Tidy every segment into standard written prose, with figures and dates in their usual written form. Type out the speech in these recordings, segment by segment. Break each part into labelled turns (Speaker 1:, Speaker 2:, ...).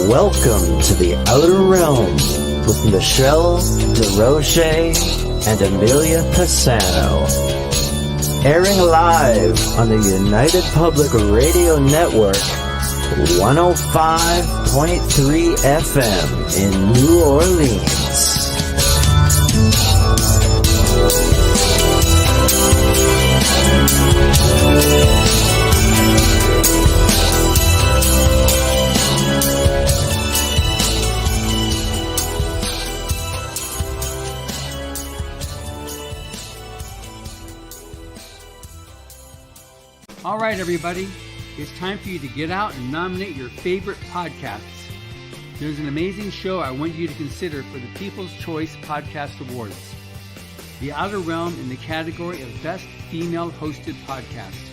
Speaker 1: Welcome to the Outer Realm with Michelle, Desrochers, and Amelia Pisano. Airing live on the United Public Radio Network, 105.3 FM in New Orleans.
Speaker 2: All right, everybody, it's time for you to get out and nominate your favorite podcasts. There's an amazing show I want you to consider for the People's Choice Podcast Awards. The Outer Realm in the category of Best Female Hosted Podcast.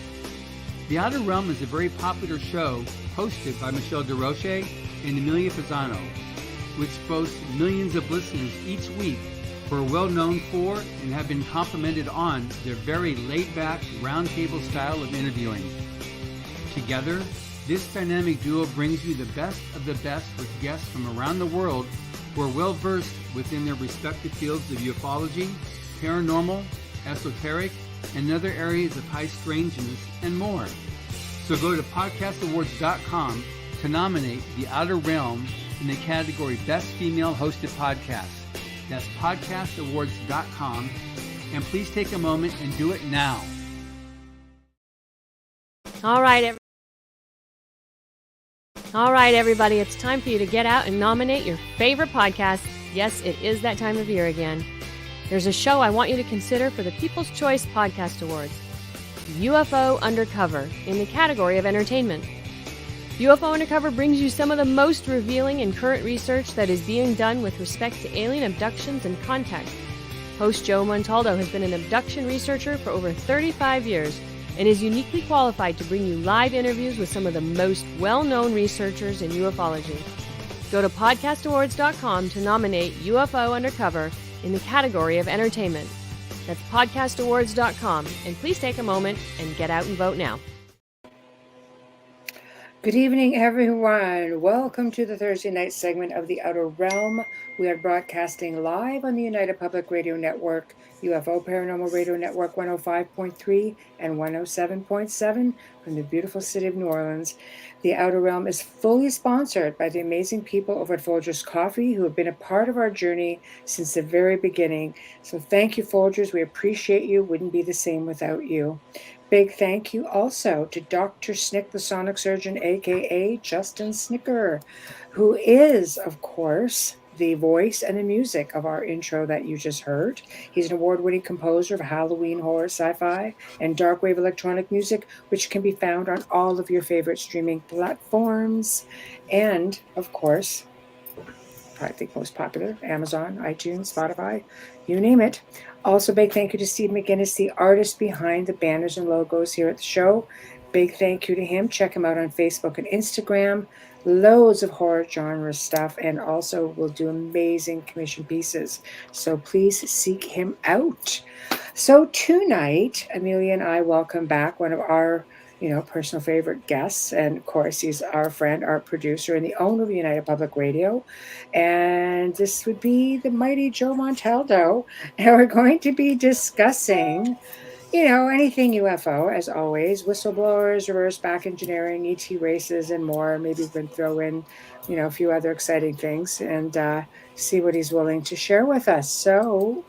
Speaker 2: The Outer Realm is a very popular show hosted by Michelle Desrochers and Amelia Pisano, which boasts millions of listeners each week who are well known for and have been complimented on their very laid-back, roundtable style of interviewing. Together, this dynamic duo brings you the best of the best with guests from around the world who are well-versed within their respective fields of ufology, paranormal, esoteric, and other areas of high strangeness, and more. So go to podcastawards.com to nominate The Outer Realm in the category Best Female Hosted Podcast. That's podcastawards.com, and please take a moment and do it now.
Speaker 3: All right, everybody, it's time for you to get out and nominate your favorite podcast. Yes, it is that time of year again. There's a show I want you to consider for the People's Choice Podcast Awards, UFO Undercover, in the category of entertainment. UFO Undercover brings you some of the most revealing and current research that is being done with respect to alien abductions and contact. Host Joe Montaldo has been an abduction researcher for over 35 years and is uniquely qualified to bring you live interviews with some of the most well-known researchers in ufology. Go to podcastawards.com to nominate UFO Undercover in the category of entertainment. That's podcastawards.com, and please take a moment and get out and vote now.
Speaker 4: Good evening, everyone. Welcome to the Thursday night segment of The Outer Realm. We are broadcasting live on the United Public Radio Network, UFO Paranormal Radio Network 105.3 and 107.7 from the beautiful city of New Orleans. The Outer Realm is fully sponsored by the amazing people over at Folgers Coffee who have been a part of our journey since the very beginning. So thank you, Folgers. We appreciate you. Wouldn't be the same without you. Big thank you also to Dr. Snick, the sonic surgeon, a.k.a. Justin Snicker, who is, of course, the voice and the music of our intro that you just heard. He's an award-winning composer of Halloween horror, sci-fi, and dark wave electronic music, which can be found on all of your favorite streaming platforms. And, of course, I think most popular, Amazon, iTunes, Spotify, you name it. Also, big thank you to Steve McGinnis, the artist behind the banners and logos here at the show. Big thank you to him. Check him out on Facebook and Instagram. Loads of horror genre stuff, and also will do amazing commission pieces. So please seek him out. So tonight, Amelia and I welcome back one of our personal favorite guests. And of course, he's our friend, our producer, and the owner of United Public Radio. And this would be the mighty Joe Montaldo. And we're going to be discussing, anything UFO, as always, whistleblowers, reverse back engineering, ET races, and more. Maybe we can throw in, a few other exciting things and see what he's willing to share with us. So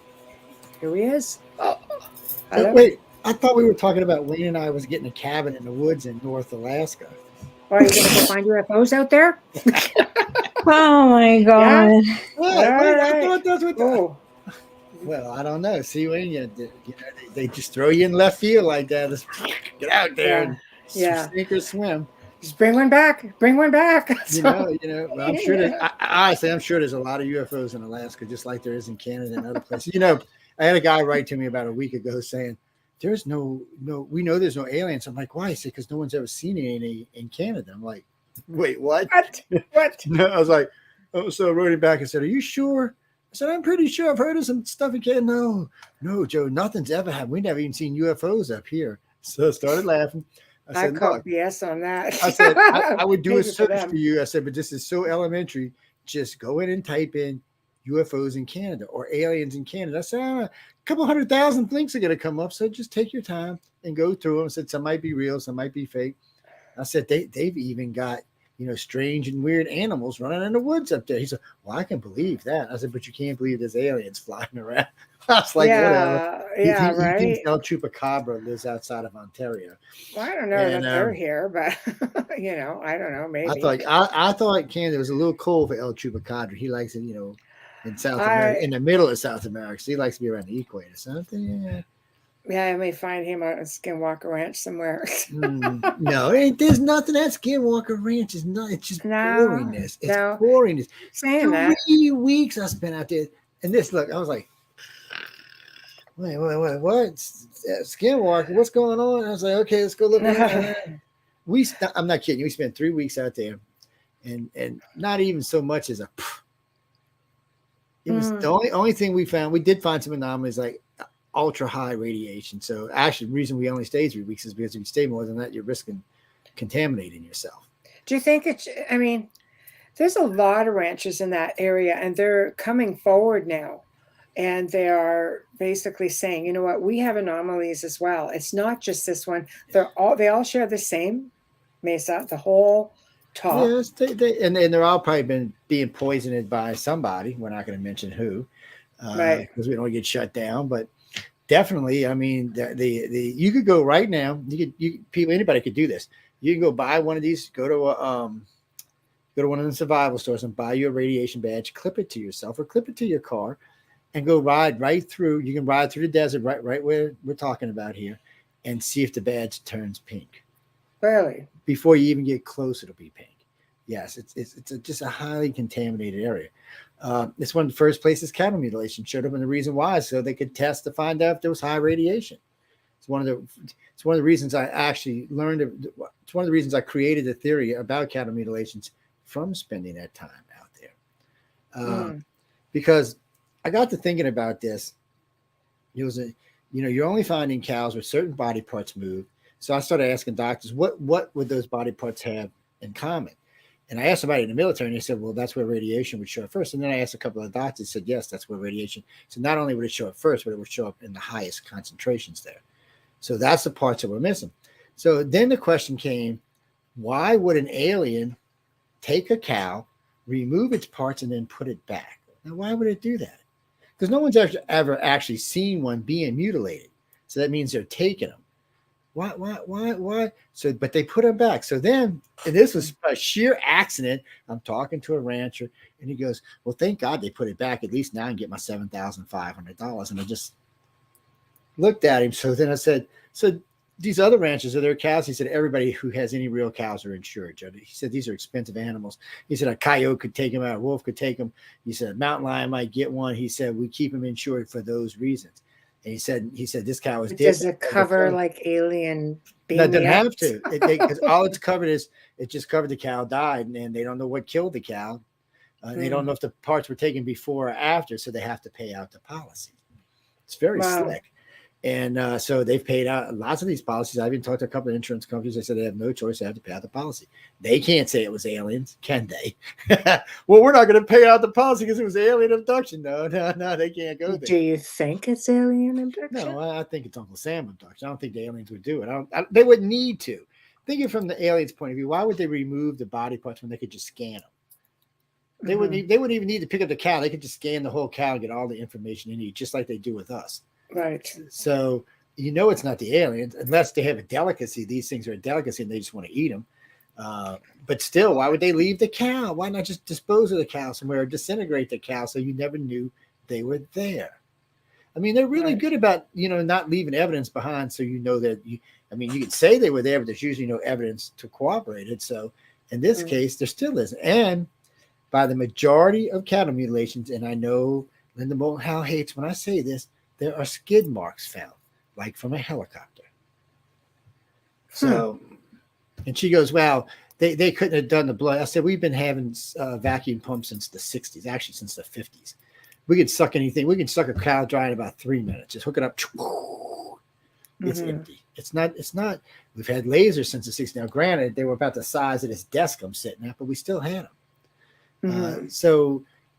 Speaker 4: here he is.
Speaker 5: Hello. Wait. I thought we were talking about Wayne and I was getting a cabin in the woods in North Alaska.
Speaker 4: Are you going to go find UFOs out there?
Speaker 3: Oh my God!
Speaker 5: Yeah? I thought that's what. Well, I don't know. See, Wayne, they just throw you in left field like that. Just get out there and sink or swim.
Speaker 4: Just bring one back. Bring one back.
Speaker 5: Well, I'm sure. Honestly, I'm sure there's a lot of UFOs in Alaska, just like there is in Canada and other places. I had a guy write to me about a week ago saying, we know there's no aliens. I'm like, why? He said, because no one's ever seen any in Canada. I'm like, wait, what?
Speaker 4: What?
Speaker 5: I was like, so I wrote him back and said, are you sure? I said, I'm pretty sure I've heard of some stuff in Canada. No, Joe, nothing's ever happened. We never even seen UFOs up here. So I started laughing.
Speaker 4: I call BS on that.
Speaker 5: I said, I would do a
Speaker 4: Maybe for
Speaker 5: search
Speaker 4: them.
Speaker 5: for you. I said, but this is so elementary. Just go in and type in UFOs in Canada or aliens in Canada. I said, a couple 100,000 links are going to come up. So just take your time and go through them. I said, some might be real, some might be fake. I said, they've even got, strange and weird animals running in the woods up there. He said, well, I can believe that. I said, but you can't believe there's aliens flying around. I was like, whatever.
Speaker 4: Yeah,
Speaker 5: He
Speaker 4: right.
Speaker 5: thinks El Chupacabra lives outside of Ontario.
Speaker 4: Well, I don't know that they're here, but I don't know. Maybe
Speaker 5: I thought Canada was a little cold for El Chupacabra. He likes it, in South America, in the middle of South America. So he likes to be around the equator. Something,
Speaker 4: yeah, I may find him on a Skinwalker Ranch somewhere.
Speaker 5: No, there's nothing at Skinwalker Ranch. It's not. It's just boringness. It's boringness.
Speaker 4: Saying that
Speaker 5: 3 weeks I spent out there, and look, I was like, wait, what? Skinwalker, what's going on? I was like, okay, let's go look around. I'm not kidding you. We spent 3 weeks out there, and not even so much as a. It was the only thing we found. We did find some anomalies like ultra high radiation. So actually, the reason we only stayed 3 weeks is because if you stay more than that, you're risking contaminating yourself.
Speaker 4: Do you think there's a lot of ranches in that area, and they're coming forward now, and they are basically saying, you know what, we have anomalies as well. It's not just this one. They all share the same mesa, the whole top.
Speaker 5: Yes, and they're all probably being poisoned by somebody. We're not going to mention who,
Speaker 4: right?
Speaker 5: Because we don't get shut down. But definitely, I mean, you could go right now. Anybody could do this. You can go buy one of these. Go to one of the survival stores and buy you a radiation badge. Clip it to yourself or clip it to your car, and go ride right through. You can ride through the desert right where we're talking about here, and see if the badge turns pink.
Speaker 4: Really?
Speaker 5: Before you even get close, it'll be pink. Yes, it's just a highly contaminated area. It's one of the first places cattle mutilation showed up, and the reason why is so they could test to find out if there was high radiation. It's one of the reasons I actually learned. It's one of the reasons I created the theory about cattle mutilations from spending that time out there, because I got to thinking about this. It was you're only finding cows where certain body parts move. So I started asking doctors, what would those body parts have in common? And I asked somebody in the military, and they said, well, that's where radiation would show up first. And then I asked a couple of doctors, said, yes, that's where radiation. So not only would it show up first, but it would show up in the highest concentrations there. So that's the parts that we're missing. So then the question came, why would an alien take a cow, remove its parts, and then put it back? Now, why would it do that? Because no one's ever actually seen one being mutilated. So that means they're taking them. Why? So, but they put them back. So then, and this was a sheer accident. I'm talking to a rancher, and he goes, well, thank God they put it back. At least now I can get my $7,500. And I just looked at him. So then I said, so these other ranchers, are their cows? He said, everybody who has any real cows are insured, Joe. He said, these are expensive animals. He said, a coyote could take them out. A wolf could take them. He said, a mountain lion might get one. He said, we keep them insured for those reasons. And he said this cow was dead.
Speaker 4: Does it cover like alien?
Speaker 5: No, it doesn't have to. Because all it's covered is it just covered the cow died, and they don't know what killed the cow. They don't know if the parts were taken before or after, so they have to pay out the policy. It's very slick. And so they've paid out lots of these policies. I've even talked to a couple of insurance companies. They said they have no choice. They have to pay out the policy. They can't say it was aliens, can they? Well, we're not going to pay out the policy because it was alien abduction. No, they can't go there.
Speaker 4: Do you think it's alien abduction?
Speaker 5: No, I think it's Uncle Sam abduction. I don't think the aliens would do it. They wouldn't need to. Thinking from the aliens' point of view, why would they remove the body parts when they could just scan them? They wouldn't even need to pick up the cow. They could just scan the whole cow and get all the information they need, just like they do with us.
Speaker 4: Right.
Speaker 5: So it's not the aliens unless they have a delicacy. These things are a delicacy and they just want to eat them. But still, why would they leave the cow? Why not just dispose of the cow somewhere or disintegrate the cow so you never knew they were there? I mean, they're really good about, not leaving evidence behind. So that you could say they were there, but there's usually no evidence to corroborate it. So in this case, there still isn't. And by the majority of cattle mutilations, and I know Linda Moulton hates when I say this, there are skid marks found, like from a helicopter. So, and she goes, well, they couldn't have done the blood. I said, we've been having vacuum pumps since the 60s, actually since the 50s. We could suck anything. We can suck a cow dry in about 3 minutes. Just hook it up. It's empty. It's not. We've had lasers since the 60s. Now, granted, they were about the size of this desk I'm sitting at, but we still had them.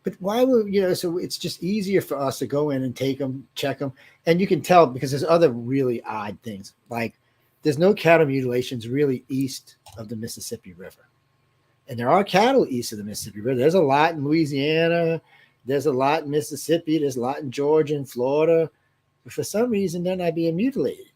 Speaker 5: But why would, so it's just easier for us to go in and take them, check them. And you can tell because there's other really odd things. Like there's no cattle mutilations really east of the Mississippi River. And there are cattle east of the Mississippi River. There's a lot in Louisiana. There's a lot in Mississippi. There's a lot in Georgia and Florida. But for some reason, they're not being mutilated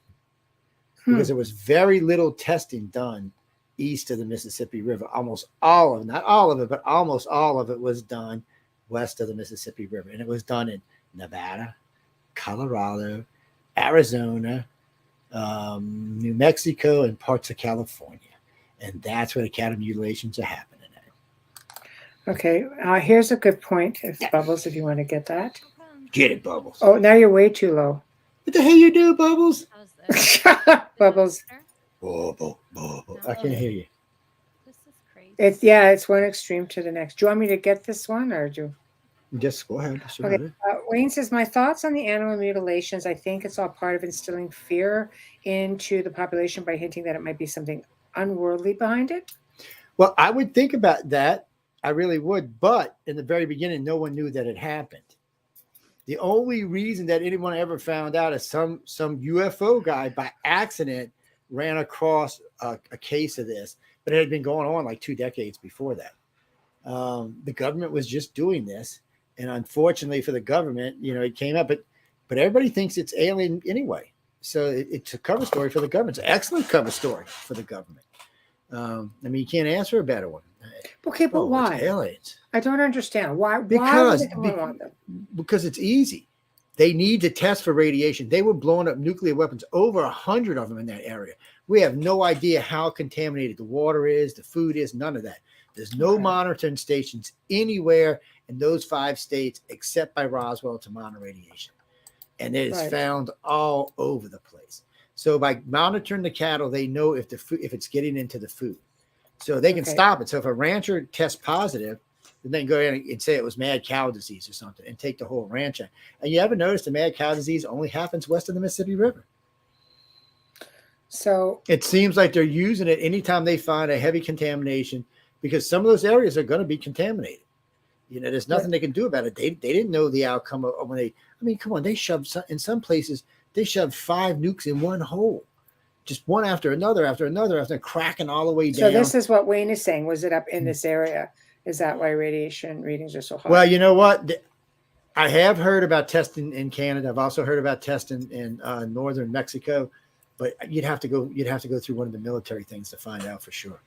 Speaker 5: because there was very little testing done east of the Mississippi River. Almost all of it, not all of it, but almost all of it was done west of the Mississippi River. And it was done in Nevada, Colorado, Arizona, New Mexico, and parts of California. And that's where the cattle mutilations are happening now.
Speaker 4: Okay, here's a good point, Bubbles, if you want to get that.
Speaker 5: Get it, Bubbles.
Speaker 4: Oh, now you're way too low.
Speaker 5: What the hell you do, Bubbles?
Speaker 4: Bubbles.
Speaker 5: Bubble. I can't hear you.
Speaker 3: This is crazy.
Speaker 4: It's one extreme to the next. Do you want me to get this one or do?
Speaker 5: Just go ahead.
Speaker 4: Okay. Wayne says, my thoughts on the animal mutilations. I think it's all part of instilling fear into the population by hinting that it might be something unworldly behind it.
Speaker 5: Well, I would think about that. I really would. But in the very beginning, no one knew that it happened. The only reason that anyone ever found out is some UFO guy by accident ran across a case of this, but it had been going on like 2 decades before that. The government was just doing this. And unfortunately for the government, it came up, but everybody thinks it's alien anyway. So it's a cover story for the government. It's an excellent cover story for the government. You can't answer a better one.
Speaker 4: Okay, but why?
Speaker 5: It's aliens.
Speaker 4: I don't understand. Why would they want them?
Speaker 5: Because it's easy. They need to test for radiation. They were blowing up nuclear weapons, over 100 of them in that area. We have no idea how contaminated the water is, the food is, none of that. There's no monitoring stations anywhere in those 5 states except by Roswell to monitor radiation. And it is found all over the place. So by monitoring the cattle, they know if it's getting into the food. So they can stop it. So if a rancher tests positive, then they can go in and say it was mad cow disease or something and take the whole ranch out. And you ever notice the mad cow disease only happens west of the Mississippi River?
Speaker 4: So
Speaker 5: it seems like they're using it anytime they find a heavy contamination because some of those areas are going to be contaminated. There's nothing they can do about it. They didn't know the outcome of when come on, they shoved in some places, they shoved 5 nukes in one hole. Just one after another, cracking all the way down.
Speaker 4: So this is what Wayne is saying. Was it up in this area? Is that why radiation readings are so high?
Speaker 5: Well, you know what? I have heard about testing in Canada. I've also heard about testing in northern Mexico, but you'd have to go through one of the military things to find out for sure.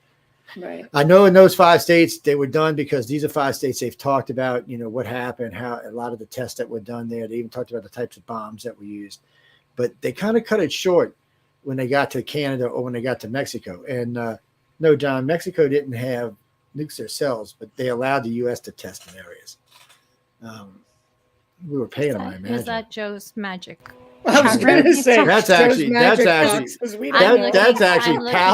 Speaker 4: Right.
Speaker 5: I know in those 5 states they were done because these are 5 states they've talked about, what happened, how a lot of the tests that were done there. They even talked about the types of bombs that were used, but they kind of cut it short when they got to Canada or when they got to Mexico. And no, John, Mexico didn't have nukes themselves, but they allowed the U.S. to test in areas. We were paying them, I imagine.
Speaker 6: Is that Joe's magic?
Speaker 4: I was going to say
Speaker 5: that's actually Pal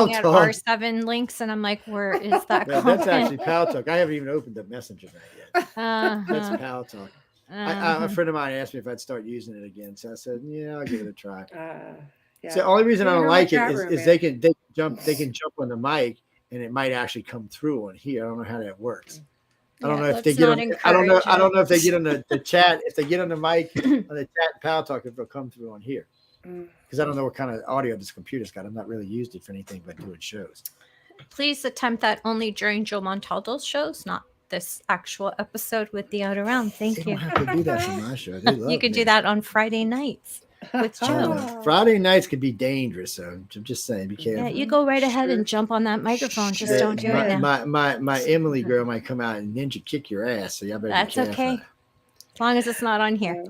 Speaker 6: at
Speaker 5: Talk.
Speaker 6: R7 links, and I'm like, where is that?
Speaker 5: That's actually Pal Talk. I haven't even opened the messenger yet. That's Pal Talk. A friend of mine asked me if I'd start using it again, so I said, "Yeah, I'll give it a try." So the only reason I don't like it is they can jump on the mic, and it might actually come through on here. I don't know how that works. I don't know if they get on. I don't know if they get on the chat. If they get on the mic on the chat and Pal Talk, if it'll come through on here. Because I don't know what kind of audio this computer's got. I've not really used it for anything but doing shows.
Speaker 6: Please attempt that only during Joe Montaldo's shows, not this actual episode with the Outer Realm. Thank you.
Speaker 5: They don't have to do that for my show.
Speaker 6: You could do that on Friday nights with Joe.
Speaker 5: Friday nights could be dangerous, so I'm just saying, be careful.
Speaker 6: Yeah, you go right ahead and jump on that microphone. Just don't do it now.
Speaker 5: My Emily girl might come out and ninja kick your ass, so y'all better
Speaker 6: That's
Speaker 5: be careful.
Speaker 6: okay. As long as it's not on here.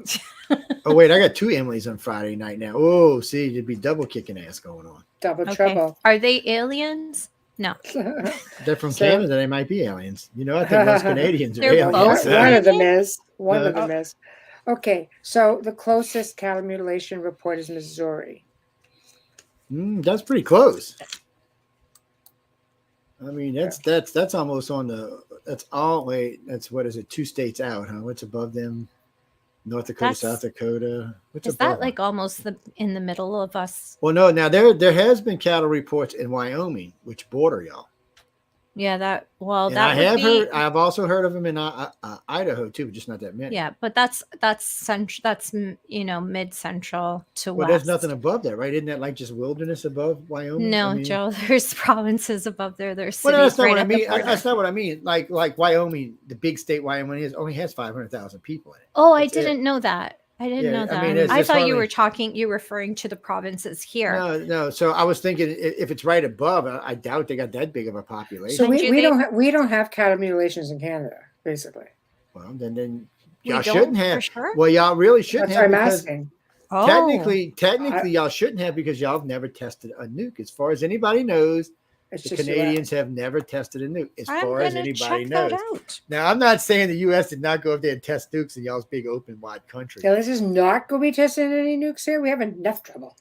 Speaker 5: Oh, wait, I got 2 Emilys on Friday night now. Oh, see, there'd be double kicking ass going on.
Speaker 4: Double trouble.
Speaker 6: Are they aliens? No.
Speaker 5: They're from Canada. They might be aliens. I think most Canadians are aliens.
Speaker 4: One of them is. One of them is. Okay, so the closest cattle mutilation report is Missouri.
Speaker 5: That's pretty close. That's almost on the. That's all. Wait, that's what is it? 2 states out, huh? What's above them? North Dakota, South Dakota. What's
Speaker 6: Is
Speaker 5: above
Speaker 6: that like almost in the middle of us?
Speaker 5: Well, no. Now there has been cattle reports in Wyoming, which border y'all.
Speaker 6: Yeah, that
Speaker 5: And I have heard. I've also heard of them in Idaho too, but just not that many.
Speaker 6: Yeah, but that's central. That's mid central to
Speaker 5: Well,
Speaker 6: west.
Speaker 5: there's nothing above that, right? Isn't that like just wilderness above Wyoming?
Speaker 6: No, Joe. There's provinces above there. There's cities
Speaker 5: well, no, that's not
Speaker 6: right
Speaker 5: what I
Speaker 6: at the
Speaker 5: mean.
Speaker 6: border.
Speaker 5: That's not what I mean. Like Wyoming, the big state Wyoming only has 500,000 people in it.
Speaker 6: Oh, I didn't know that. I didn't know that.
Speaker 5: I mean,
Speaker 6: I thought you were referring to the provinces here.
Speaker 5: No. So I was thinking if it's right above, I doubt they got that big of a population.
Speaker 4: So we don't have cattle mutilations in Canada, basically.
Speaker 5: Well, then y'all shouldn't have. For sure? Well, y'all really shouldn't
Speaker 4: That's
Speaker 5: have.
Speaker 4: I'm asking.
Speaker 5: Technically, y'all shouldn't have because y'all have never tested a nuke. As far as anybody knows, the Canadians have never tested a nuke. As far as anybody knows. Now, I'm not saying the U.S. did not go up there and test nukes in y'all's big open wide country.
Speaker 4: Yeah, this is not going to be testing any nukes here. We have enough trouble.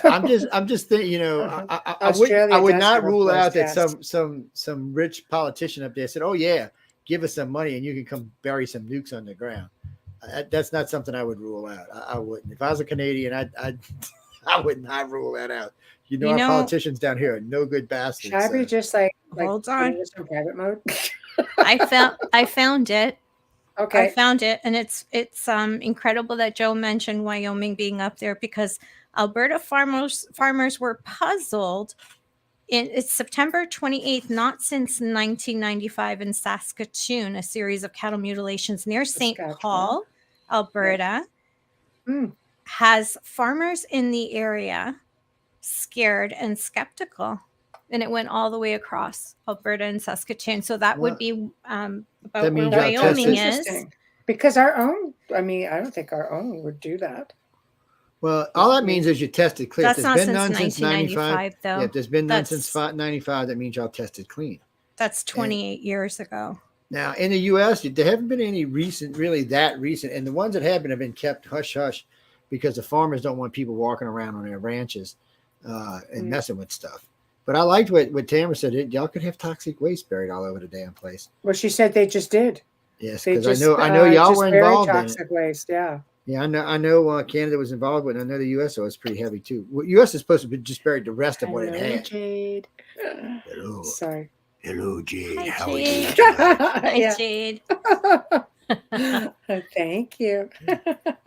Speaker 5: I'm just thinking. I would not rule out that some rich politician up there said, "Oh yeah, give us some money and you can come bury some nukes on the ground." That's not something I would rule out. I wouldn't. If I was a Canadian, I would not rule that out. Our politicians down here are no good bastards.
Speaker 4: Should I be just like
Speaker 6: hold on
Speaker 4: in private mode?
Speaker 6: I found it.
Speaker 4: Okay.
Speaker 6: I found it, and it's incredible that Joe mentioned Wyoming being up there because Alberta farmers were puzzled. It's September 28th, not since 1995 in Saskatoon, a series of cattle mutilations near St. Paul, Alberta, has farmers in the area scared and skeptical, and it went all the way across Alberta and Saskatoon. So that would be about where Wyoming is.
Speaker 4: Because our own, I don't think our own would do that.
Speaker 5: Well, all that means is you tested clear.
Speaker 6: That's not since 1995, though.
Speaker 5: Yeah, if there's been none since 95, that means y'all tested clean.
Speaker 6: That's 28 years ago.
Speaker 5: Now, in the U.S., there haven't been any really that recent. And the ones that have been kept hush-hush because the farmers don't want people walking around on their ranches and messing with stuff. But I liked what Tamara said. Y'all could have toxic waste buried all over the damn place.
Speaker 4: Well, she said they just did.
Speaker 5: Yes, because I know y'all were involved in it.
Speaker 4: Toxic waste, yeah.
Speaker 5: Yeah, I know Canada was involved with it. I know the U.S. was pretty heavy, too. Well, U.S. is supposed to be just buried the rest of what it had.
Speaker 4: Jade.
Speaker 5: Hello.
Speaker 4: Sorry.
Speaker 5: Hello, Jade.
Speaker 6: Hi,
Speaker 5: How
Speaker 6: Jade.
Speaker 5: are you?
Speaker 6: Hi, Jade.
Speaker 4: Thank you.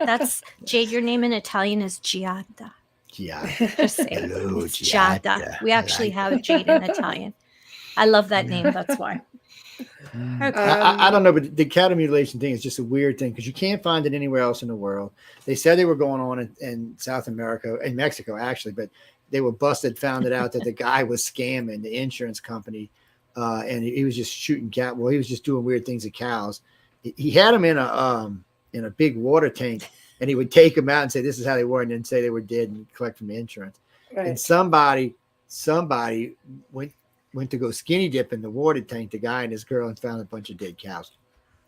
Speaker 6: That's Jade. Your name in Italian is Giada.
Speaker 5: Giada.
Speaker 6: Just say
Speaker 5: hello,
Speaker 6: it's Giada. We actually have Jade in Italian. I love that name. That's why.
Speaker 5: Okay. I don't know, but the cattle mutilation thing is just a weird thing because you can't find it anywhere else in the world. They said they were going on in South America, in Mexico actually, but they were busted, found it out that the guy was scamming the insurance company, and he was just shooting cat. Well, he was just doing weird things to cows. He had them in a big water tank, and he would take them out and say, "This is how they were," and then say they were dead and collect from the insurance. Right. And somebody went to go skinny dip in the water tank, the guy and his girl, and found a bunch of dead cows.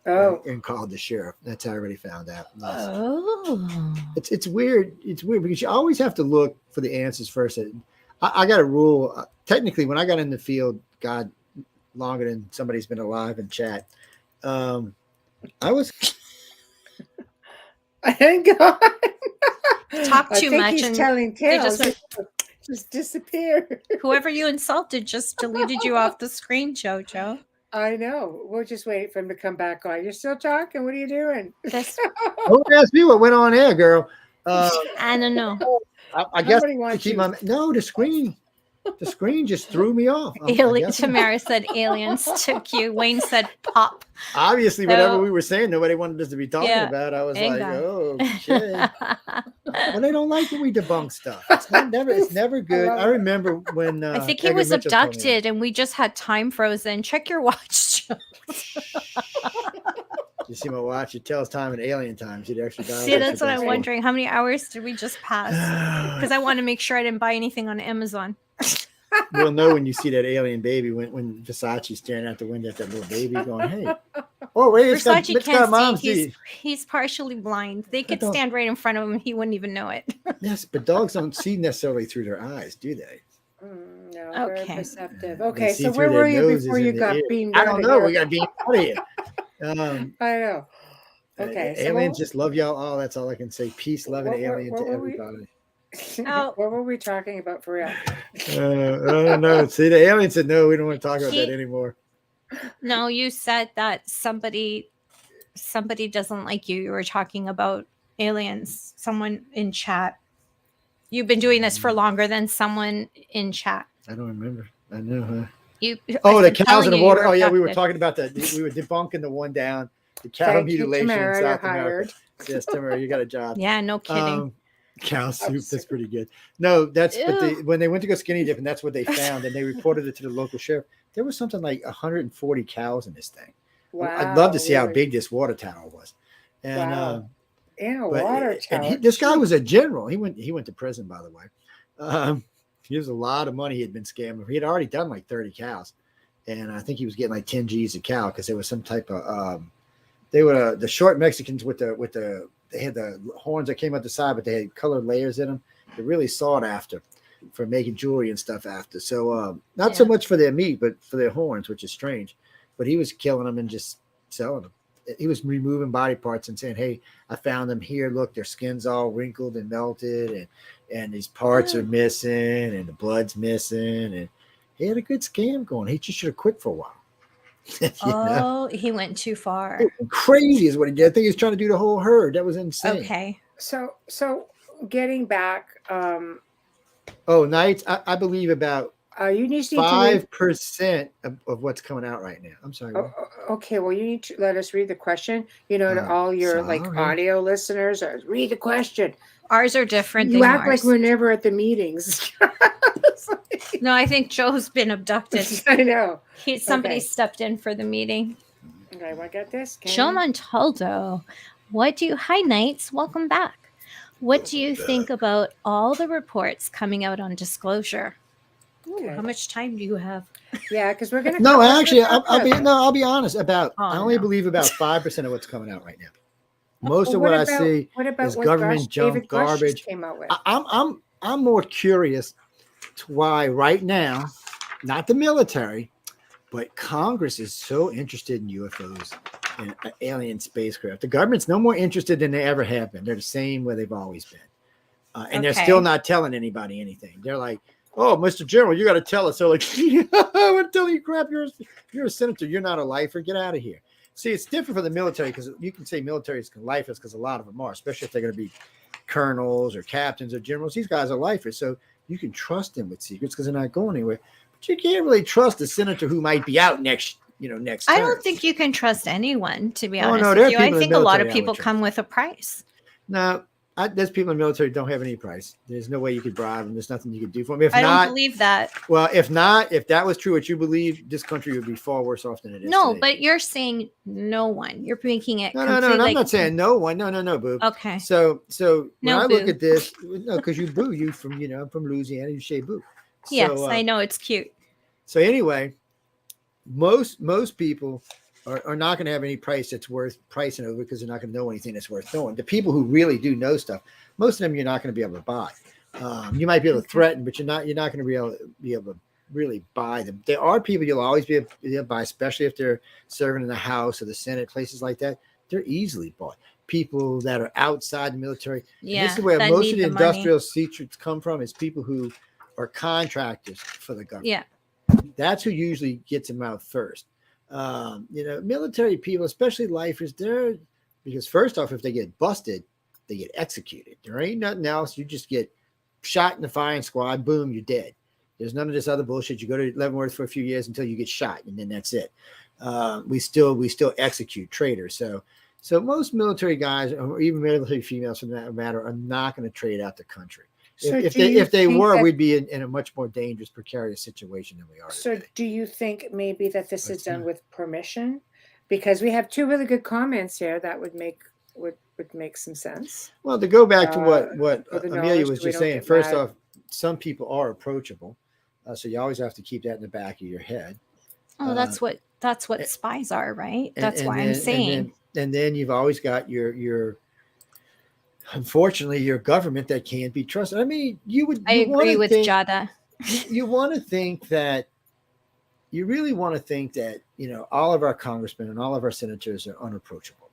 Speaker 4: Oh.
Speaker 5: And called the sheriff. That's how everybody found out.
Speaker 6: Oh.
Speaker 5: It's weird. It's weird because you always have to look for the answers first. I got a rule. Technically, when I got in the field, God, longer than somebody's been alive in chat, I was.
Speaker 4: Thank God.
Speaker 6: Talk too much.
Speaker 4: He's
Speaker 6: and
Speaker 4: telling tales. Just disappeared.
Speaker 6: Whoever you insulted just deleted you off the screen, Jojo.
Speaker 4: I know. We'll just wait for him to come back on. You're still talking? What are you doing?
Speaker 5: Don't ask me what went on there, girl.
Speaker 6: I don't know.
Speaker 5: I guess to keep the screen. The screen just threw me off.
Speaker 6: Tamara said aliens took you. Wayne said pop.
Speaker 5: Obviously, whatever we were saying, nobody wanted us to be talking about. I was like, oh, shit. Well, they don't like when we debunk stuff. It's never good. I remember when
Speaker 6: I think he was abducted and we just had time frozen. Check your watch.
Speaker 5: You see my watch? It tells time in alien times. You'd actually
Speaker 6: see, that's what I'm wondering. How many hours did we just pass? Because I want to make sure I didn't buy anything on Amazon.
Speaker 5: We'll know when you see that alien baby when Versace's staring out the window at that little baby going, hey. Oh, wait,
Speaker 6: Versace can't see. He's partially blind. They could stand right in front of him and he wouldn't even know it.
Speaker 5: Yes, but dogs don't see necessarily through their eyes, do they?
Speaker 4: No, very perceptive. Okay, so where were you before you got beamed out?
Speaker 5: I don't know. We got beamed out of here.
Speaker 4: I know. Okay, so
Speaker 5: aliens just love y'all all. That's all I can say. Peace, love, and alien to
Speaker 4: what were we-
Speaker 5: everybody.
Speaker 6: Oh.
Speaker 4: What were we talking about for real?
Speaker 5: I don't know. See, the alien said, no, we don't want to talk about that anymore.
Speaker 6: No, you said that somebody doesn't like you. You were talking about aliens. Someone in chat. You've been doing this for longer than someone in chat.
Speaker 5: I don't remember. I know, huh?
Speaker 6: I've
Speaker 5: The
Speaker 6: been
Speaker 5: cows
Speaker 6: telling
Speaker 5: in the
Speaker 6: you you
Speaker 5: water.
Speaker 6: were
Speaker 5: Oh, yeah, we were
Speaker 6: abducted.
Speaker 5: talking about that. We were debunking the one down. The cow
Speaker 4: Thank you,
Speaker 5: mutilation
Speaker 4: Tamara,
Speaker 5: in
Speaker 4: you're
Speaker 5: South America. Yes, Tamara, you got a job.
Speaker 6: Yeah, no kidding.
Speaker 5: Cow soup. That's pretty good. No, but
Speaker 6: Ew.
Speaker 5: when they went to go skinny dip, and that's what they found, and they reported it to the local sheriff. There was something like 140 cows in this thing.
Speaker 4: Wow,
Speaker 5: I'd love to see how
Speaker 4: really?
Speaker 5: big this water tower was. And
Speaker 4: Wow. In a
Speaker 5: but-
Speaker 4: water tower.
Speaker 5: this guy was a general. He went to prison, by the way. He was a lot of money he had been scamming. He had already done like 30 cows, and I think he was getting like 10 G's a cow because there was some type of they were the short Mexicans with the they had the horns that came out the side, but they had colored layers in them. They're really sought after for making jewelry and stuff after. So not so much for their meat, but for their horns, which is strange. But he was killing them and just selling them. He was removing body parts and saying, "Hey, I found them here. Look, their skin's all wrinkled and melted, and these parts are missing, and the blood's missing." And he had a good scam going. He just should have quit for a while.
Speaker 6: He went too far.
Speaker 5: Crazy is what he did. I think he was trying to do the whole herd. That was insane.
Speaker 6: Okay.
Speaker 4: So getting back,
Speaker 5: Knights, I believe about
Speaker 4: you need to
Speaker 5: 5% of what's coming out right now. I'm sorry.
Speaker 4: Okay, well, you need to let us read the question. To all your audio listeners, read the question.
Speaker 6: Ours are different.
Speaker 4: You
Speaker 6: than
Speaker 4: act
Speaker 6: yours.
Speaker 4: like we're never at the meetings.
Speaker 6: No, I think Joe's been abducted.
Speaker 4: I know.
Speaker 6: Somebody stepped in for the meeting.
Speaker 4: Okay, I got this.
Speaker 6: Joe Montaldo, hi Knights, welcome back. What do you think about all the reports coming out on disclosure? Ooh, how much time do you have?
Speaker 4: Yeah, because we're gonna.
Speaker 5: No, actually, I'll be honest. I only believe about 5% of what's coming out right now. Most of what I see is government junk, garbage.
Speaker 4: Came out with?
Speaker 5: I'm more curious to why right now, not the military, but Congress is so interested in UFOs and alien spacecraft. The government's no more interested than they ever have been. They're the same way they've always been, and they're still not telling anybody anything. They're like, "Oh, Mr. General, you got to tell us." They're like, "I'm telling you crap. You're a senator. You're not a lifer. Get out of here." See, it's different for the military because you can say military is lifers because a lot of them are, especially if they're going to be colonels or captains or generals. These guys are lifers, so you can trust them with secrets because they're not going anywhere. But you can't really trust a senator who might be out next
Speaker 6: I
Speaker 5: term.
Speaker 6: don't think you can trust anyone, to be honest
Speaker 5: no,
Speaker 6: with you.
Speaker 5: there are
Speaker 6: I
Speaker 5: people in
Speaker 6: think
Speaker 5: the
Speaker 6: a lot of
Speaker 5: military I
Speaker 6: people
Speaker 5: would
Speaker 6: come with a price.
Speaker 5: No, there's people in the military who don't have any price. There's no way you could bribe them. There's nothing you could do for them. If
Speaker 6: I
Speaker 5: not,
Speaker 6: don't believe that.
Speaker 5: Well, if that was true, what you believe, this country would be far worse off than it is.
Speaker 6: No,
Speaker 5: today.
Speaker 6: but you're saying no one. You're making it.
Speaker 5: No. I'm not saying no one. No, boo.
Speaker 6: Okay.
Speaker 5: So when I look
Speaker 6: boo.
Speaker 5: at this, no, because you boo, you from from Louisiana, you say boo.
Speaker 6: Yes, I know it's cute.
Speaker 5: So anyway, most people are not going to have any price that's worth pricing over because they're not going to know anything that's worth knowing. The people who really do know stuff, most of them you're not going to be able to buy. You might be able to threaten, but you're not going to be able to really buy them. There are people you'll always be able to buy, especially if they're serving in the House or the Senate, places like that. They're easily bought. People that are outside the military.
Speaker 6: Yeah,
Speaker 5: this is where most of the
Speaker 6: money.
Speaker 5: industrial secrets come from. Is people who are contractors for the government.
Speaker 6: Yeah,
Speaker 5: that's who usually gets them out first. Military people, especially lifers, because first off, if they get busted, they get executed. There ain't nothing else. You just get shot in the firing squad. Boom, you're dead. There's none of this other bullshit. You go to Leavenworth for a few years until you get shot, and then that's it. We still execute traitors. So most military guys, or even military females for that matter, are not going to trade out the country.
Speaker 4: So
Speaker 5: if they were, we'd be in a much more dangerous, precarious situation than we are.
Speaker 4: So
Speaker 5: today.
Speaker 4: do you think maybe that this is done with permission? Because we have two really good comments here that would make some sense.
Speaker 5: Well, to go back to what
Speaker 4: the
Speaker 5: Amelia
Speaker 4: knowledge,
Speaker 5: was
Speaker 4: so we
Speaker 5: just
Speaker 4: don't
Speaker 5: saying,
Speaker 4: get
Speaker 5: first
Speaker 4: mad.
Speaker 5: off, some people are approachable, so you always have to keep that in the back of your head.
Speaker 6: Oh, that's what spies are, right? That's why I'm saying.
Speaker 5: And then you've always got your unfortunately your government that can't be trusted. I mean,
Speaker 6: I agree with Jada.
Speaker 5: You want to think that you really want to think that all of our congressmen and all of our senators are unapproachable.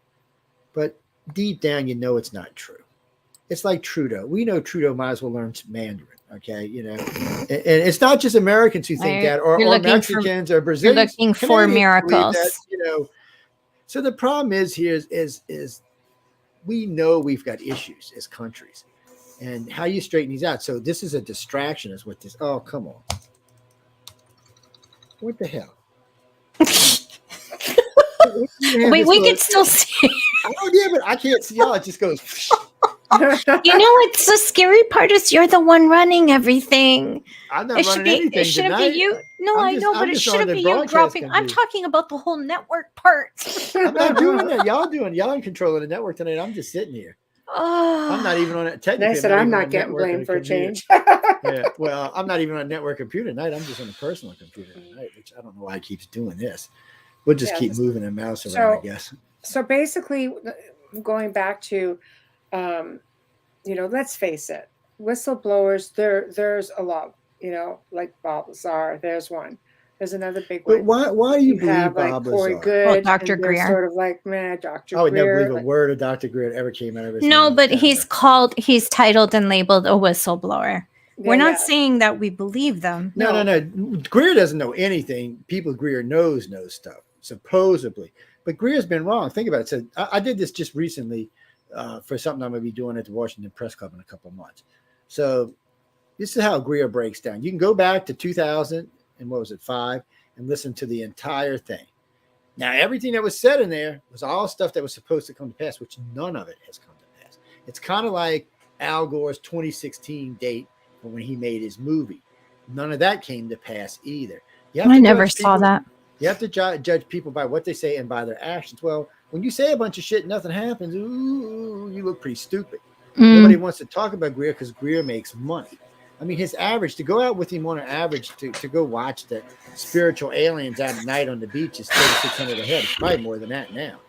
Speaker 5: but deep down, you know it's not true. It's like Trudeau. We know Trudeau might as well learn Mandarin. Okay, and it's not just Americans who think that, or Mexicans or Brazilians.
Speaker 6: You're looking for miracles.
Speaker 5: That, So the problem is here is we know we've got issues as countries, and how you straighten these out. So this is a distraction, is what this. Oh, come on! What the hell?
Speaker 6: we can still see.
Speaker 5: Oh yeah, but I can't see y'all. It just goes.
Speaker 6: It's the scary part is you're the one running everything.
Speaker 5: I'm not running anything.
Speaker 6: It shouldn't be you. No, I know, but it shouldn't be you dropping. I'm talking about the whole network part.
Speaker 5: I'm not doing that. Y'all in control of the network tonight. I'm just sitting here. I'm not even on it. Technically,
Speaker 4: I said I'm not getting blamed for a change.
Speaker 5: Yeah, well, I'm not even on a network computer tonight. I'm just on a personal computer tonight, which I don't know why it keeps doing this. We'll just keep moving the mouse around, I guess.
Speaker 4: So basically, going back to, let's face it, whistleblowers. There's a lot. Like Bob Lazar. There's one. There's another big one.
Speaker 5: But why do you believe Bob
Speaker 4: Corey
Speaker 5: Lazar?
Speaker 4: Good,
Speaker 6: Dr. Greer.
Speaker 4: Sort of like, man, Dr. Greer.
Speaker 5: I would never believe a word of Dr. Greer ever came out of his mouth.
Speaker 6: No, but he's titled and labeled a whistleblower. We're not saying that we believe them.
Speaker 5: No. Greer doesn't know anything. People Greer knows stuff, supposedly. But Greer's been wrong. Think about it. So I did this just recently for something I'm going to be doing at the Washington Press Club in a couple of months. So this is how Greer breaks down. You can go back to 2005 and listen to the entire thing. Now, everything that was said in there was all stuff that was supposed to come to pass, which none of it has come to pass. It's kind of like Al Gore's 2016 date for when he made his movie. None of that came to pass either.
Speaker 6: I never saw that.
Speaker 5: You have to judge people by what they say and by their actions. Well, when you say a bunch of shit and nothing happens, ooh, you look pretty stupid. Nobody wants to talk about Greer because Greer makes money. I mean, his average, to go out with him on an average to go watch the spiritual aliens out at night on the beach is $3,600 a head. It's probably more than that now.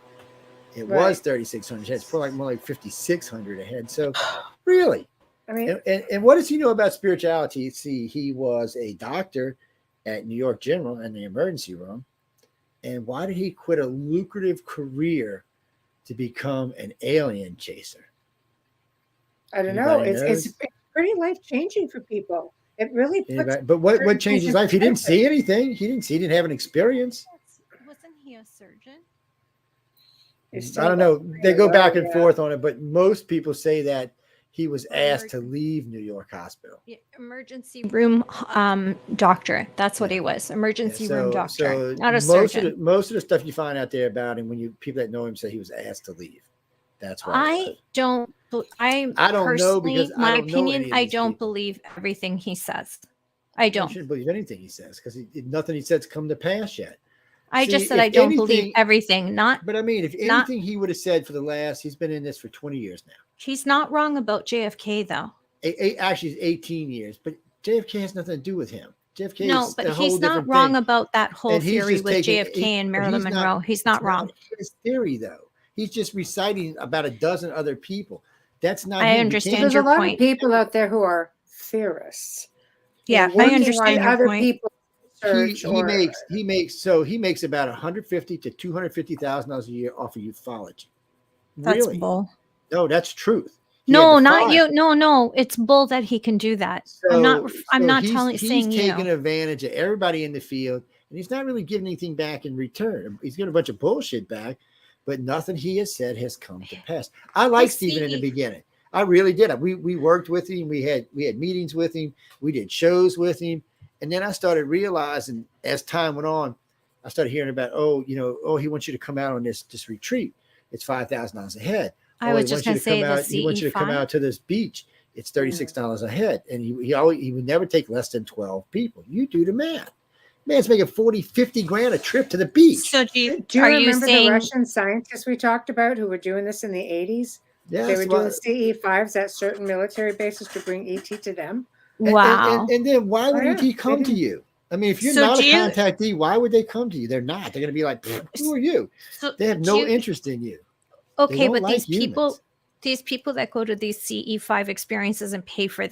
Speaker 5: It was $3,600 a head. It's probably more like $5,600 a head. So, really. I mean, and what does he know about spirituality? See, he was a doctor at New York General in the emergency room. And why did he quit a lucrative career to become an alien chaser?
Speaker 4: I don't know. It's pretty life-changing for people. It really puts.
Speaker 5: But what changed his life? He didn't see anything. He didn't have an experience.
Speaker 6: Wasn't he a surgeon?
Speaker 5: I don't know. They go back and forth on it, but most people say that he was asked to leave New York Hospital.
Speaker 6: Emergency room doctor. That's what he was. Emergency room doctor, not a surgeon.
Speaker 5: Most of the stuff you find out there about him, when people that know him say he was asked to leave. That's why.
Speaker 6: I don't know because my opinion. I don't believe everything he says. I don't.
Speaker 5: You shouldn't believe anything he says because nothing he said's come to pass yet.
Speaker 6: I just said I don't believe everything. But
Speaker 5: I mean, if anything he would have said for he's been in this for 20 years now.
Speaker 6: He's not wrong about JFK though.
Speaker 5: Actually, it's 18 years, but JFK has nothing to do with him. JFK
Speaker 6: no, but he's not wrong about that whole theory with JFK and Marilyn Monroe. He's not wrong.
Speaker 5: His theory though. He's just reciting about a dozen other people. That's not.
Speaker 6: I understand your point.
Speaker 4: There's a lot of people out there who are theorists.
Speaker 6: Yeah, I understand your
Speaker 4: other
Speaker 6: point.
Speaker 4: People
Speaker 5: he makes about $150,000 to $250,000 a year off of ufology.
Speaker 6: That's
Speaker 5: really?
Speaker 6: Bull.
Speaker 5: No, that's truth.
Speaker 6: No, not you. No, it's bull that he can do that. I'm not saying you.
Speaker 5: He's taking advantage of everybody in the field, and he's not really giving anything back in return. He's getting a bunch of bullshit back, but nothing he has said has come to pass. I liked Stephen in the beginning. I really did. We worked with him. We had meetings with him. We did shows with him, and then I started realizing as time went on, I started hearing about he wants you to come out on this retreat. It's $5,000 a head.
Speaker 6: I was just going to say
Speaker 5: he wants you to come out to this beach. It's $36 a head, and he would never take less than 12 people. You do the math. Man's making 40, 50 grand a trip to the beach.
Speaker 6: So do you
Speaker 4: remember the Russian scientists we talked about who were doing this in the 80s?
Speaker 5: Yes,
Speaker 4: they were doing CE5s at certain military bases to bring ET to them.
Speaker 6: Wow.
Speaker 5: And then why would ET come to you? I mean, if you're not a contactee, why would they come to you? They're not. They're going to be like, who are you? They have no interest in you.
Speaker 6: Okay, but these people that go to these CE5 experiences and pay for,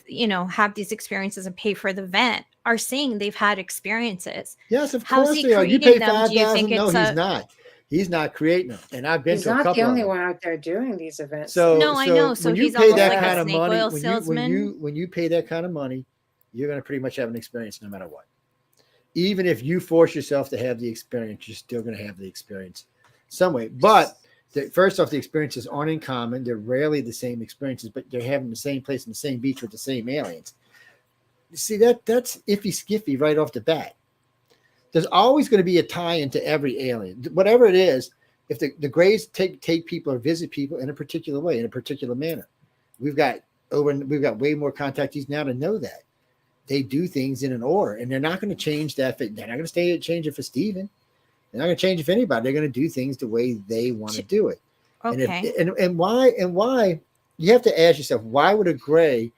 Speaker 6: have these experiences and pay for the event are saying they've had experiences.
Speaker 5: Yes, of course they are. You pay $5,000. No, he's not. He's not creating them. And I've been
Speaker 4: He's
Speaker 5: to a
Speaker 4: not
Speaker 5: couple
Speaker 4: the only
Speaker 5: of them.
Speaker 4: one out there doing these events.
Speaker 5: So,
Speaker 6: No, I know. So
Speaker 5: when you
Speaker 6: he's
Speaker 5: pay
Speaker 6: almost
Speaker 5: that
Speaker 6: like a
Speaker 5: kind of
Speaker 6: snake
Speaker 5: money,
Speaker 6: oil
Speaker 5: when
Speaker 6: salesman.
Speaker 5: you pay that kind of money, you're going to pretty much have an experience no matter what. Even if you force yourself to have the experience, you're still going to have the experience some way. But first off, the experiences aren't in common. They're rarely the same experiences, but they're having the same place in the same beach with the same aliens. You see, that's iffy skiffy right off the bat. There's always going to be a tie into every alien, whatever it is. If the Greys take people or visit people in a particular way, in a particular manner, we've got way more contactees now to know that they do things in an order, and they're not going to change that. They're not going to change it for Steven. They're not going to change it for anybody. They're going to do things the way they want to do it.
Speaker 6: Okay.
Speaker 5: And why you have to ask yourself, why would a Grey,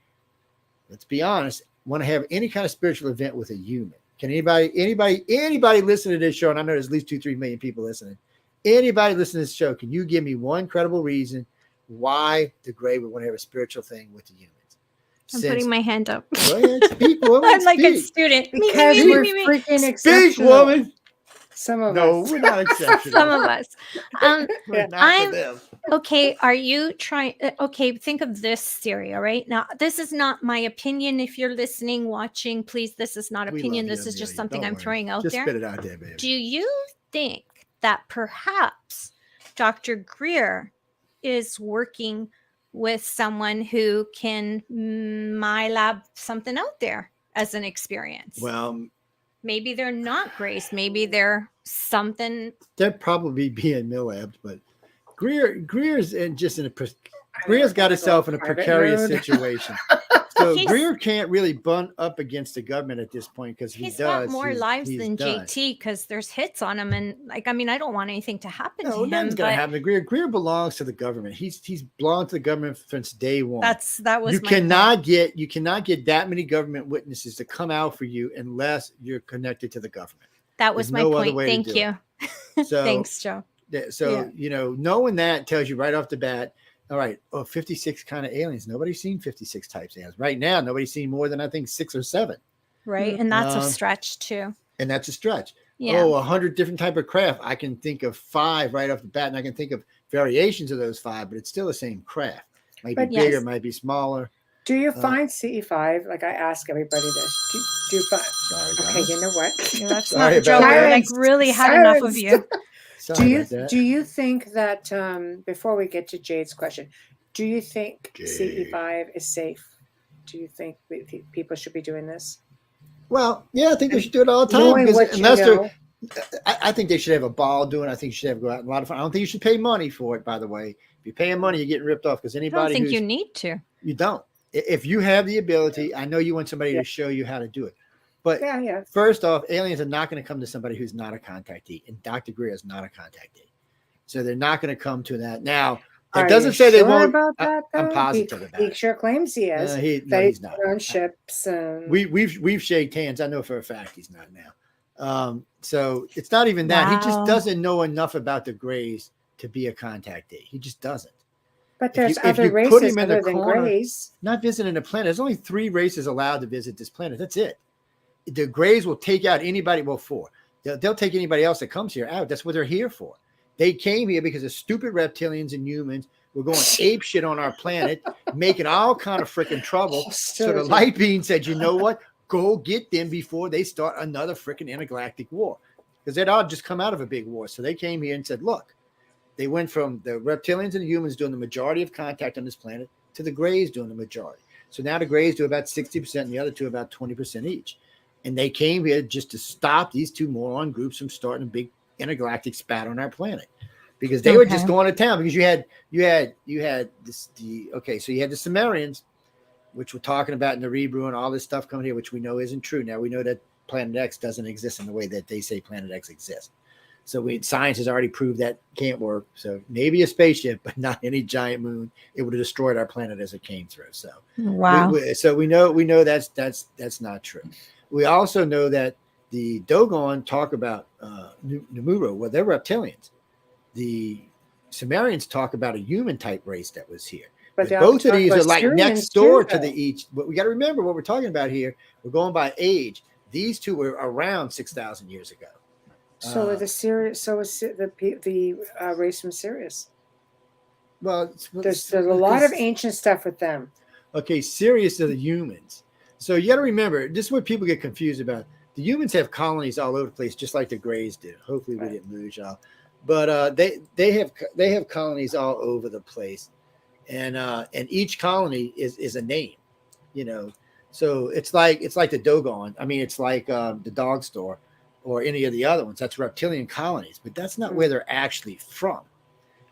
Speaker 5: let's be honest, want to have any kind of spiritual event with a human? Can anybody listen to this show? And I know there's at least 2-3 million people listening. Anybody listening to this show, can you give me one credible reason why the Grey would want to have a spiritual thing with the humans?
Speaker 6: I'm putting my hand up.
Speaker 5: Go ahead, speak, woman.
Speaker 6: I'm like a
Speaker 5: speak.
Speaker 6: student.
Speaker 4: Because
Speaker 6: Me, me,
Speaker 4: we're
Speaker 6: me, me.
Speaker 4: freaking
Speaker 5: Speak,
Speaker 4: exceptional.
Speaker 5: woman.
Speaker 4: Some of
Speaker 5: No,
Speaker 4: us.
Speaker 5: we're not exceptional.
Speaker 6: Some of us.
Speaker 5: We're not
Speaker 6: I'm
Speaker 5: for them.
Speaker 6: okay. Are you trying? Okay, think of this theory. All right. Now, this is not my opinion. If you're listening, watching, please, this is not
Speaker 5: We
Speaker 6: opinion.
Speaker 5: love you,
Speaker 6: This is just
Speaker 5: Amelia.
Speaker 6: something
Speaker 5: Don't
Speaker 6: I'm
Speaker 5: worry.
Speaker 6: throwing out
Speaker 5: Just
Speaker 6: there.
Speaker 5: spit it out there, baby.
Speaker 6: Do you think that perhaps Dr. Greer is working with someone who can lab something out there as an experience?
Speaker 5: Well,
Speaker 6: Maybe they're not Grace. Maybe they're something.
Speaker 5: they're probably being mill-labbed, but Greer's Greer's got himself in a precarious situation. So Greer can't really bunt up against the government at this point because
Speaker 6: He's got more lives than
Speaker 5: done.
Speaker 6: JT because there's hits on him, and I don't want anything to happen to him.
Speaker 5: Nothing's gonna
Speaker 6: but
Speaker 5: happen to Greer. Greer belongs to the government. He's belonged to the government since day one.
Speaker 6: that was
Speaker 5: you
Speaker 6: my
Speaker 5: cannot get that many government witnesses to come out for you unless you're connected to the government.
Speaker 6: That was
Speaker 5: There's
Speaker 6: my
Speaker 5: no other
Speaker 6: point.
Speaker 5: way to
Speaker 6: Thank
Speaker 5: do
Speaker 6: you.
Speaker 5: So
Speaker 6: Thanks, Joe.
Speaker 5: So knowing that tells you right off the bat. All right, 56 kind of aliens. Nobody's seen 56 types of aliens. Right now, nobody's seen more than, I think, 6 or 7.
Speaker 6: Right, and that's a stretch, too.
Speaker 5: And that's a stretch.
Speaker 6: Yeah.
Speaker 5: 100 different type of craft. I can think of 5 right off the bat, and I can think of variations of those 5, but it's still the same craft. Might be bigger, might be smaller.
Speaker 4: Do you find CE5? Like I ask everybody this. Do you find?
Speaker 5: Sorry,
Speaker 4: Okay, you know what?
Speaker 6: Yeah, that's
Speaker 5: Sorry
Speaker 6: not Joe.
Speaker 5: about
Speaker 6: I
Speaker 5: that.
Speaker 6: like really had enough of you.
Speaker 5: Sorry about that.
Speaker 4: Do you think that before we get to Jade's question, do you think CE5 is safe? Do you think people should be doing this?
Speaker 5: Well, yeah, I think they should do it all the time.
Speaker 4: Knowing
Speaker 5: Because
Speaker 4: what
Speaker 5: unless
Speaker 4: you know.
Speaker 5: I think they should have a ball doing it. I think you should have go out and a lot of fun. I don't think you should pay money for it, by the way. If you're paying money, you're getting ripped off because
Speaker 6: I
Speaker 5: anybody
Speaker 6: don't think you need to.
Speaker 5: You don't. If you have the ability, I know you want somebody to show you how to do it. But first off, aliens are not going to come to somebody who's not a contactee. And Dr. Greer is not a contactee. So they're not going to come to that. Now, it doesn't say they won't.
Speaker 4: About that,
Speaker 5: I'm positive about it.
Speaker 4: He sure claims he is.
Speaker 5: He's not.
Speaker 4: On ships.
Speaker 5: We've shaked hands. I know for a fact he's not now. So it's not even that. He just doesn't know enough about the Greys to be a contactee. He just doesn't.
Speaker 4: But there's other races other than Greys.
Speaker 5: Not visiting a planet. There's only 3 races allowed to visit this planet. That's it. The Greys will take out anybody. Well, 4. They'll take anybody else that comes here out. That's what they're here for. They came here because of stupid reptilians and humans were going ape shit on our planet, making all kind of freaking trouble. So the light being said, you know what? Go get them before they start another freaking intergalactic war. Because they'd all just come out of a big war. So they came here and said, look, they went from the reptilians and the humans doing the majority of contact on this planet to the Greys doing the majority. So now the Greys do about 60% and the other 2 about 20% each. And they came here just to stop these 2 moron groups from starting a big intergalactic spat on our planet, because they were just going to town. Because you had this so you had the Sumerians, which we're talking about in the Rebrew and all this stuff coming here, which we know isn't true. Now we know that Planet X doesn't exist in the way that they say Planet X exists. So science has already proved that can't work. So maybe a spaceship, but not any giant moon. It would have destroyed our planet as it came through. So
Speaker 6: wow.
Speaker 5: So we know that's not true. We also know that the Dogon talk about Numuro. Well, they're reptilians. The Sumerians talk about a human type race that was here. But both of these are like next door to the each. But we got to remember what we're talking about here. We're going by age. These 2 were around 6,000 years ago.
Speaker 4: So the Sirius, so is the race from Sirius.
Speaker 5: Well,
Speaker 4: There's a lot of ancient stuff with them.
Speaker 5: Okay, Sirius are the humans. So you got to remember, this is what people get confused about. The humans have colonies all over the place, just like the Greys do. Hopefully, we didn't lose y'all, but they have colonies all over the place, and each colony is a name, you know. So it's like the Dogon. I mean, it's like the Dog Store or any of the other ones. That's reptilian colonies, but that's not where they're actually from.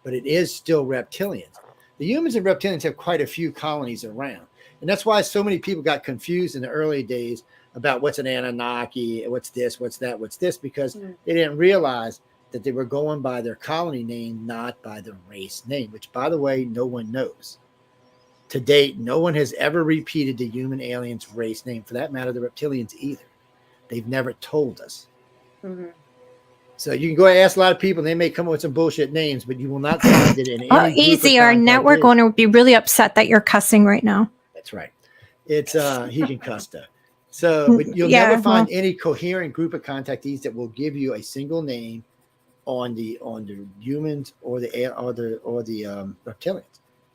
Speaker 5: But it is still reptilians. The humans and reptilians have quite a few colonies around. And that's why so many people got confused in the early days about what's an Anunnaki, what's this, what's that, what's this, because they didn't realize that they were going by their colony name, not by the race name, which, by the way, no one knows. To date, no one has ever repeated the human aliens race name, for that matter, the reptilians either. They've never told us.
Speaker 4: Mm-hmm.
Speaker 5: So you can go ask a lot of people, and they may come up with some bullshit names, but you will not find it in any group
Speaker 6: easy.
Speaker 5: of
Speaker 6: Our network
Speaker 5: contactees.
Speaker 6: owner would be really upset that you're cussing right now.
Speaker 5: That's right. It's he can cuss though. So but you'll never find any coherent group of contactees that will give you a single name on the humans or the reptilians,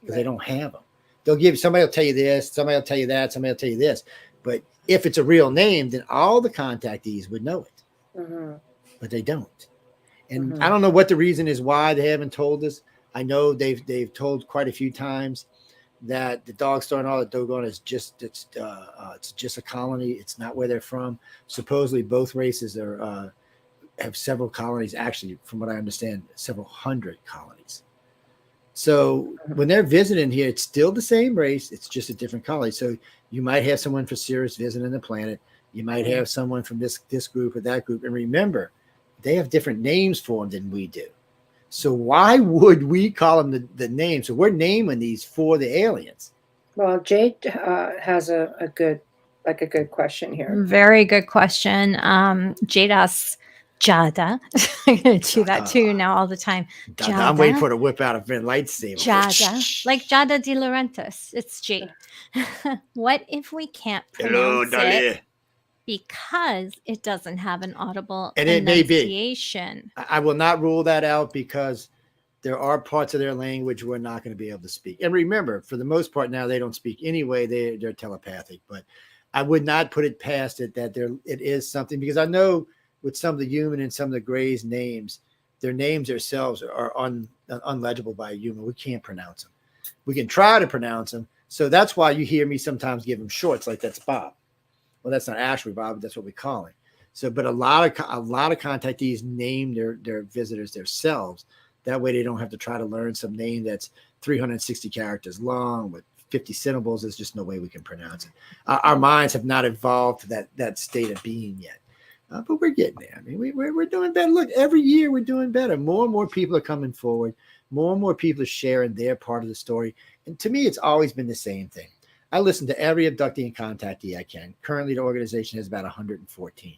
Speaker 5: because they don't have them. They'll give, somebody will tell you this, somebody will tell you that, somebody will tell you this. But if it's a real name, then all the contactees would know it.
Speaker 4: Mm-hmm.
Speaker 5: But they don't. And I don't know what the reason is why they haven't told us. I know they've told quite a few times that the Dog Store and all the Dogon is just it's just a colony. It's not where they're from. Supposedly both races are have several colonies. Actually, from what I understand, several hundred colonies. So when they're visiting here, it's still the same race. It's just a different colony. So you might have someone from Sirius visiting the planet. You might have someone from this group or that group. And remember, they have different names for them than we do. So why would we call them the name? So we're naming these for the aliens.
Speaker 4: Well, Jade has a good question here.
Speaker 6: Very good question. Jade asks, Jada. I'm going to do that too now all the time.
Speaker 5: Jada. I'm waiting for her to whip out a lightsaber.
Speaker 6: Jada. Like Jada De Laurentiis. It's Jade. What if we can't pronounce it because it doesn't have an audible enunciation?
Speaker 5: I will not rule that out, because there are parts of their language we're not going to be able to speak. And remember, for the most part now, they don't speak anyway. They're telepathic. But I would not put it past it that it is something, because I know with some of the human and some of the Greys names, their names themselves are unlegible by a human. We can't pronounce them. We can try to pronounce them. So that's why you hear me sometimes give them shorts, like that's Bob. Well, that's not actually Bob, but that's what we call him. So, but a lot of contactees name their visitors themselves. That way they don't have to try to learn some name that's 360 characters long with 50 syllables. There's just no way we can pronounce it. Our minds have not evolved to that state of being yet. But we're getting there. I mean, we're doing better. Look, every year we're doing better. More and more people are coming forward. More and more people are sharing their part of the story. And to me, it's always been the same thing. I listen to every abductee and contactee I can. Currently, the organization has about 114.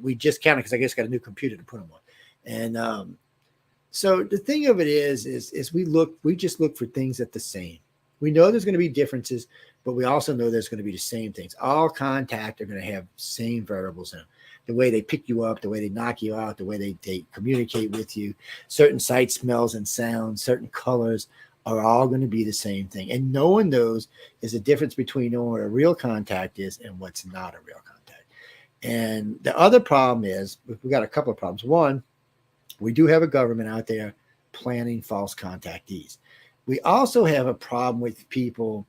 Speaker 5: We just counted because I guess got a new computer to put them on. And so the thing of it is we just look for things that the same. We know there's going to be differences, but we also know there's going to be the same things. All contact are going to have same variables in them. The way they pick you up, the way they knock you out, the way they communicate with you, certain sights, smells, and sounds, certain colors are all going to be the same thing. And knowing those is the difference between knowing what a real contact is and what's not a real contact. And the other problem is, we got a couple of problems. One, we do have a government out there planning false contactees. We also have a problem with people,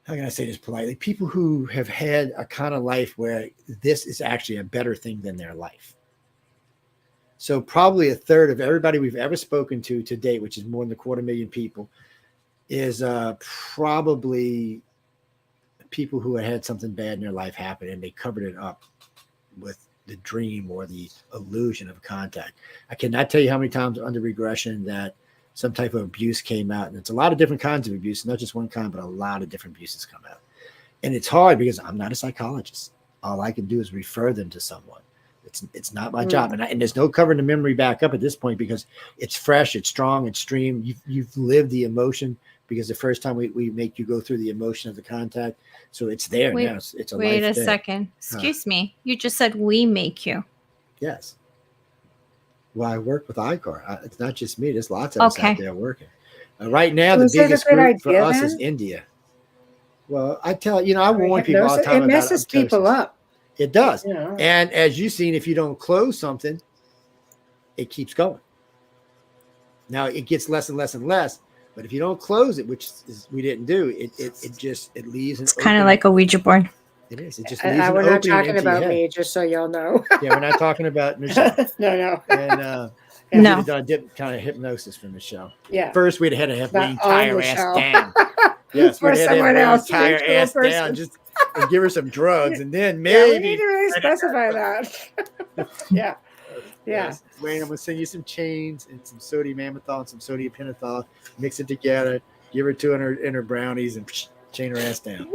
Speaker 5: how can I say this politely? People who have had a kind of life where this is actually a better thing than their life. So probably a third of everybody we've ever spoken to date, which is more than 250,000 people, is probably people who had something bad in their life happen and they covered it up with the dream or the illusion of contact. I cannot tell you how many times under regression that some type of abuse came out. And it's a lot of different kinds of abuse, not just one kind, but a lot of different abuses come out. And it's hard because I'm not a psychologist. All I can do is refer them to someone. It's not my job. And there's no covering the memory back up at this point because it's fresh, it's strong, it's streamed. You've lived the emotion because the first time we make you go through the emotion of the contact. So it's there now. It's a
Speaker 6: wait
Speaker 5: life
Speaker 6: a
Speaker 5: thing.
Speaker 6: second. Excuse me. You just said we make you.
Speaker 5: Yes. why I work with ICAR. It's not just me. There's lots of us out there working. Right now,
Speaker 4: So
Speaker 5: the
Speaker 4: is it a
Speaker 5: biggest
Speaker 4: good
Speaker 5: group for
Speaker 4: idea
Speaker 5: us
Speaker 4: then?
Speaker 5: is India. Well, I warn people all the
Speaker 4: Hypnosis,
Speaker 5: time
Speaker 4: it
Speaker 5: about
Speaker 4: messes people
Speaker 5: apoptosis.
Speaker 4: up.
Speaker 5: It does.
Speaker 4: You know.
Speaker 5: And as you've seen, if you don't close something, it keeps going. Now it gets less and less and less, but if you don't close it, which is, we didn't do, it leaves an
Speaker 6: It's kind of
Speaker 5: opening.
Speaker 6: like a Ouija board.
Speaker 5: It is. It just leaves an
Speaker 4: We're not
Speaker 5: opening
Speaker 4: talking
Speaker 5: into your
Speaker 4: about
Speaker 5: head.
Speaker 4: me, just so y'all know.
Speaker 5: Yeah, we're not talking about Michelle.
Speaker 4: No.
Speaker 5: And
Speaker 6: No.
Speaker 5: we'd have done a kind of hypnosis for Michelle.
Speaker 4: Yeah.
Speaker 5: First, we'd had to have
Speaker 4: Not
Speaker 5: Wayne
Speaker 4: on
Speaker 5: tie her
Speaker 4: Michelle.
Speaker 5: ass down. Yes,
Speaker 4: For
Speaker 5: we'd have
Speaker 4: someone
Speaker 5: Wayne
Speaker 4: else,
Speaker 5: tie her
Speaker 4: an actual
Speaker 5: ass
Speaker 4: person.
Speaker 5: down, just and give her some drugs, and then
Speaker 4: Yeah, we
Speaker 5: maybe.
Speaker 4: need to really specify that. Yeah.
Speaker 5: Yes. Wayne, I'm gonna send you some chains and some sodium amytal and some sodium pentothal. Mix it together. Give her two in her brownies and chain her ass down.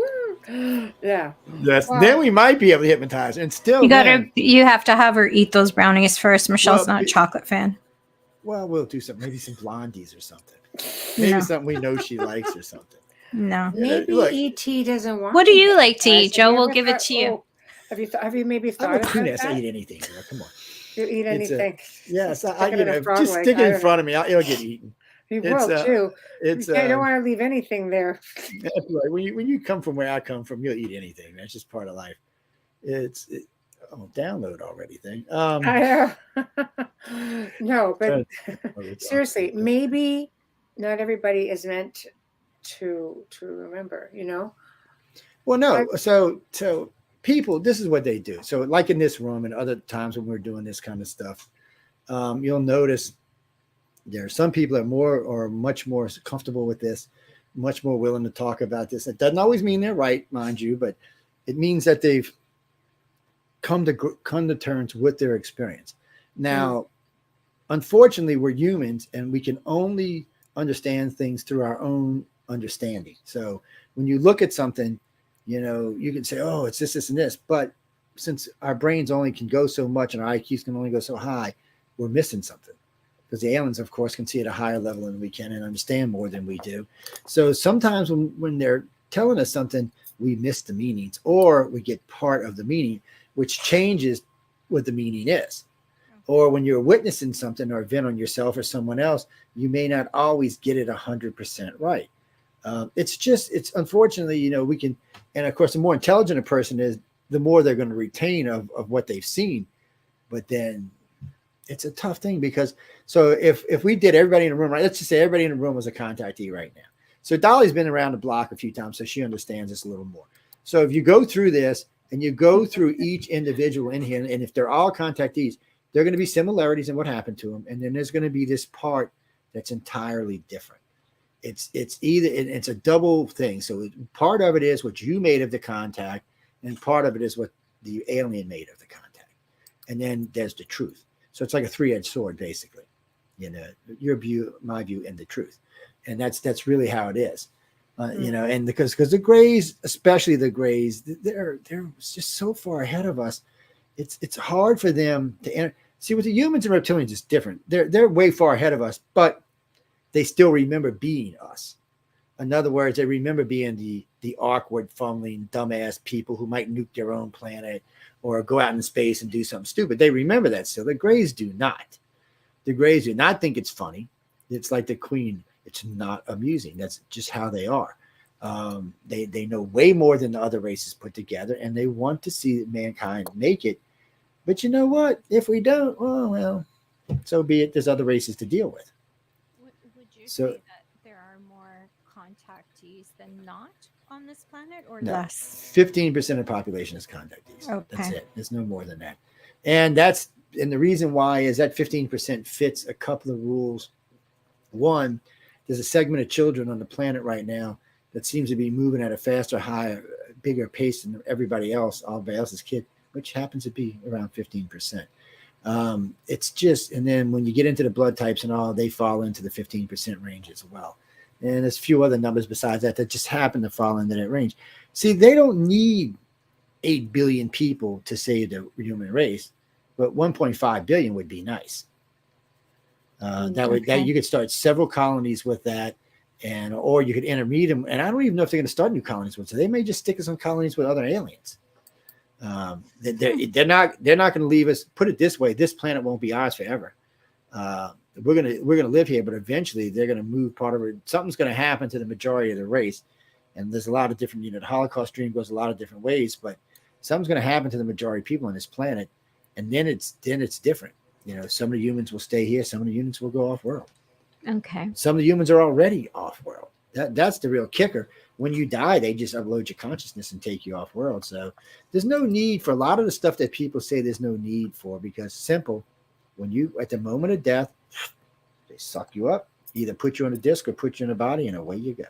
Speaker 4: Yeah.
Speaker 5: Yes.
Speaker 4: Wow.
Speaker 5: Then we might be able to hypnotize her. And still,
Speaker 6: You have to have her eat those brownies first. Michelle's
Speaker 5: Well,
Speaker 6: not a chocolate fan.
Speaker 5: Well, we'll do something. Maybe some blondies or something. Maybe something we know she likes or something.
Speaker 6: No.
Speaker 4: Maybe
Speaker 5: Look,
Speaker 4: ET doesn't want.
Speaker 6: What do you like to
Speaker 4: guys.
Speaker 6: eat, Joe? We'll give it to you.
Speaker 4: Have you maybe
Speaker 5: I'm
Speaker 4: thought
Speaker 5: a
Speaker 4: about
Speaker 5: coon ass.
Speaker 4: that?
Speaker 5: I eat anything. Girl. Come on.
Speaker 4: You eat anything?
Speaker 5: Yes.
Speaker 4: Stick it in a frog
Speaker 5: just
Speaker 4: leg.
Speaker 5: stick it
Speaker 4: I
Speaker 5: in
Speaker 4: don't
Speaker 5: front of me. It'll get eaten.
Speaker 4: You
Speaker 5: It's,
Speaker 4: will too.
Speaker 5: It's.
Speaker 4: You don't want to leave anything there.
Speaker 5: That's right. When you come from where I come from, you'll eat anything. That's just part of life. Download already thing.
Speaker 4: I no, but seriously, maybe not everybody is meant to remember. You know. Well,
Speaker 5: no. So people, this is what they do. So like in this room and other times when we're doing this kind of stuff, you'll notice there are some people that are much more comfortable with this, much more willing to talk about this. It doesn't always mean they're right, mind you, but it means that they've come to terms with their experience. Now, unfortunately, we're humans and we can only understand things through our own understanding. So when you look at something, you can say, oh, it's this, and this. But since our brains only can go so much and our IQs can only go so high, we're missing something. Because the aliens, of course, can see at a higher level than we can and understand more than we do. So sometimes when they're telling us something, we miss the meanings or we get part of the meaning, which changes what the meaning is. Or when you're witnessing something or event on yourself or someone else, you may not always get it 100% right. It's unfortunately, we can, and of course, the more intelligent a person is, the more they're going to retain of what they've seen. But then it's a tough thing because, so if we did everybody in the room, right, let's just say everybody in the room was a contactee right now. So Dolly's been around the block a few times, so she understands this a little more. So if you go through this and you go through each individual in here, and if they're all contactees, there are going to be similarities in what happened to them. And then there's going to be this part that's entirely different. It's a double thing. So part of it is what you made of the contact, and part of it is what the alien made of the contact. And then there's the truth. So it's like a three-edged sword, basically. Your view, my view, and the truth. And that's really how it is. And because the Greys, especially the Greys, they're just so far ahead of us. It's hard for them to enter. See, with the humans and reptilians, it's different. They're way far ahead of us, but they still remember being us. In other words, they remember being the awkward, fumbling, dumbass people who might nuke their own planet or go out in space and do something stupid. They remember that still. The Greys do not. The Greys do not think it's funny. It's like the Queen. It's not amusing. That's just how they are. They know way more than the other races put together, and they want to see mankind make it. But you know what? If we don't, well, so be it. There's other races to deal with.
Speaker 6: Would you say that there are more contactees than not on this planet, or less?
Speaker 5: 15% of the population is contactees.
Speaker 6: Okay.
Speaker 5: That's it. There's no more than that. And the reason why is that 15% fits a couple of rules. One, there's a segment of children on the planet right now that seems to be moving at a faster, higher, bigger pace than everybody else, all everybody else's kid, which happens to be around 15%. It's just, and then when you get into the blood types and all, they fall into the 15% range as well. And there's a few other numbers besides that just happen to fall into that range. See, they don't need 8 billion people to save the human race, but 1.5 billion would be nice. That you could start several colonies with that, or you could intermediate them. And I don't even know if they're going to start new colonies with. So they may just stick us on colonies with other aliens. They're not going to leave us. Put it this way: this planet won't be ours forever. We're gonna live here, but eventually they're gonna move part of it. Something's gonna happen to the majority of the race, and there's a lot of different. The Holocaust dream goes a lot of different ways, but something's gonna happen to the majority of people on this planet, and then it's different. Some of the humans will stay here, some of the humans will go off world.
Speaker 6: Okay.
Speaker 5: Some of the humans are already off world. That's the real kicker. When you die, they just upload your consciousness and take you off world. So there's no need for a lot of the stuff that people say there's no need for, because simple. When you, at the moment of death, they suck you up, either put you on a disc or put you in a body, and away you go.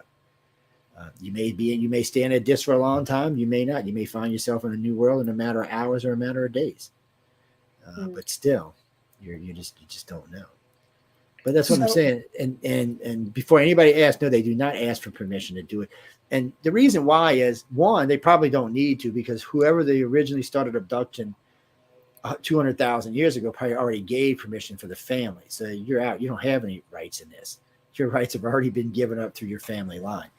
Speaker 5: You may stay in a disc for a long time. You may not. You may find yourself in a new world in a matter of hours or a matter of days. But still, you just don't know. But that's what I'm saying. And before anybody asks, no, they do not ask for permission to do it. And the reason why is, one, they probably don't need to, because whoever they originally started abduction 200,000 years ago probably already gave permission for the family. So you're out. You don't have any rights in this. Your rights have already been given up through your family line.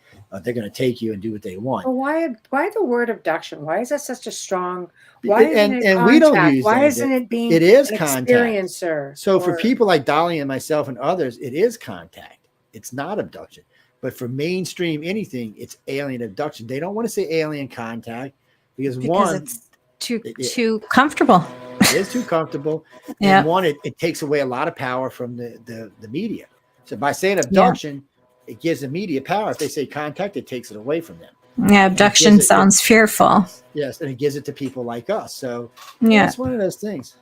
Speaker 5: They're going to take you and do what they want.
Speaker 4: Well, why the word abduction? Why is that such a strong? Why isn't it
Speaker 5: and we don't use
Speaker 4: why
Speaker 5: that.
Speaker 4: isn't it being?
Speaker 5: It is
Speaker 4: an
Speaker 5: contact.
Speaker 4: Experiencer.
Speaker 5: So for people like Dolly and myself and others, it is contact. It's not abduction. But for mainstream anything, it's alien abduction. They don't want to say alien contact because one,
Speaker 6: it's too comfortable.
Speaker 5: It is too comfortable.
Speaker 6: Yeah.
Speaker 5: And one, it takes away a lot of power from the media. So by saying abduction, it gives the media power. If they say contact, it takes it away from them.
Speaker 6: Yeah, abduction sounds fearful.
Speaker 5: Yes, and it gives it to people like us. So
Speaker 6: that's
Speaker 5: one of those things.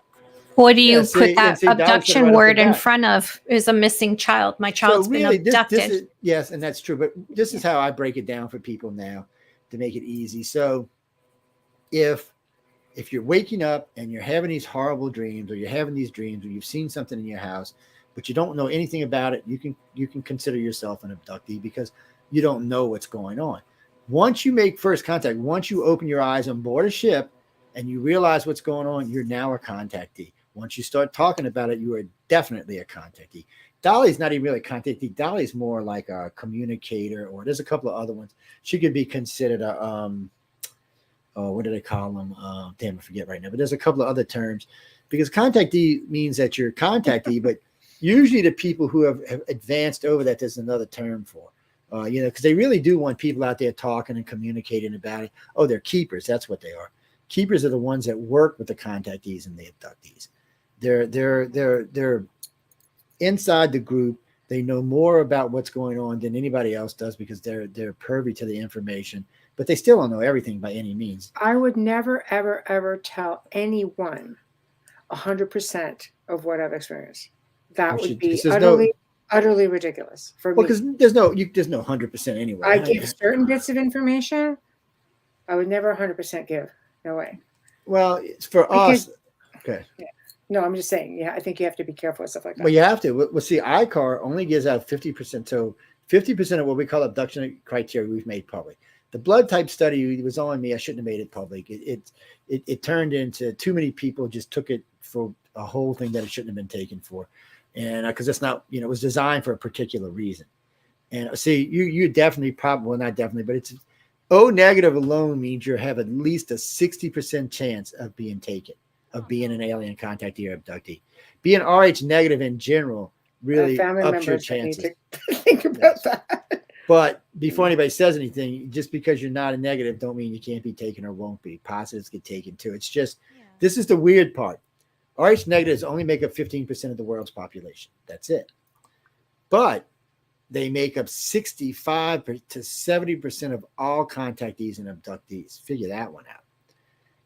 Speaker 6: What do you put that abduction word in front of? Is a missing child. My child's been abducted.
Speaker 5: Yes, and that's true. But this is how I break it down for people now to make it easy. So if you're waking up and you're having these horrible dreams, or you're having these dreams, or you've seen something in your house, but you don't know anything about it, you can consider yourself an abductee, because you don't know what's going on. Once you make first contact, once you open your eyes on board a ship and you realize what's going on, you're now a contactee. Once you start talking about it, you are definitely a contactee. Dolly's not even really a contactee. Dolly's more like a communicator, or there's a couple of other ones. She could be considered a what do they call them? Damn, I forget right now. But there's a couple of other terms, because contactee means that you're a contactee, but usually the people who have advanced over that, there's another term for, because they really do want people out there talking and communicating about it. Oh, they're keepers. That's what they are. Keepers are the ones that work with the contactees and the abductees. They're inside the group. They know more about what's going on than anybody else does, because they're privy to the information, but they still don't know everything by any means.
Speaker 4: I would never, ever, ever tell anyone 100% of what I've experienced. That would be utterly ridiculous for me.
Speaker 5: Well, because there's no 100% anyway.
Speaker 4: I give certain bits of information. I would never 100% give. No way.
Speaker 5: Well, it's for us. Okay.
Speaker 4: Yeah. No, I'm just saying. Yeah, I think you have to be careful with stuff like that.
Speaker 5: Well, you have to. Well, see, ICAR only gives out 50%. So 50% of what we call abduction criteria we've made public. The blood type study was on me. I shouldn't have made it public. It turned into too many people just took it for a whole thing that it shouldn't have been taken for. And because it's not, it was designed for a particular reason. And see, you definitely probably, well, not definitely, but it's O negative alone means you have at least a 60% chance of being taken, of being an alien contactee or abductee. Being RH negative in general really ups your chances.
Speaker 4: Need to think about that.
Speaker 5: But before anybody says anything, just because you're not a negative don't mean you can't be taken or won't be. Positives get taken too. It's just, this is the weird part. RH negatives only make up 15% of the world's population. That's it. But they make up 65 to 70% of all contactees and abductees. Figure that one out.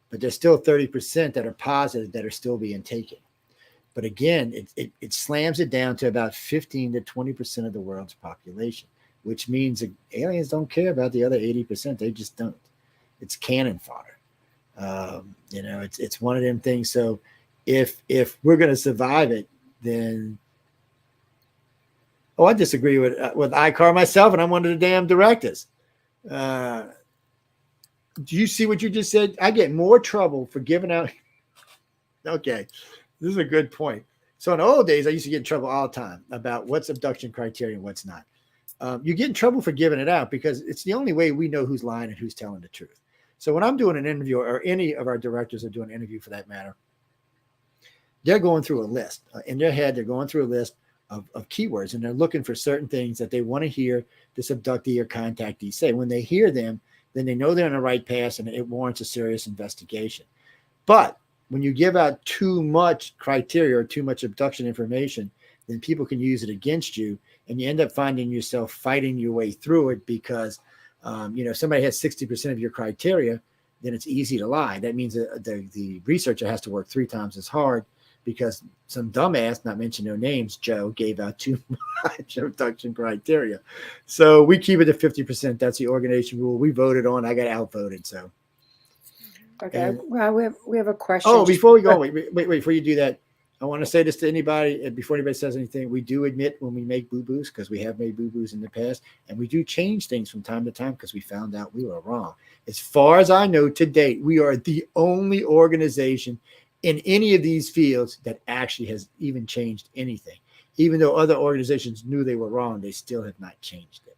Speaker 5: But there's still 30% that are positive that are still being taken. But again, it slams it down to about 15 to 20% of the world's population, which means that aliens don't care about the other 80%. They just don't. It's cannon fodder. It's one of them things. So if we're going to survive it, then I disagree with ICAR myself, and I'm one of the damn directors. Do you see what you just said? I get more trouble for giving out. Okay, this is a good point. So in the old days, I used to get in trouble all the time about what's abduction criteria and what's not. You get in trouble for giving it out because it's the only way we know who's lying and who's telling the truth. So when I'm doing an interview, or any of our directors are doing an interview for that matter, they're going through a list in their head. They're going through a list of keywords, and they're looking for certain things that they want to hear this abductee or contactee say. When they hear them, then they know they're on the right path, and it warrants a serious investigation. But when you give out too much criteria or too much abduction information, then people can use it against you, and you end up finding yourself fighting your way through it because, if somebody has 60% of your criteria, then it's easy to lie. That means the researcher has to work 3 times as hard because some dumbass, not mention no names, Joe, gave out too much abduction criteria. So we keep it to 50%. That's the organization rule. We voted on. I got outvoted. So.
Speaker 4: Okay. Well, we have a question.
Speaker 5: Oh, before we go, wait, before you do that, I want to say this to anybody, before anybody says anything, we do admit when we make boo-boos, because we have made boo-boos in the past, and we do change things from time to time because we found out we were wrong. As far as I know to date, we are the only organization in any of these fields that actually has even changed anything. Even though other organizations knew they were wrong, they still have not changed it.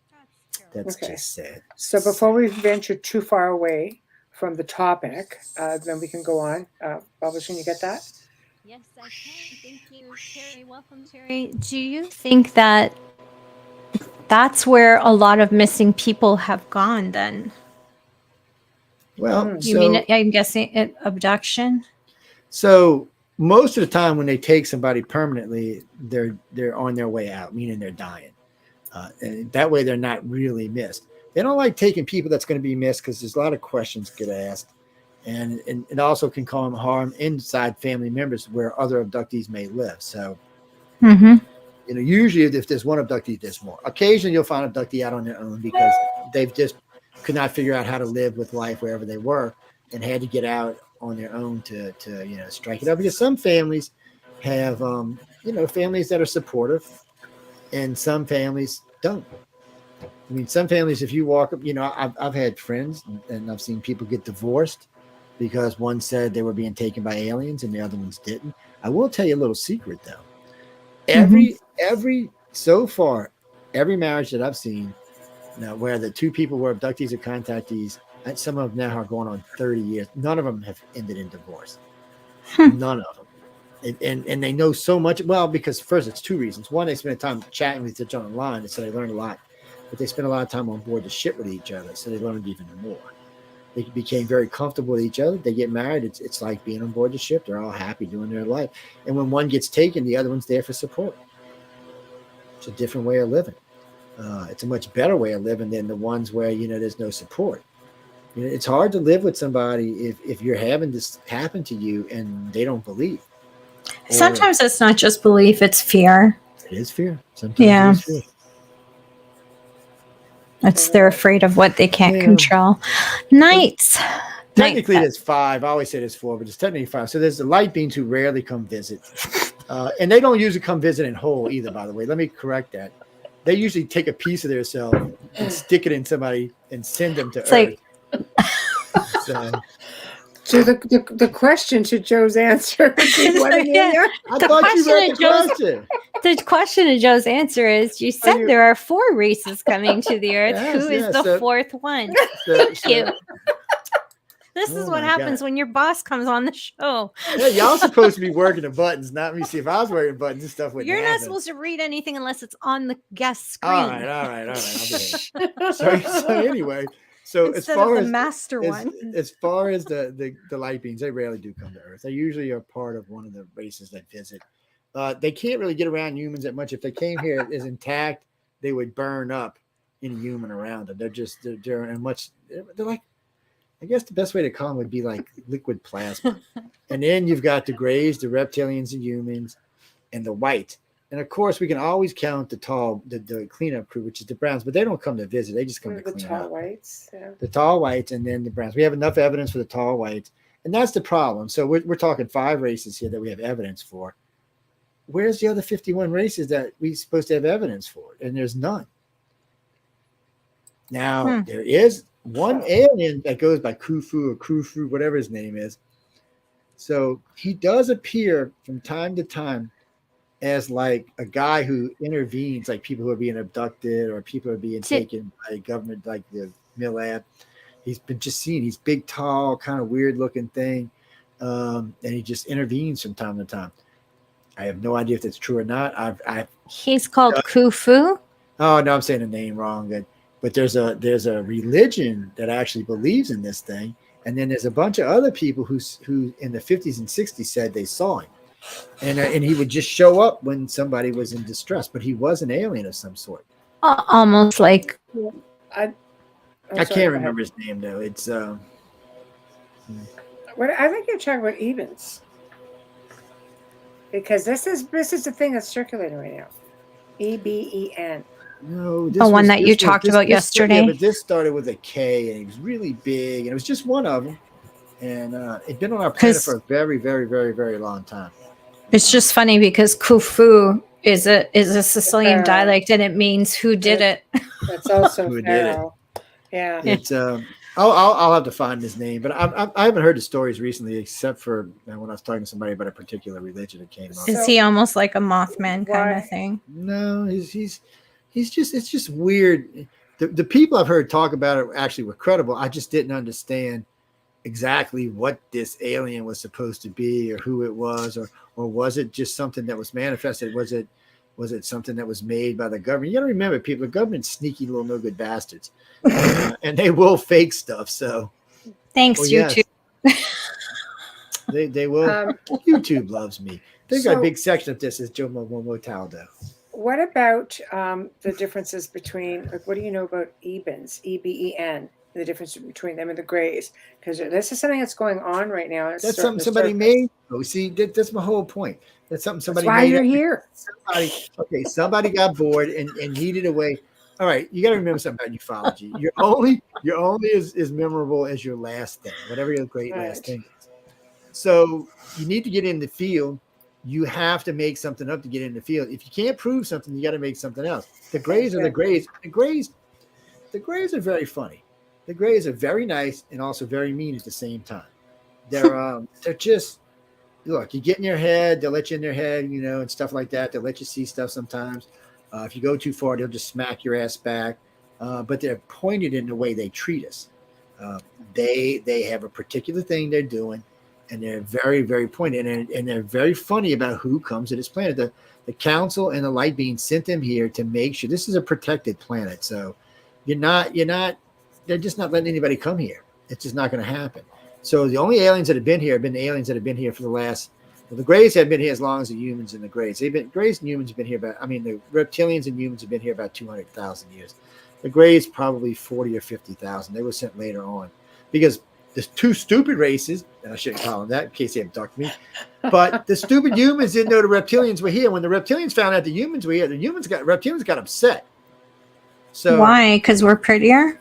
Speaker 5: That's just sad.
Speaker 4: So before we venture too far away from the topic, then we can go on. Bubbles, can you get that?
Speaker 6: Yes, I can. Thank you, Terry. Welcome, Terry. Do you think that that's where a lot of missing people have gone then?
Speaker 5: Well,
Speaker 6: I'm guessing abduction?
Speaker 5: So most of the time when they take somebody permanently, they're on their way out, meaning they're dying. And that way they're not really missed. They don't like taking people that's going to be missed because there's a lot of questions get asked. And it also can cause harm inside family members where other abductees may live. So, usually if there's one abductee, there's more. Occasionally you'll find an abductee out on their own because they've just could not figure out how to live with life wherever they were and had to get out on their own to strike it up. Because some families have, families that are supportive and some families don't. I mean, some families, if you walk up, I've had friends and I've seen people get divorced because one said they were being taken by aliens and the other ones didn't. I will tell you a little secret though. So far, every marriage that I've seen now where the 2 people were abductees or contactees, and some of them now are going on 30 years. None of them have ended in divorce. None of them. And they know so much. Well, because first it's 2 reasons. One, they spend time chatting with each other online, and so they learn a lot. But they spend a lot of time on board the ship with each other, so they learned even more. They became very comfortable with each other. They get married. It's like being on board the ship. They're all happy doing their life. And when one gets taken, the other one's there for support. It's a different way of living. It's a much better way of living than the ones where, there's no support. It's hard to live with somebody if you're having this happen to you and they don't believe.
Speaker 6: Sometimes it's not just belief, it's fear.
Speaker 5: It is fear. Sometimes it is fear.
Speaker 6: They're afraid of what they can't control. Nights.
Speaker 5: Technically, there's 5. I always say there's 4, but it's technically 5. So there's the light beings who rarely come visit. And they don't usually come visit in whole either, by the way. Let me correct that. They usually take a piece of themselves and stick it in somebody and send them to Earth.
Speaker 4: So the question to Joe's answer.
Speaker 6: The question to Joe's answer is: you said there are 4 races coming to the Earth.
Speaker 5: Yes,
Speaker 6: Who is the 4th one? Thank you. This is what happens when your boss comes on the show.
Speaker 5: Yeah, y'all supposed to be working the buttons, not me. See, if I was working buttons, this stuff wouldn't
Speaker 6: You're
Speaker 5: happen.
Speaker 6: not supposed to read anything unless it's on the guest screen.
Speaker 5: All right. I'll be so anyway. So
Speaker 6: Instead of the master one.
Speaker 5: As far as the light beings, they rarely do come to Earth. They usually are part of one of the races that visit. They can't really get around humans that much. If they came here as intact, they would burn up any human around them. They're like, I guess the best way to call them would be like liquid plasma. And then you've got the grays, the reptilians, the humans, and the white. And of course, we can always count the cleanup crew, which is the browns, but they don't come to visit. They just come to clean up.
Speaker 4: The tall whites. Yeah.
Speaker 5: The tall whites and then the browns. We have enough evidence for the tall whites. And that's the problem. So we're talking 5 races here that we have evidence for. Where's the other 51 races that we're supposed to have evidence for? And there's none. Now, there is one alien that goes by Khufu or Khufu, whatever his name is. So he does appear from time to time as like a guy who intervenes, like people who are being abducted or people who are being taken by government, like the MILAB. He's been just seen. He's big, tall, kind of weird looking thing. And he just intervenes from time to time. I have no idea if that's true or not.
Speaker 6: He's called Khufu.
Speaker 5: Oh no, I'm saying the name wrong. But there's a religion that actually believes in this thing, and then there's a bunch of other people who in the 50s and 60s said they saw him, and he would just show up when somebody was in distress. But he was an alien of some sort.
Speaker 6: Almost like
Speaker 5: I can't remember his name though. It's
Speaker 4: What I think you're talking about Ebens, because this is the thing that's circulating right now. EBEN.
Speaker 5: no,
Speaker 6: the one that you talked about yesterday.
Speaker 5: Yeah, but this started with a K, and he was really big, and it was just one of them, and it'd been on our planet for a very, very, very, very long time.
Speaker 6: It's just funny because Khufu is a Sicilian dialect, and it means who did it.
Speaker 4: That's also
Speaker 5: Who did
Speaker 4: Pharaoh. Yeah.
Speaker 5: It's I'll have to find his name, but I haven't heard the stories recently, except for when I was talking to somebody about a particular religion that came up.
Speaker 6: Is he almost like a Mothman kind of thing?
Speaker 5: No, he's just, it's just weird. The people I've heard talk about it actually were credible. I just didn't understand exactly what this alien was supposed to be, or who it was, or was it just something that was manifested? Was it something that was made by the government? You got to remember, people, the government's sneaky little no good bastards, and they will fake stuff. So
Speaker 6: thanks, YouTube.
Speaker 5: They will. YouTube loves me. They've got a big section of this as Joe Montaldo.
Speaker 4: What about the differences between, like, what do you know about Ebens, EBEN, the difference between them and the Greys? Because this is something that's going on right now.
Speaker 5: That's something somebody made. Oh, see, that's my whole point. That's something somebody
Speaker 4: made. That's why you're here.
Speaker 5: Somebody got bored and needed a way. All right, you got to remember something about ufology. You're only as memorable as your last thing, whatever your great last thing is. So you need to get in the field. You have to make something up to get in the field. If you can't prove something, you got to make something else. The Greys are the Greys. The Greys are very funny. The Greys are very nice and also very mean at the same time. They're just, look, you get in your head, they'll let you in their head, and stuff like that. They'll let you see stuff sometimes. If you go too far, they'll just smack your ass back. But they're pointed in the way they treat us. They have a particular thing they're doing, and they're very, very pointed, and they're very funny about who comes to this planet. The council and the light being sent them here to make sure this is a protected planet. So they're just not letting anybody come here. It's just not going to happen. So the only aliens that have been here have been the aliens that have been here for the last. Well, the Greys have been here as long as the humans and the Greys. Greys and humans have been here the reptilians and humans have been here about 200,000 years. The Greys probably 40 or 50,000. They were sent later on because there's two stupid races, and I shouldn't call them that in case they abduct me. But the stupid humans didn't know the reptilians were here. When the reptilians found out the humans were here, reptilians got upset. So
Speaker 6: why? Because we're prettier?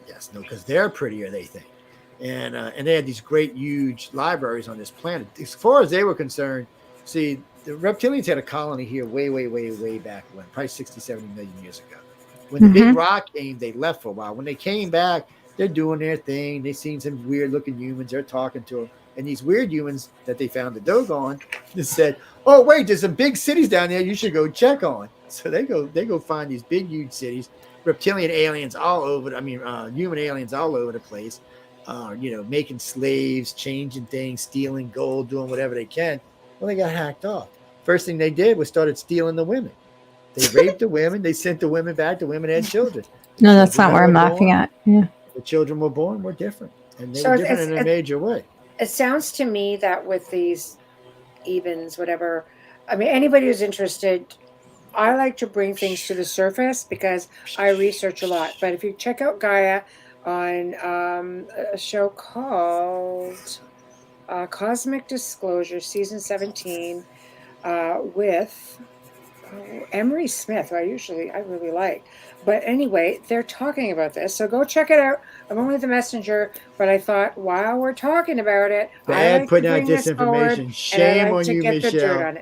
Speaker 5: Yes, no, because they're prettier, they think. And they had these great, huge libraries on this planet. As far as they were concerned, see, the reptilians had a colony here way, way, way, way back when, probably 60, 70 million years ago. When the big rock came, they left for a while. When they came back, they're doing their thing. They seen some weird-looking humans. They're talking to them. And these weird humans that they found the doggone just said, oh, wait, there's some big cities down there you should go check on. So they go find these big, huge cities, reptilian aliens all over, human aliens all over the place. Making slaves, changing things, stealing gold, doing whatever they can. Well, they got hacked off. First thing they did was started stealing the women. They raped the women. They sent the women back. The women had children.
Speaker 6: No, that's not what I'm laughing at. Yeah.
Speaker 5: The children were born were different. And they were different in a major way.
Speaker 4: It sounds to me that with these Ebens, whatever, anybody who's interested, I like to bring things to the surface because I research a lot. But if you check out Gaia on a show called Cosmic Disclosure, season 17, with Emery Smith, who I really like. But anyway, they're talking about this. So go check it out. I'm only the messenger, but I thought while we're talking about it,
Speaker 5: bad
Speaker 4: like
Speaker 5: putting out disinformation. Shame on you, Michelle.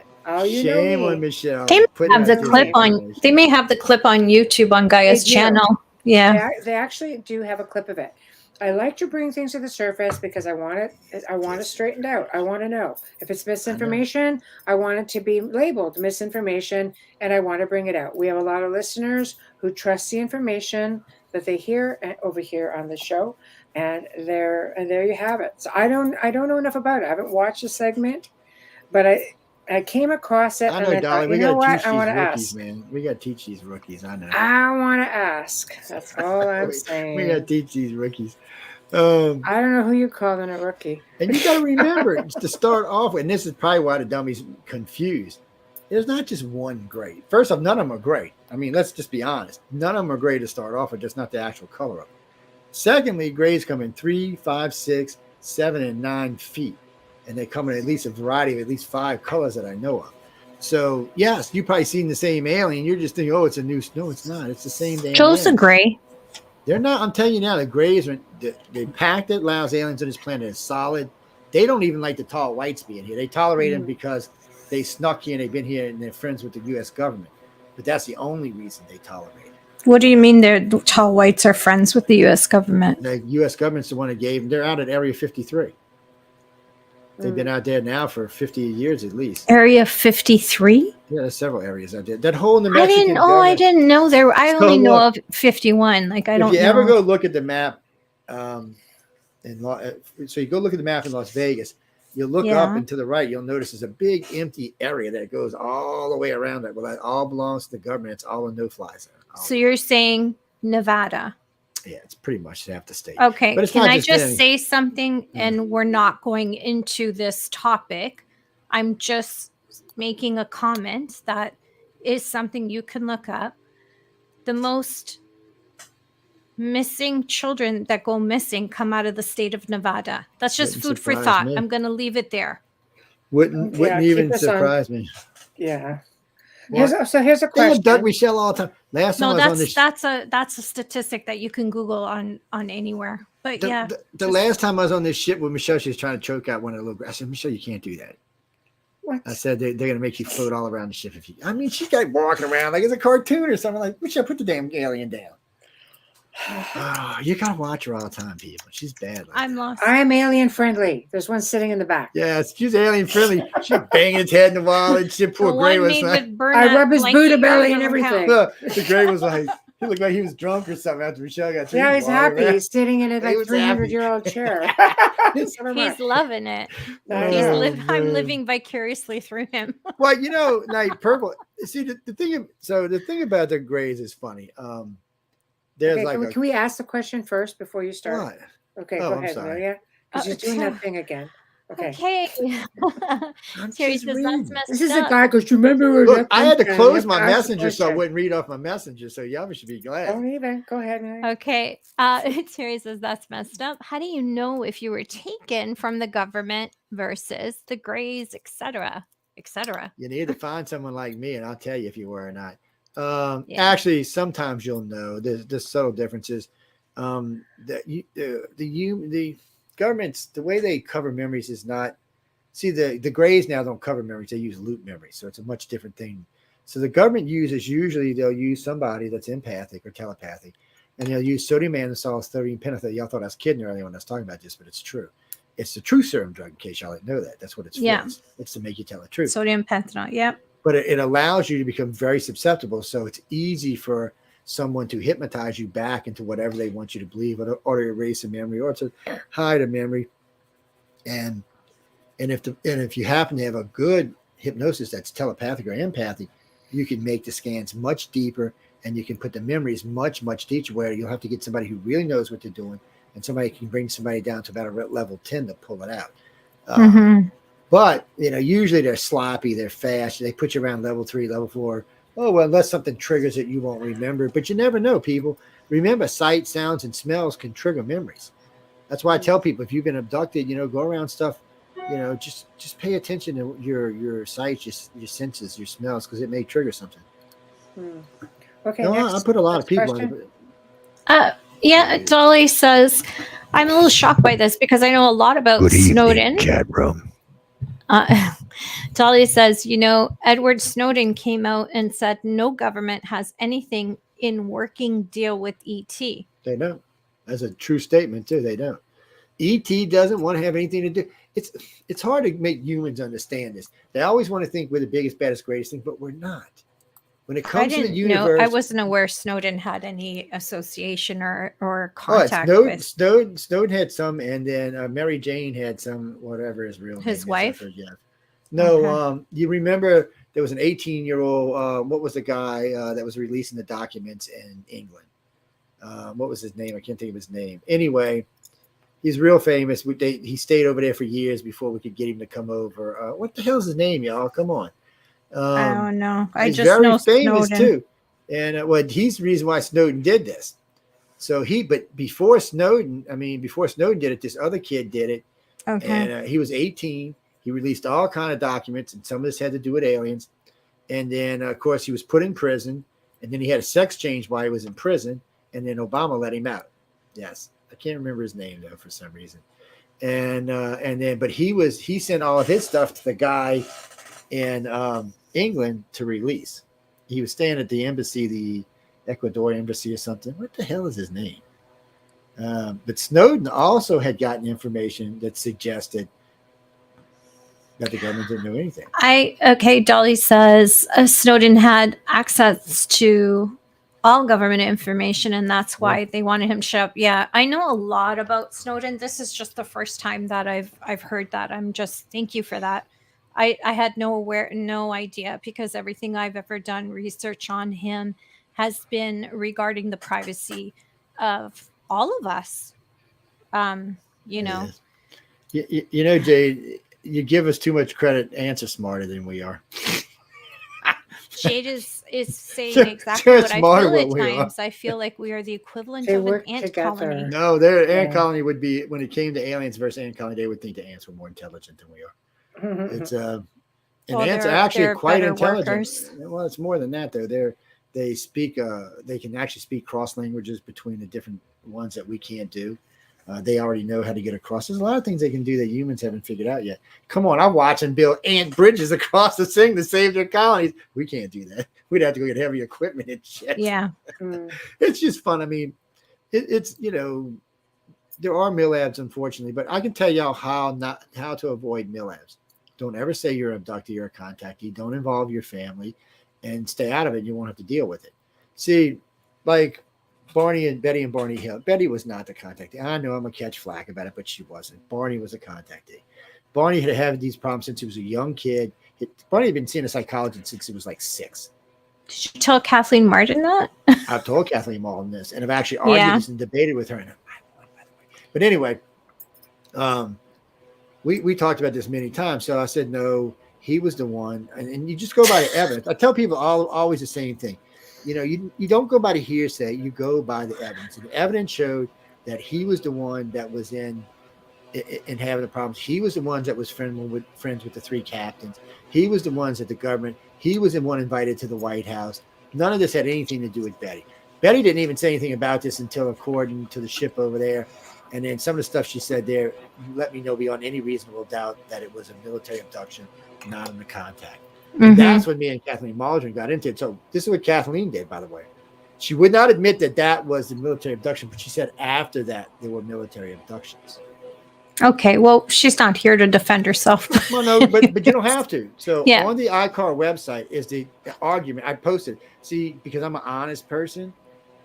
Speaker 5: Shame on Michelle.
Speaker 6: They may have the clip on YouTube on Gaia's channel. Yeah.
Speaker 4: They actually do have a clip of it. I like to bring things to the surface because I want it straightened out. I want to know if it's misinformation. I want it to be labeled misinformation, and I want to bring it out. We have a lot of listeners who trust the information that they hear over here on the show, and there you have it. So I don't know enough about it. I haven't watched the segment, but I came across it.
Speaker 5: I
Speaker 4: and
Speaker 5: know,
Speaker 4: I
Speaker 5: Dolly.
Speaker 4: thought,
Speaker 5: We
Speaker 4: you know
Speaker 5: got to
Speaker 4: what?
Speaker 5: teach
Speaker 4: I want
Speaker 5: these
Speaker 4: to
Speaker 5: rookies,
Speaker 4: ask.
Speaker 5: man. We got to teach these rookies. I know.
Speaker 4: I want to ask. That's all I'm
Speaker 5: we got
Speaker 4: saying.
Speaker 5: to teach these rookies.
Speaker 4: I don't know who you calling a rookie.
Speaker 5: And you got to remember to start off with, and this is probably why the dummies confused. There's not just one grade. First off, none of them are great. I mean, let's just be honest. None of them are great to start off with, just not the actual color of them. Secondly, grades come in 3, 5, 6, 7, and 9 feet. And they come in at least a variety of at least 5 colors that I know of. So, yes, you've probably seen the same alien. You're just thinking, oh, it's a new. No, it's not. It's the same damn
Speaker 6: Joe's a
Speaker 5: alien.
Speaker 6: gray.
Speaker 5: They're not. I'm telling you now, the grays are they packed it. Allows aliens on this planet is solid. They don't even like the tall whites being here. They tolerate them because they snuck here and they've been here and they're friends with the U.S. government. But that's the only reason they tolerate it.
Speaker 6: What do you mean the tall whites are friends with the U.S. government?
Speaker 5: The U.S. government's the one that gave them. They're out at Area 53. They've been out there now for 50 years at least.
Speaker 6: Area 53?
Speaker 5: Yeah, there's several areas out there. That whole New
Speaker 6: I
Speaker 5: Mexican
Speaker 6: didn't know there. I
Speaker 5: So
Speaker 6: only know
Speaker 5: look,
Speaker 6: of 51. Like, I don't know.
Speaker 5: If you ever go look at the map, so you go look at the map in Las Vegas, you'll look up and to the right, you'll notice there's a big empty area that goes all the way around that. Well, that all belongs to the government. It's all a no-fly zone.
Speaker 6: So you're saying Nevada?
Speaker 5: Yeah, it's pretty much half the state.
Speaker 6: Okay.
Speaker 5: But it's
Speaker 6: Can
Speaker 5: not
Speaker 6: I
Speaker 5: just
Speaker 6: just
Speaker 5: any-
Speaker 6: say something? And we're not going into this topic. I'm just making a comment that is something you can look up. The most missing children that go missing come out of the state of Nevada. That's just
Speaker 5: Wouldn't
Speaker 6: food for
Speaker 5: surprise
Speaker 6: thought.
Speaker 5: me.
Speaker 6: I'm going to leave it there.
Speaker 5: Wouldn't
Speaker 4: Yeah,
Speaker 5: even
Speaker 4: keep us on.
Speaker 5: surprise me.
Speaker 4: Yeah.
Speaker 5: Well,
Speaker 4: Here's a
Speaker 5: They
Speaker 4: question.
Speaker 5: have Doug Michelle all the time. Last time
Speaker 6: No,
Speaker 5: I was on this.
Speaker 6: that's a statistic that you can Google on anywhere. But
Speaker 5: The last time I was on this ship with Michelle, she was trying to choke out one of the little. I said, Michelle, you can't do that.
Speaker 4: What?
Speaker 5: I said they're going to make you float all around the ship if you. I mean, she got walking around like it's a cartoon or something. Like, Michelle, put the damn alien down. Oh, you gotta watch her all the time, people. She's bad. Like
Speaker 6: I'm
Speaker 5: that.
Speaker 6: lost.
Speaker 4: I'm alien friendly. There's one sitting in the back.
Speaker 5: Yes, she's alien friendly. She banging his head in the wall, and she
Speaker 6: The
Speaker 5: poor Gray
Speaker 6: one
Speaker 5: was
Speaker 6: made
Speaker 5: like,
Speaker 6: with burn
Speaker 4: I
Speaker 6: up
Speaker 4: rub his
Speaker 6: blanket
Speaker 4: Buddha belly and
Speaker 6: doesn't
Speaker 4: everything.
Speaker 6: count.
Speaker 5: the Gray was like, he looked like he was drunk or something after Michelle got.
Speaker 4: Yeah, he's happy.
Speaker 5: Around.
Speaker 4: He's sitting in a
Speaker 5: He
Speaker 4: like
Speaker 5: was
Speaker 4: 300-year-old chair.
Speaker 6: He's loving it.
Speaker 4: I
Speaker 6: He's
Speaker 4: know.
Speaker 6: I'm
Speaker 5: man.
Speaker 6: living vicariously through him.
Speaker 5: Well, you know, like purple. See, the thing about the Grays is funny. There's
Speaker 4: Okay,
Speaker 5: like
Speaker 4: can we ask the question first before you start?
Speaker 5: what?
Speaker 4: Okay,
Speaker 5: Oh,
Speaker 4: go
Speaker 5: I'm
Speaker 4: ahead,
Speaker 5: sorry.
Speaker 4: Amelia. Because she's doing that thing again. Okay.
Speaker 6: Okay.
Speaker 5: I'm
Speaker 6: Terry
Speaker 5: just
Speaker 6: says
Speaker 5: reading.
Speaker 6: that's messed
Speaker 4: This is a
Speaker 6: up.
Speaker 4: guy because you remember when
Speaker 5: Look,
Speaker 4: that
Speaker 5: I had to
Speaker 4: thing
Speaker 5: close
Speaker 4: came,
Speaker 5: my
Speaker 4: you have to ask the
Speaker 5: messenger so I
Speaker 4: question.
Speaker 5: wouldn't read off my messenger. So y'all should be glad.
Speaker 4: Don't even. Go ahead, Amelia.
Speaker 6: Okay. Terry says that's messed up. How do you know if you were taken from the government versus the Greys, etc., etc.?
Speaker 5: You need to find someone like me, and I'll tell you if you were or not.
Speaker 6: Yeah.
Speaker 5: Actually, sometimes you'll know. There's subtle differences. The government's the way they cover memories is not. See, the Greys now don't cover memories; they use loop memories, so it's a much different thing. So the government usually they'll use somebody that's empathic or telepathic, and they'll use sodium anisole, sodium pentothal. Y'all thought I was kidding earlier when I was talking about this, but it's true. It's the true serum drug. In case y'all didn't know that, that's what it's
Speaker 6: Yeah.
Speaker 5: for. It's to make you tell the truth.
Speaker 6: Sodium pentanol. Yep.
Speaker 5: But it allows you to become very susceptible. So it's easy for someone to hypnotize you back into whatever they want you to believe, or to erase a memory, or to hide a memory. And if you happen to have a good hypnosis that's telepathic or empathic, you can make the scans much deeper, and you can put the memories much, much deeper, where you'll have to get somebody who really knows what they're doing, and somebody can bring somebody down to about a level 10 to pull it out. But, usually they're sloppy, they're fast. They put you around level 3, level 4. Oh, well, unless something triggers it, you won't remember. But you never know, people. Remember, sight, sounds, and smells can trigger memories. That's why I tell people, if you've been abducted, go around stuff, just pay attention to your sight, your senses, your smells, because it may trigger something.
Speaker 4: Okay.
Speaker 5: I put a lot of people on it.
Speaker 6: Yeah, Dolly says, I'm a little shocked by this because I know a lot about Snowden.
Speaker 5: Chat room.
Speaker 6: Dolly says, Edward Snowden came out and said no government has anything in working deal with ET.
Speaker 5: They don't. That's a true statement, too. They don't. ET doesn't want to have anything to do. It's hard to make humans understand this. They always want to think we're the biggest, baddest, greatest thing, but we're not. When it comes to the universe,
Speaker 6: I wasn't aware Snowden had any association or contact with
Speaker 5: Snowden had some, and then Mary Jane had some, whatever his real name
Speaker 6: his
Speaker 5: is,
Speaker 6: wife.
Speaker 5: I forget. No,
Speaker 6: Okay.
Speaker 5: you remember there was an 18-year-old, what was the guy that was releasing the documents in England? What was his name? I can't think of his name. Anyway, he's real famous. He stayed over there for years before we could get him to come over. What the hell's his name, y'all? Come on.
Speaker 6: I don't know. I
Speaker 5: He's
Speaker 6: just
Speaker 5: very
Speaker 6: know
Speaker 5: famous
Speaker 6: Snowden.
Speaker 5: too. And he's the reason why Snowden did this. So but before Snowden did it, this other kid did it.
Speaker 6: Okay.
Speaker 5: And he was 18. He released all kind of documents, and some of this had to do with aliens. And then, of course, he was put in prison, and then he had a sex change while he was in prison, and then Obama let him out. Yes, I can't remember his name though for some reason. But he sent all of his stuff to the guy in England to release. He was staying at the embassy, the Ecuador embassy or something. What the hell is his name? But Snowden also had gotten information that suggested that the government didn't know anything.
Speaker 6: Dolly says Snowden had access to all government information, and that's why they wanted him to shut up. Yeah, I know a lot about Snowden. This is just the first time that I've heard that. Thank you for that. I had no idea, because everything I've ever done research on him has been regarding the privacy of all of us. You know.
Speaker 5: You know, Jade, you give us too much credit. Ants are smarter than we are.
Speaker 6: Jade is saying exactly what I feel at times. I feel like we are the equivalent
Speaker 4: They
Speaker 6: of an
Speaker 4: work
Speaker 6: ant
Speaker 4: together.
Speaker 6: colony.
Speaker 5: No, their ant colony would be, when it came to aliens versus ant colony, they would think the ants were more intelligent than we are. It's and ants are actually quite intelligent.
Speaker 6: Workers.
Speaker 5: Well, it's more than that though. They speak they can actually speak cross languages between the different ones that we can't do. They already know how to get across. There's a lot of things they can do that humans haven't figured out yet. Come on, I'm watching build ant bridges across the thing to save their colonies. We can't do that. We'd have to go get heavy equipment and shit.
Speaker 6: Yeah.
Speaker 5: It's just fun. I mean, it's there are MILABs, unfortunately, but I can tell y'all how to avoid MILABs. Don't ever say you're an abductee or a contactee. Don't involve your family, and stay out of it. You won't have to deal with it. See, like Betty and Barney Hill. Betty was not the contactee. I know I'm going to catch flack about it, but she wasn't. Barney was a contactee. Barney had had these problems since he was a young kid. Barney had been seeing a psychologist since he was like 6.
Speaker 6: Did you tell Kathleen Martin that?
Speaker 5: I've told Kathleen Martin this, and I've actually argued this and debated with her. And but anyway, we talked about this many times. So I said, no, he was the one. And you just go by the evidence. I tell people always the same thing. You don't go by the hearsay, you go by the evidence. And the evidence showed that he was the one that was in having the problems. He was the one that was friends with the 3 captains. He was the ones that the government, he was the one invited to the White House. None of this had anything to do with Betty. Betty didn't even say anything about this until according to the ship over there. And then some of the stuff she said there, let me know beyond any reasonable doubt that it was a military abduction, not in the contact. Mm-hmm. That's when me and Kathleen Maldron got into it. So this is what Kathleen did, by the way. She would not admit that was the military abduction, but she said after that there were military abductions.
Speaker 6: Okay, well, she's not here to defend herself.
Speaker 5: Well, no, but you don't have to. So on the ICAR website is the argument. I posted. See, because I'm an honest person,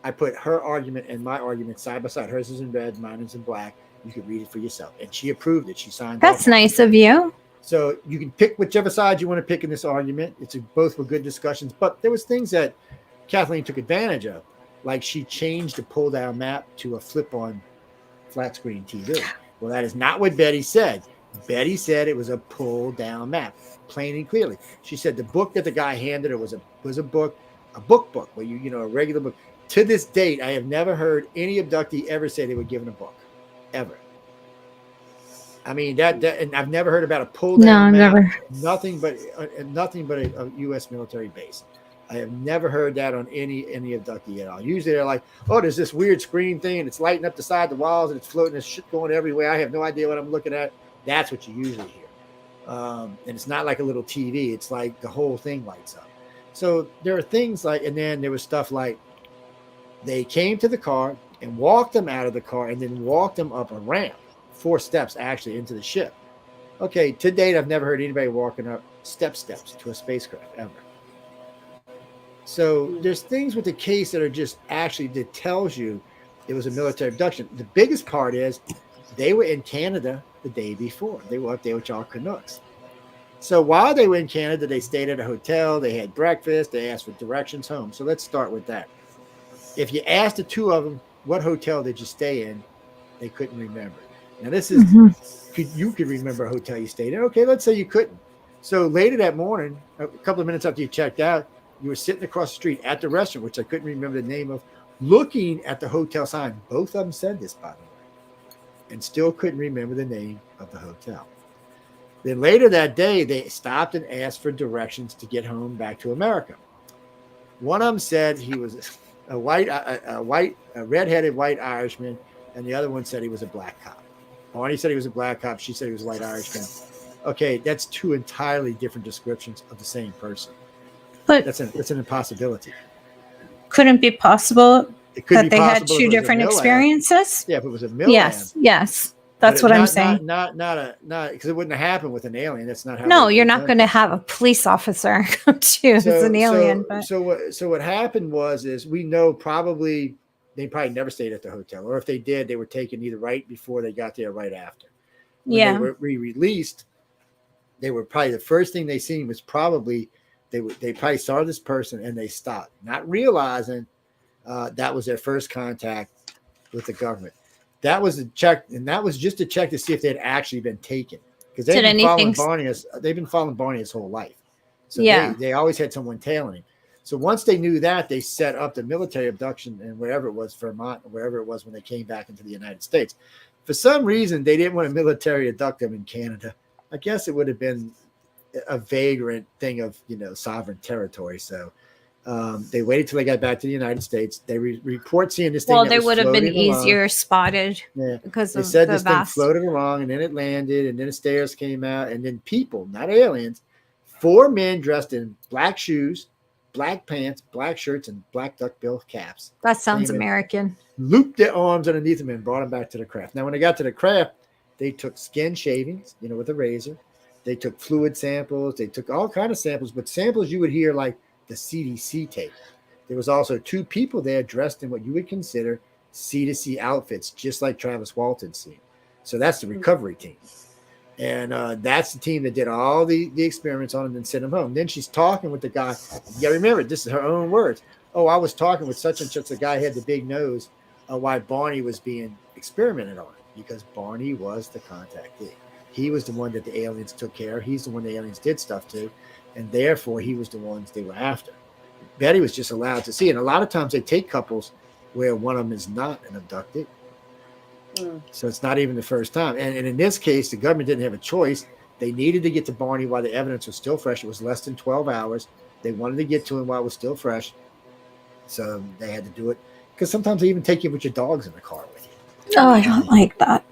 Speaker 5: I put her argument and my argument side by side. Hers is in red, mine is in black. You could read it for yourself. And she approved it. She signed.
Speaker 6: That's nice of you.
Speaker 5: So you can pick whichever side you want to pick in this argument. Both were good discussions, but there was things that Kathleen took advantage of, like she changed the pull-down map to a flip-on flat screen TV. Well, that is not what Betty said. Betty said it was a pull-down map, plain and clearly. She said the book that the guy handed her was a book, where a regular book. To this date, I have never heard any abductee ever say they were given a book, ever. I mean that and I've never heard about a pull down. No, never. Nothing but a U.S. military base. I have never heard that on any abductee at all. Usually they're like, oh, there's this weird screen thing and it's lighting up the side of the walls and it's floating. There's shit going everywhere. I have no idea what I'm looking at. That's what you usually hear. And it's not like a little TV. It's like the whole thing lights up. So there are things like, and then there was stuff like they came to the car and walked them out of the car and then walked them up a ramp. 4 steps actually into the ship. Okay, to date, I've never heard anybody walking up steps to a spacecraft ever. So there's things with the case that are just actually that tells you it was a military abduction. The biggest part is they were in Canada the day before. They were up there with y'all Canucks. So while they were in Canada, they stayed at a hotel, they had breakfast, they asked for directions home. So let's start with that. If you asked the two of them, what hotel did you stay in? They couldn't remember. Now this is, you could remember a hotel you stayed in. Okay, let's say you couldn't. So later that morning, a couple of minutes after you checked out, you were sitting across the street at the restaurant, which I couldn't remember the name of, looking at the hotel sign. Both of them said this, by the way, and still couldn't remember the name of the hotel. Then later that day, they stopped and asked for directions to get home back to America. One of them said he was a redheaded white Irishman, and the other one said he was a black cop. Barney said he was a black cop. She said he was a white Irishman. Okay, that's two entirely different descriptions of the same person.
Speaker 6: But
Speaker 5: that's an impossibility.
Speaker 6: Couldn't be possible that they had two
Speaker 5: if
Speaker 6: different experiences?
Speaker 5: Yeah, if it was a Mill
Speaker 6: Yes. That's what I'm saying.
Speaker 5: Not because it wouldn't have happened with an alien. That's not how.
Speaker 6: No, you're not going to have a police officer come to you as an alien.
Speaker 5: So what happened is we know they probably never stayed at the hotel, or if they did, they were taken either right before they got there, or right after. When they were re-released, they were probably the first thing they seen was probably they probably saw this person and they stopped, not realizing that was their first contact with the government. That was a check, and that was just a check to see if they had actually been taken, because they've been following Barney his whole life. So they always had someone tailing him. So once they knew that, they set up the military abduction in wherever it was, Vermont, or wherever it was when they came back into the United States. For some reason, they didn't want to military abduct them in Canada. I guess it would have been a vagrant thing of, sovereign territory. So they waited till they got back to the United States. They report seeing this thing.
Speaker 6: Well, they would have been easier spotted because
Speaker 5: they said this thing floated along, and then it landed, and then the stairs came out, and then people, not aliens, 4 men dressed in black shoes, black pants, black shirts, and black duckbill caps.
Speaker 6: That sounds American.
Speaker 5: Looped their arms underneath them and brought them back to the craft. Now, when they got to the craft, they took skin shavings, with a razor. They took fluid samples. They took all kinds of samples, but samples you would hear like the CDC tape. There was also 2 people there dressed in what you would consider C2C outfits, just like Travis Walton's seen. So that's the recovery team. And that's the team that did all the experiments on him and sent him home. Then she's talking with the guy. Yeah, remember, this is her own words. Oh, I was talking with such and such. The guy had the big nose. Why Barney was being experimented on, because Barney was the contactee. He was the one that the aliens took care of. He's the one the aliens did stuff to. And therefore, he was the ones they were after. Betty was just allowed to see. And a lot of times they take couples where one of them is not an abducted. So it's not even the first time. And in this case, the government didn't have a choice. They needed to get to Barney while the evidence was still fresh. It was less than 12 hours. They wanted to get to him while it was still fresh. So they had to do it. Because sometimes they even take you with your dogs in the car with you.
Speaker 6: Oh, I don't like that.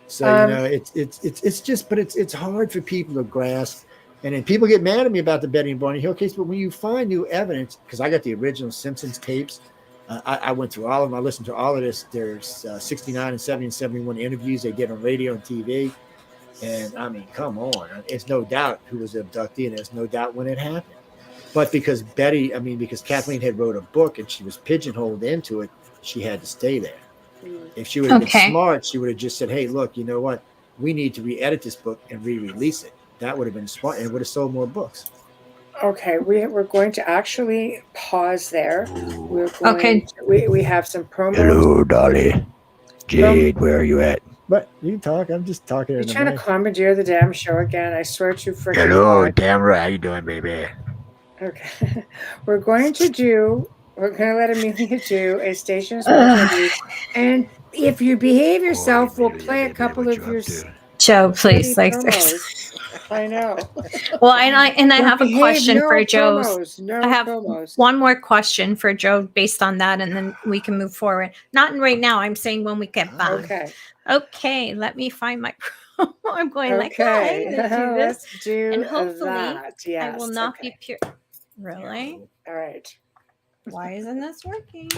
Speaker 5: So, it's just, but it's hard for people to grasp. And then people get mad at me about the Betty and Barney Hill case. But when you find new evidence, because I got the original Simpsons tapes, I went through all of them. I listened to all of this. There's 69 and 70 and 71 interviews they did on radio and TV. And I mean, come on. It's no doubt who was the abductee, and there's no doubt when it happened. But because because Kathleen had wrote a book and she was pigeonholed into it, she had to stay there. If she would have been smart, she would have just said, hey, look, you know what? We need to re-edit this book and re-release it. That would have been smart, and it would have sold more books.
Speaker 4: Okay, we're going to actually pause there. We have some promos.
Speaker 1: Hello, Dolly. Jade, where are you at?
Speaker 5: But you talk. I'm just talking.
Speaker 4: You're trying to commandeer the damn show again. I swear to freaking
Speaker 1: Hello,
Speaker 4: God.
Speaker 1: damn right. How you doing, baby?
Speaker 4: Okay. We're going to let Amelia do a station review. And if you behave yourself, we'll play a couple of your
Speaker 6: Joe, please.
Speaker 4: promos. I know.
Speaker 6: Well, I have a question for Joe.
Speaker 4: No
Speaker 6: I have
Speaker 4: promos.
Speaker 6: one more question for Joe based on that, and then we can move forward. Not right now. I'm saying when we get back. Okay. Let me find my promo. I'm going I'm going to do this.
Speaker 4: Let's do
Speaker 6: and hopefully
Speaker 4: that. Yes.
Speaker 6: I will not be pure. Really?
Speaker 4: All right.
Speaker 6: Why isn't this working?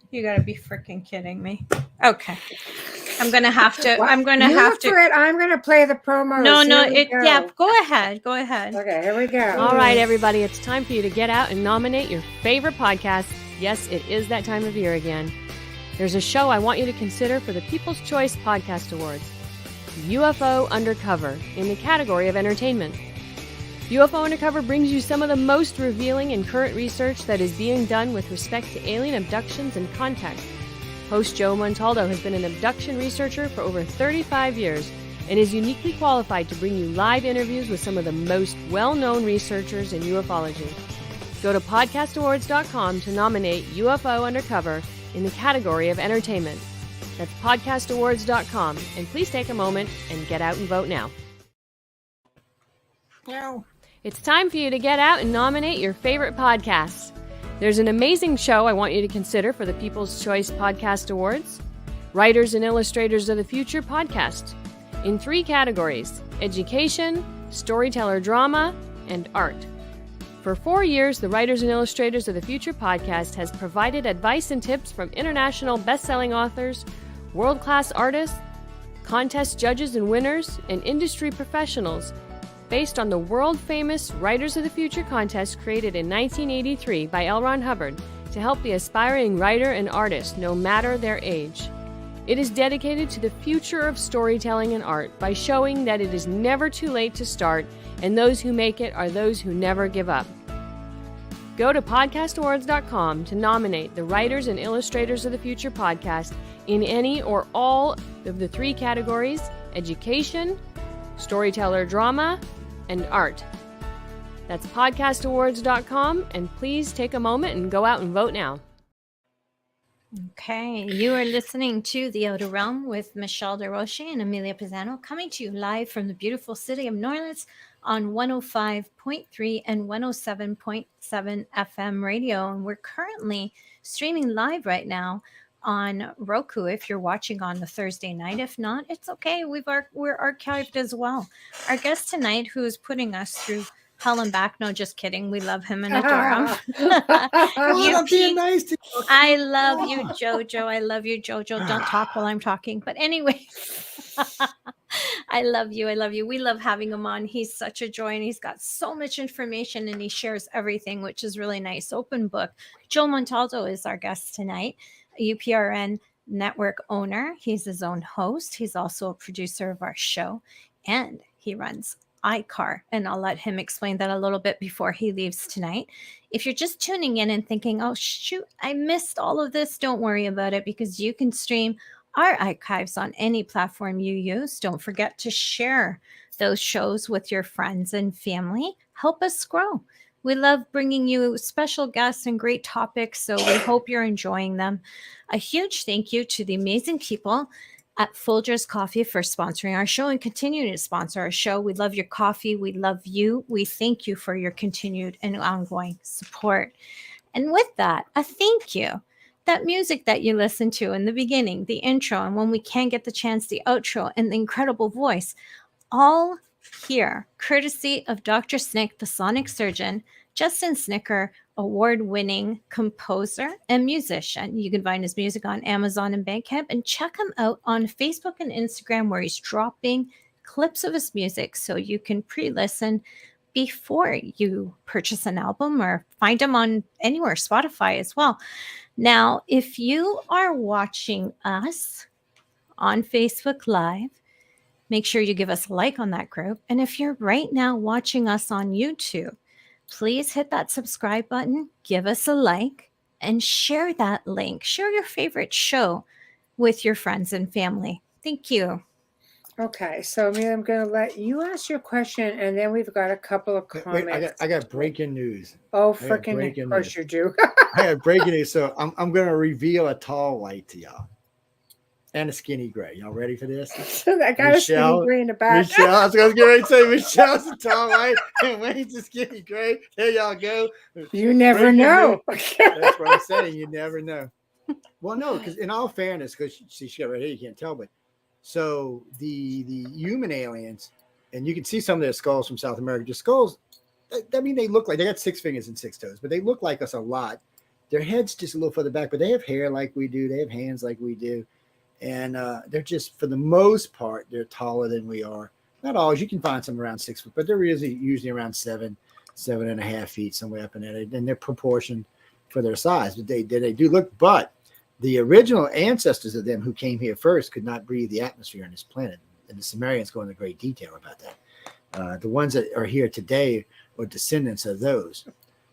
Speaker 6: You gotta be freaking kidding me. Okay. I'm gonna have to. I'm gonna
Speaker 4: play the promo.
Speaker 6: Go ahead.
Speaker 4: Okay, here we go.
Speaker 3: All right, everybody, it's time for you to get out and nominate your favorite podcast. Yes, it is that time of year again. There's a show I want you to consider for the People's Choice Podcast Awards. UFO Undercover in the category of entertainment. UFO Undercover brings you some of the most revealing and current research that is being done with respect to alien abductions and contact. Host Joe Montaldo has been an abduction researcher for over 35 years and is uniquely qualified to bring you live interviews with some of the most well-known researchers in ufology. Go to podcastawards.com to nominate UFO Undercover in the category of entertainment. That's podcastawards.com, and please take a moment and get out and vote now.
Speaker 6: No.
Speaker 3: It's time for you to get out and nominate your favorite podcasts. There's an amazing show I want you to consider for the People's Choice Podcast Awards. Writers and Illustrators of the Future podcast in 3 categories: education, storyteller drama, and art. For 4 years, the Writers and Illustrators of the Future podcast has provided advice and tips from international best-selling authors, world-class artists, contest judges and winners, and industry professionals based on the world-famous Writers of the Future contest created in 1983 by L. Ron Hubbard to help the aspiring writer and artist no matter their age. It is dedicated to the future of storytelling and art by showing that it is never too late to start, and those who make it are those who never give up. Go to podcastawards.com to nominate the Writers and Illustrators of the Future podcast in any or all of the 3 categories: education, storyteller drama, and art. That's podcastawards.com, and please take a moment and go out and vote now.
Speaker 6: Okay, you are listening to The Outer Realm with Michelle Desrochers and Amelia Pisano, coming to you live from the beautiful city of New Orleans on 105.3 and 107.7 FM radio. And we're currently streaming live right now on Roku if you're watching on the Thursday night. If not, it's okay. We're archived as well. Our guest tonight, who is putting us through hell and back. No, just kidding. We love him and adore him.
Speaker 5: I'm being nice to you.
Speaker 6: I love you, Jojo. I love you, Jojo. Don't talk while I'm talking. But anyway, I love you. I love you. We love having him on. He's such a joy, and he's got so much information, and he shares everything, which is really nice. Open book. Joe Montaldo is our guest tonight, a UPRN network owner. He's his own host. He's also a producer of our show, and he runs iCar, and I'll let him explain that a little bit before he leaves tonight. If you're just tuning in and thinking, oh shoot, I missed all of this, don't worry about it, because you can stream our archives on any platform you use. Don't forget to share those shows with your friends and family. Help us grow. We love bringing you special guests and great topics, so we hope you're enjoying them. A huge thank you to the amazing people at Folgers Coffee for sponsoring our show and continuing to sponsor our show. We love your coffee. We love you. We thank you for your continued and ongoing support. And with that, a thank you. That music that you listened to in the beginning, the intro, and when we can get the chance, the outro, and the incredible voice, all here, courtesy of Dr. Snick, the sonic surgeon, Justin Snicker, award-winning composer and musician. You can find his music on Amazon and Bandcamp, and check him out on Facebook and Instagram, where he's dropping clips of his music so you can pre-listen before you purchase an album, or find him on anywhere, Spotify as well. Now, if you are watching us on Facebook Live, make sure you give us a like on that group. And if you're right now watching us on YouTube, please hit that subscribe button, give us a like, and share that link. Share your favorite show with your friends and family. Thank you.
Speaker 4: Okay, so Amelia, I'm going to let you ask your question, and then we've got a couple of comments.
Speaker 5: Wait, I got breaking news.
Speaker 4: Oh, freaking of course you do.
Speaker 5: I got breaking news. So I'm going to reveal a tall white to y'all. And a skinny gray. Y'all ready for this?
Speaker 4: I got Michelle, a skinny gray in the back.
Speaker 5: Michelle, I was going to get ready to say Michelle's a tall white and Wayne's a skinny gray. There y'all go.
Speaker 4: You never know.
Speaker 5: That's what I'm saying. You never know. Well, no, because in all fairness, because she got right here, you can't tell, but so the human aliens, and you can see some of their skulls from South America. Just skulls, I mean, they look like, they got 6 fingers and 6 toes, but they look like us a lot. Their head's just a little further back, but they have hair like we do. They have hands like we do. And they're just, for the most part, they're taller than we are. Not always. You can find some around 6 foot, but they're usually around 7.5 feet, somewhere up in there. And they're proportioned for their size. But they do look. But the original ancestors of them who came here first could not breathe the atmosphere on this planet. And the Sumerians go into great detail about that. The ones that are here today are descendants of those.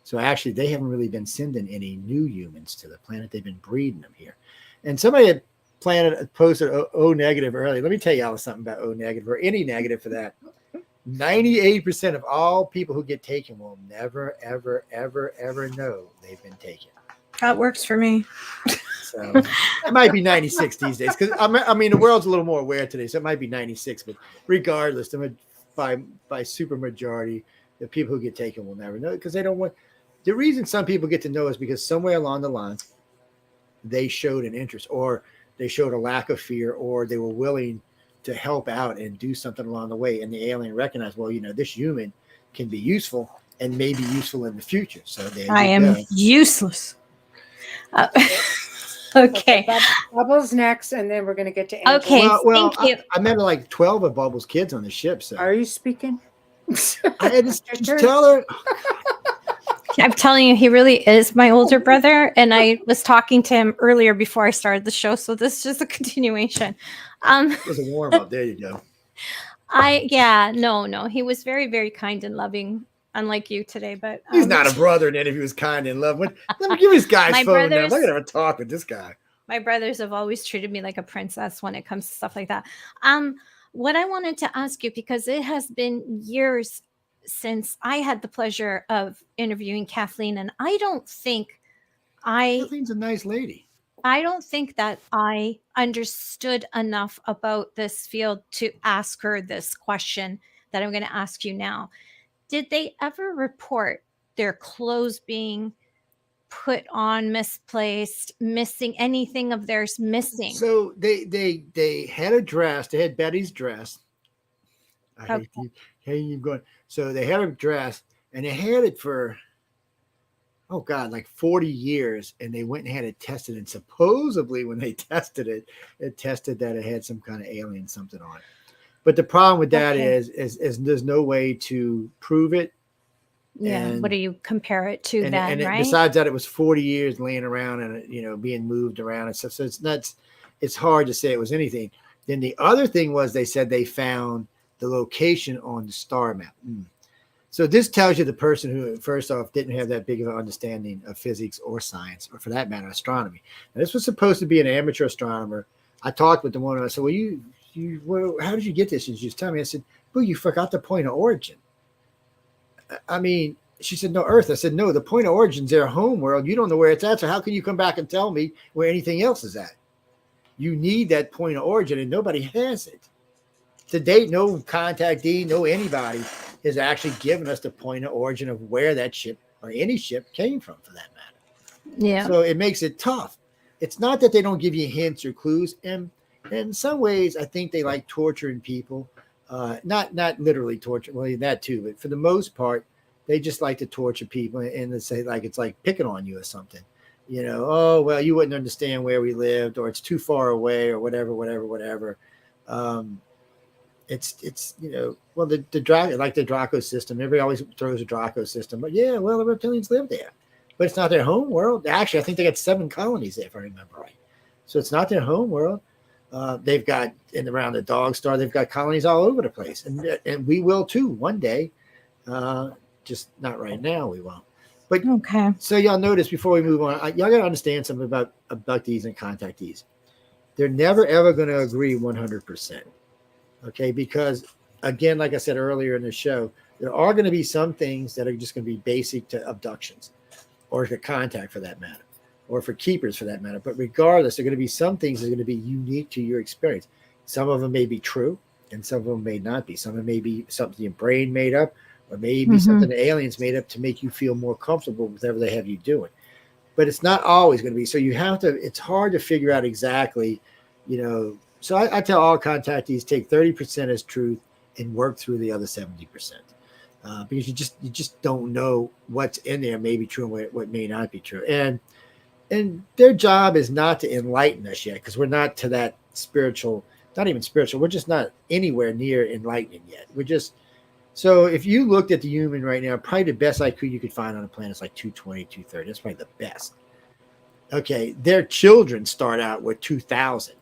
Speaker 5: So actually, they haven't really been sending any new humans to the planet. They've been breeding them here. And somebody had posted O negative earlier. Let me tell y'all something about O negative, or any negative for that. 98% of all people who get taken will never, ever, ever, ever know they've been taken.
Speaker 6: That works for me.
Speaker 5: So it might be 96 these days, because I mean the world's a little more aware today, so it might be 96. But regardless, by super majority, the people who get taken will never know, because they don't want. The reason some people get to know is because somewhere along the line they showed an interest, or they showed a lack of fear, or they were willing to help out and do something along the way, and the alien recognized, well, this human can be useful and may be useful in the future. So
Speaker 6: I am useless. Okay.
Speaker 4: Bubbles next, and then we're going to get to Angela.
Speaker 6: Okay.
Speaker 5: Well,
Speaker 6: thank you.
Speaker 5: I met like 12 of Bubbles' kids on the ship. So
Speaker 4: Are you speaking?
Speaker 5: I had to just tell her.
Speaker 6: I'm telling you, he really is my older brother. And I was talking to him earlier before I started the show. So this is just a continuation.
Speaker 5: It was a warm up. There you go.
Speaker 6: No. He was very, very kind and loving, unlike you today. But
Speaker 5: he's not a brother, and then if he was kind and loving. Let me give this guy's phone now. I'm not gonna talk with this guy.
Speaker 6: My brothers have always treated me like a princess when it comes to stuff like that. What I wanted to ask you, because it has been years since I had the pleasure of interviewing Kathleen, and I don't think
Speaker 5: Kathleen's a nice lady.
Speaker 6: I don't think that I understood enough about this field to ask her this question that I'm going to ask you now. Did they ever report their clothes being put on misplaced, missing, anything of theirs missing?
Speaker 5: So they had a dress. They had Betty's dress. I hate you going. So they had a dress, and they had it for, oh God, like 40 years. And they went and had it tested. And supposedly when they tested it, it tested that it had some kind of alien something on it. But the problem with that is there's no way to prove it.
Speaker 6: Yeah.
Speaker 5: And,
Speaker 6: what do you compare it to then, right?
Speaker 5: Besides that, it was 40 years laying around and, being moved around and stuff. So it's hard to say it was anything. Then the other thing was they said they found the location on the star map. So this tells you the person who, first off, didn't have that big of an understanding of physics or science, or for that matter, astronomy. Now, this was supposed to be an amateur astronomer. I talked with the one, and I said, well, how did you get this? And she was telling me, I said, well, you forgot the point of origin. I mean, she said, no, Earth. I said, no, the point of origin's their home world. You don't know where it's at. So how can you come back and tell me where anything else is at? You need that point of origin, and nobody has it. To date, no contactee, no anybody has actually given us the point of origin of where that ship or any ship came from, for that matter.
Speaker 6: Yeah.
Speaker 5: So it makes it tough. It's not that they don't give you hints or clues. And in some ways, I think they like torturing people. Not literally torture, well, that too, but for the most part, they just like to torture people and they say like it's like picking on you or something. Oh, well, you wouldn't understand where we lived, or it's too far away, or whatever. It's well, the Draco, like the Draco system. Everybody always throws a Draco system, but yeah, well, the reptilians live there, but it's not their home world. Actually, I think they got 7 colonies there, if I remember right. So it's not their home world. They've got around the Dog Star, they've got colonies all over the place, and we will too one day. Just not right now, we won't. But
Speaker 6: okay.
Speaker 5: So y'all notice before we move on, y'all got to understand something about abductees and contactees. They're never ever going to agree 100%. Okay, because again, like I said earlier in the show, there are going to be some things that are just going to be basic to abductions, or to contact for that matter, or for keepers for that matter. But regardless, there are going to be some things that are going to be unique to your experience. Some of them may be true, and some of them may not be. Some of them may be something your brain made up, or maybe something the aliens made up to make you feel more comfortable with whatever they have you doing. But it's not always going to be. So you have to, it's hard to figure out exactly, So I tell all contactees, take 30% as truth and work through the other 70%. Because you just don't know what's in there may be true and what may not be true. And their job is not to enlighten us yet, because we're not to that spiritual, not even spiritual. We're just not anywhere near enlightening yet. So if you looked at the human right now, probably the best IQ you could find on the planet is like 220, 230. That's probably the best. Okay. Their children start out with 2,000.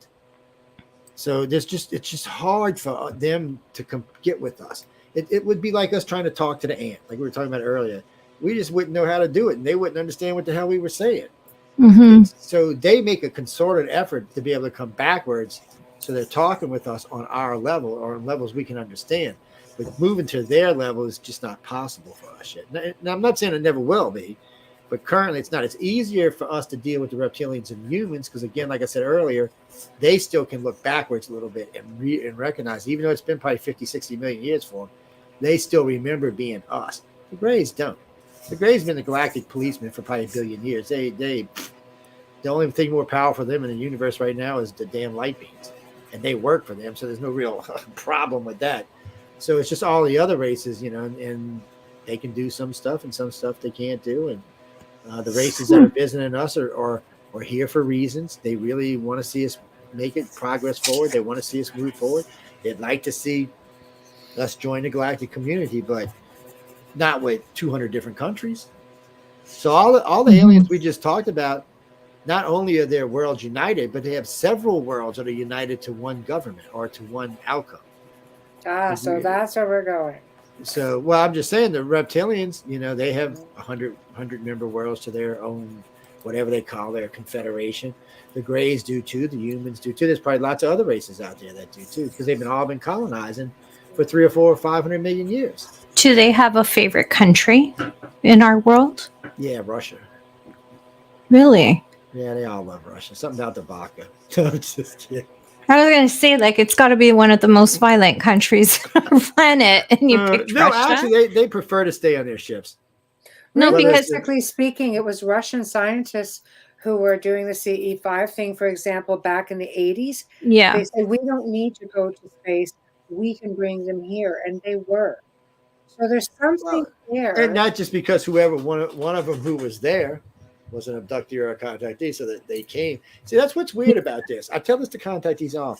Speaker 5: So it's just hard for them to get with us. It would be like us trying to talk to the ant, like we were talking about earlier. We just wouldn't know how to do it, and they wouldn't understand what the hell we were saying.
Speaker 6: Mm-hmm.
Speaker 5: So they make a concerted effort to be able to come backwards. So they're talking with us on our level or on levels we can understand. But moving to their level is just not possible for us yet. Now, I'm not saying it never will be, but currently it's not. It's easier for us to deal with the reptilians and humans because, again, like I said earlier, they still can look backwards a little bit and recognize, even though it's been probably 50, 60 million years for them, they still remember being us. The Greys don't. The Greys been the galactic policemen for probably a billion years. The only thing more powerful for them in the universe right now is the damn light beams, and they work for them, so there's no real problem with that. So it's just all the other races, and they can do some stuff and some stuff they can't do. And the races that are visiting us are here for reasons. They really want to see us make it progress forward. They want to see us move forward. They'd like to see us join the galactic community, but not with 200 different countries. So all the aliens we just talked about, not only are their worlds united, but they have several worlds that are united to one government or to one outcome.
Speaker 4: So that's where we're going.
Speaker 5: So, well, I'm just saying the reptilians, they have 100 member worlds to their own, whatever they call their confederation. The Greys do too. The humans do too. There's probably lots of other races out there that do too, because they've all been colonizing for 300 or 400 or 500 million years.
Speaker 6: Do they have a favorite country in our world?
Speaker 5: Yeah, Russia.
Speaker 6: Really?
Speaker 5: Yeah, they all love Russia. Something about the vodka. I'm just kidding.
Speaker 6: I was going to say, it's got to be one of the most violent countries on our planet, and you picked
Speaker 5: no,
Speaker 6: Russia?
Speaker 5: Actually, they prefer to stay on their ships.
Speaker 6: No, because
Speaker 4: realistically speaking, it was Russian scientists who were doing the CE5 thing, for example, back in the 80s.
Speaker 6: Yeah.
Speaker 4: They said, we don't need to go to space. We can bring them here. And they were. So there's something there.
Speaker 5: And not just because whoever, one of them who was there was an abductee or a contactee, so that they came. See, that's what's weird about this. I tell this to contactees all.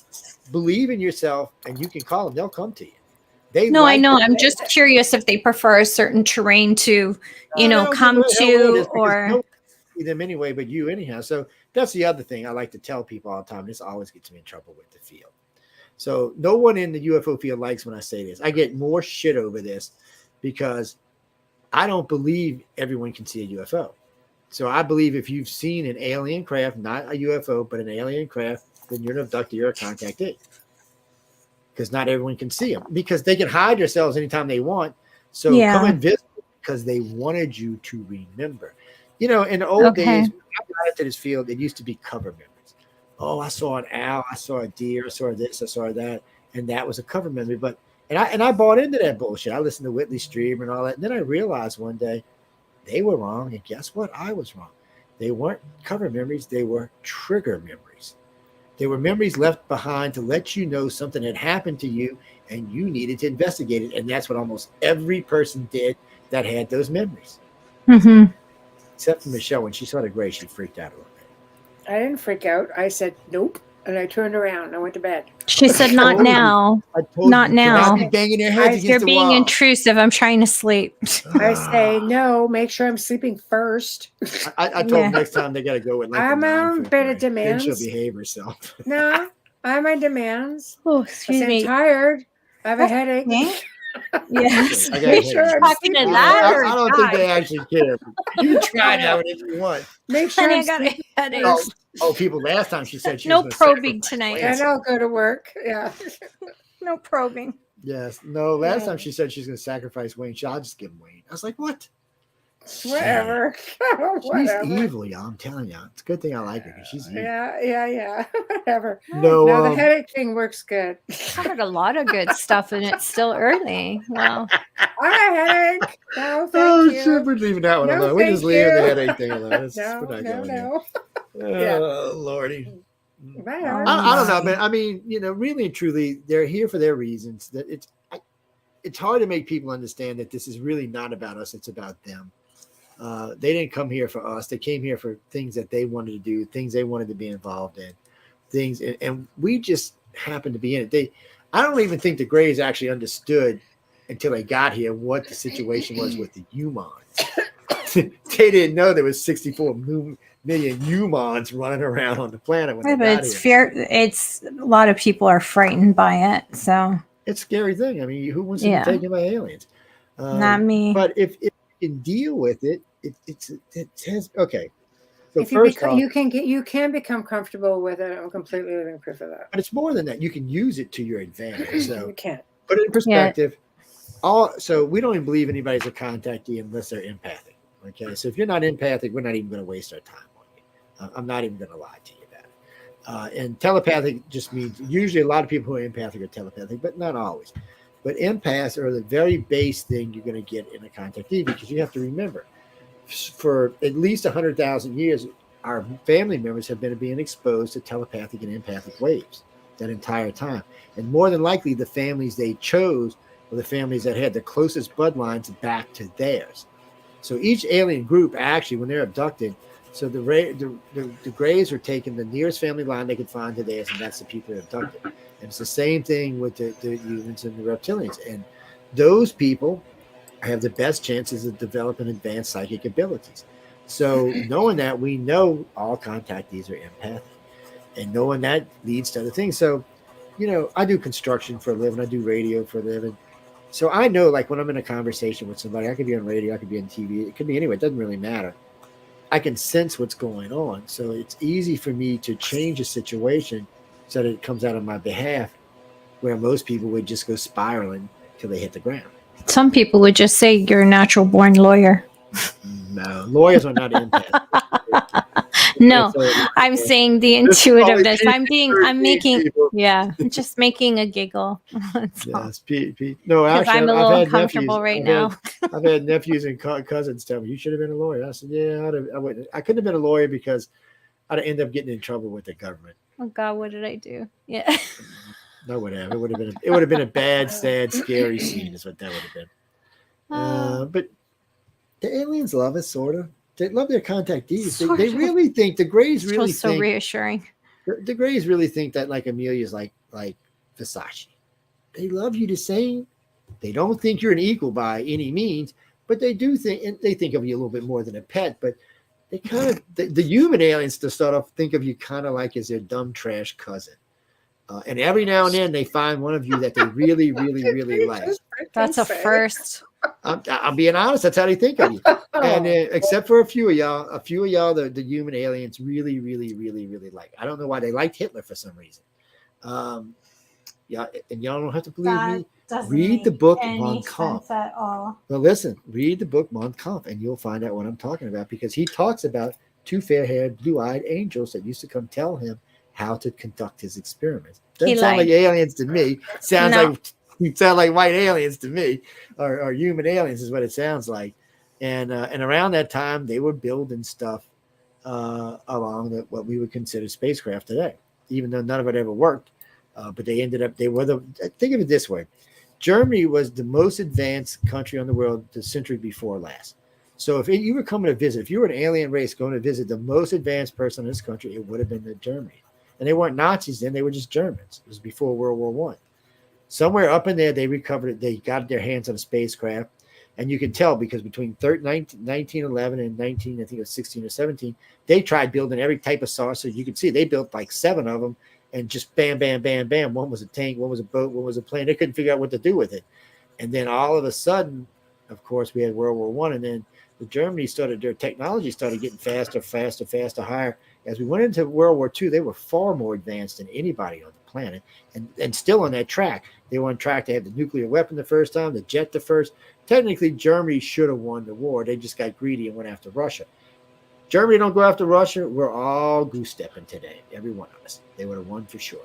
Speaker 5: Believe in yourself, and you can call them. They'll come to you.
Speaker 6: I know. I'm just curious if they prefer a certain terrain to, come to, or
Speaker 5: see them anyway, but you anyhow. So that's the other thing I like to tell people all the time. This always gets me in trouble with the field. So no one in the UFO field likes when I say this. I get more shit over this because I don't believe everyone can see a UFO. So I believe if you've seen an alien craft, not a UFO, but an alien craft, then you're an abductee or a contactee. Because not everyone can see them. Because they can hide themselves anytime they want. So come and visit because they wanted you to remember. In the old days, when I got into this field, it used to be cover memories. Oh, I saw an owl, I saw a deer, I saw this, I saw that. And that was a cover memory. And I bought into that bullshit. I listened to Whitley Strieber and all that. And then I realized one day, they were wrong, and guess what? I was wrong. They weren't cover memories. They were trigger memories. They were memories left behind to let you know something had happened to you, and you needed to investigate it. And that's what almost every person did that had those memories.
Speaker 6: Mm-hmm.
Speaker 5: Except for Michelle. When she saw the gray, she freaked out a little bit.
Speaker 4: I didn't freak out. I said, nope. And I turned around and I went to bed.
Speaker 6: She said, not now. Not now.
Speaker 5: Banging their heads
Speaker 6: You're being intrusive. I'm trying to sleep.
Speaker 4: I say, no, make sure I'm sleeping first.
Speaker 5: I told them next time they got to go with
Speaker 4: I'm on better demands.
Speaker 5: Then she'll behave herself.
Speaker 4: No, I'm on demands.
Speaker 6: Oh, excuse me.
Speaker 4: I'm tired. I have a headache.
Speaker 6: Yes.
Speaker 4: Make sure I'm
Speaker 6: talking to
Speaker 4: sleeping.
Speaker 6: that.
Speaker 5: I don't think they actually care. You can try that if you want.
Speaker 4: Make sure
Speaker 6: Honey,
Speaker 4: I'm
Speaker 6: I got a headache.
Speaker 5: People, last time she said she
Speaker 6: No
Speaker 5: was
Speaker 6: probing tonight.
Speaker 4: And I'll go to work. Yeah.
Speaker 6: No probing.
Speaker 5: Yes. No, last time she said she's going to sacrifice Wayne. I'll just give him Wayne. I was like, what?
Speaker 4: Whatever.
Speaker 5: She's evil, y'all. I'm telling you. It's a good thing I like her because she's evil.
Speaker 4: Yeah. Whatever.
Speaker 5: No,
Speaker 4: the headache thing works good.
Speaker 6: I heard a lot of good stuff, and it's still early. Wow.
Speaker 4: I have a headache. No, thank you.
Speaker 5: Shit, we're leaving that one
Speaker 4: No,
Speaker 5: alone. We're just
Speaker 4: thank
Speaker 5: leaving
Speaker 4: you.
Speaker 5: the headache thing alone.
Speaker 4: No.
Speaker 5: Oh, Lordy.
Speaker 4: Whatever.
Speaker 5: I don't know, man. I mean, really and truly, they're here for their reasons. That it's hard to make people understand that this is really not about us. It's about them. They didn't come here for us. They came here for things that they wanted to do, things they wanted to be involved in, things, and we just happened to be in it. I don't even think the Greys actually understood until they got here what the situation was with the humans. they didn't know there was 64 million humans running around on the planet when
Speaker 6: Yeah,
Speaker 5: they
Speaker 6: but
Speaker 5: got
Speaker 6: it's
Speaker 5: here.
Speaker 6: fear. It's a lot of people are frightened by it. So
Speaker 5: It's a scary thing. I mean, who wants to
Speaker 6: yeah,
Speaker 5: be taken by aliens?
Speaker 6: not me.
Speaker 5: But if you can deal with it, it has okay. So
Speaker 4: If you
Speaker 5: first
Speaker 4: become,
Speaker 5: off,
Speaker 4: you can become comfortable with it. I'm completely living proof of that.
Speaker 5: but it's more than that. You can use it to your advantage. So
Speaker 4: You can.
Speaker 5: put it in
Speaker 6: Yeah.
Speaker 5: perspective. So we don't even believe anybody's a contactee unless they're empathic. Okay, so if you're not empathic, we're not even going to waste our time on you. I'm not even going to lie to you about it. And telepathic just means usually a lot of people who are empathic are telepathic, but not always. But empaths are the very base thing you're going to get in a contactee, because you have to remember, for at least 100,000 years, our family members have been being exposed to telepathic and empathic waves that entire time. And more than likely, the families they chose were the families that had the closest bloodlines back to theirs. So each alien group, actually, when they're abducted, so the Greys are taking the nearest family line they could find to theirs, and that's the people they're abducted. And it's the same thing with the humans and the reptilians. And those people have the best chances of developing advanced psychic abilities. So knowing that, we know all contactees are empathic, and knowing that leads to other things. So, I do construction for a living. I do radio for a living. So I know, like, when I'm in a conversation with somebody, I could be on radio, I could be on TV, it could be anywhere. It doesn't really matter. I can sense what's going on. So it's easy for me to change a situation so that it comes out on my behalf, where most people would just go spiraling till they hit the ground.
Speaker 6: Some people would just say you're a natural born lawyer.
Speaker 5: No, lawyers are not empaths.
Speaker 6: No, I'm saying the intuitiveness. I'm just making a giggle.
Speaker 5: Yes, Pete. No,
Speaker 6: Because
Speaker 5: actually,
Speaker 6: I'm a
Speaker 5: I've
Speaker 6: little
Speaker 5: had
Speaker 6: uncomfortable
Speaker 5: nephews,
Speaker 6: right now.
Speaker 5: I've had nephews and cousins tell me, you should have been a lawyer. I said, yeah, I wouldn't. I couldn't have been a lawyer because I'd end up getting in trouble with the government.
Speaker 6: Oh God, what did I do? Yeah.
Speaker 5: No, whatever. It would have been a bad, sad, scary scene. Is what that would have been. But the aliens love us, sort of. They love their contactees. They really think the Greys really
Speaker 6: so
Speaker 5: think
Speaker 6: reassuring.
Speaker 5: the Greys really think that, like, Amelia's like Versace. They love you the same. They don't think you're an equal by any means, but they do think, and they think of you a little bit more than a pet. But they kind of the human aliens, to start off, think of you kind of like as their dumb trash cousin. And every now and then they find one of you that they really, really, really like.
Speaker 6: That's a first.
Speaker 5: I'm being honest. That's how they think of you. And except for a few of y'all, the human aliens really, really, really, really like. I don't know why they liked Hitler for some reason. Yeah, and y'all don't have to believe me. Read the book Mon Kampf.
Speaker 6: At all.
Speaker 5: Well, listen, read the book Mon Kampf, and you'll find out what I'm talking about, because he talks about two fair-haired, blue-eyed angels that used to come tell him how to conduct his experiments. Doesn't sound like aliens to me. Sound like white aliens to me, or human aliens is what it sounds like. And around that time, they were building stuff along what we would consider spacecraft today, even though none of it ever worked. But think of it this way. Germany was the most advanced country on the world the century before last. So if you were coming to visit, if you were an alien race going to visit the most advanced person in this country, it would have been the Germany. And they weren't Nazis then, they were just Germans. It was before World War I. Somewhere up in there, they recovered it. They got their hands on a spacecraft. And you can tell, because between 1911 and 16 or 17, they tried building every type of saucer you could see. They built like 7 of them, and just bam, bam, bam, bam. One was a tank, one was a boat, one was a plane. They couldn't figure out what to do with it. And then all of a sudden, of course, we had World War I, and then their technology started getting faster, higher. As we went into World War II, they were far more advanced than anybody on the planet, and still on that track. They were on track to have the nuclear weapon the first time, the jet the first. Technically, Germany should have won the war. They just got greedy and went after Russia. Germany don't go after Russia. We're all goose-stepping today, every one of us. They would have won for sure.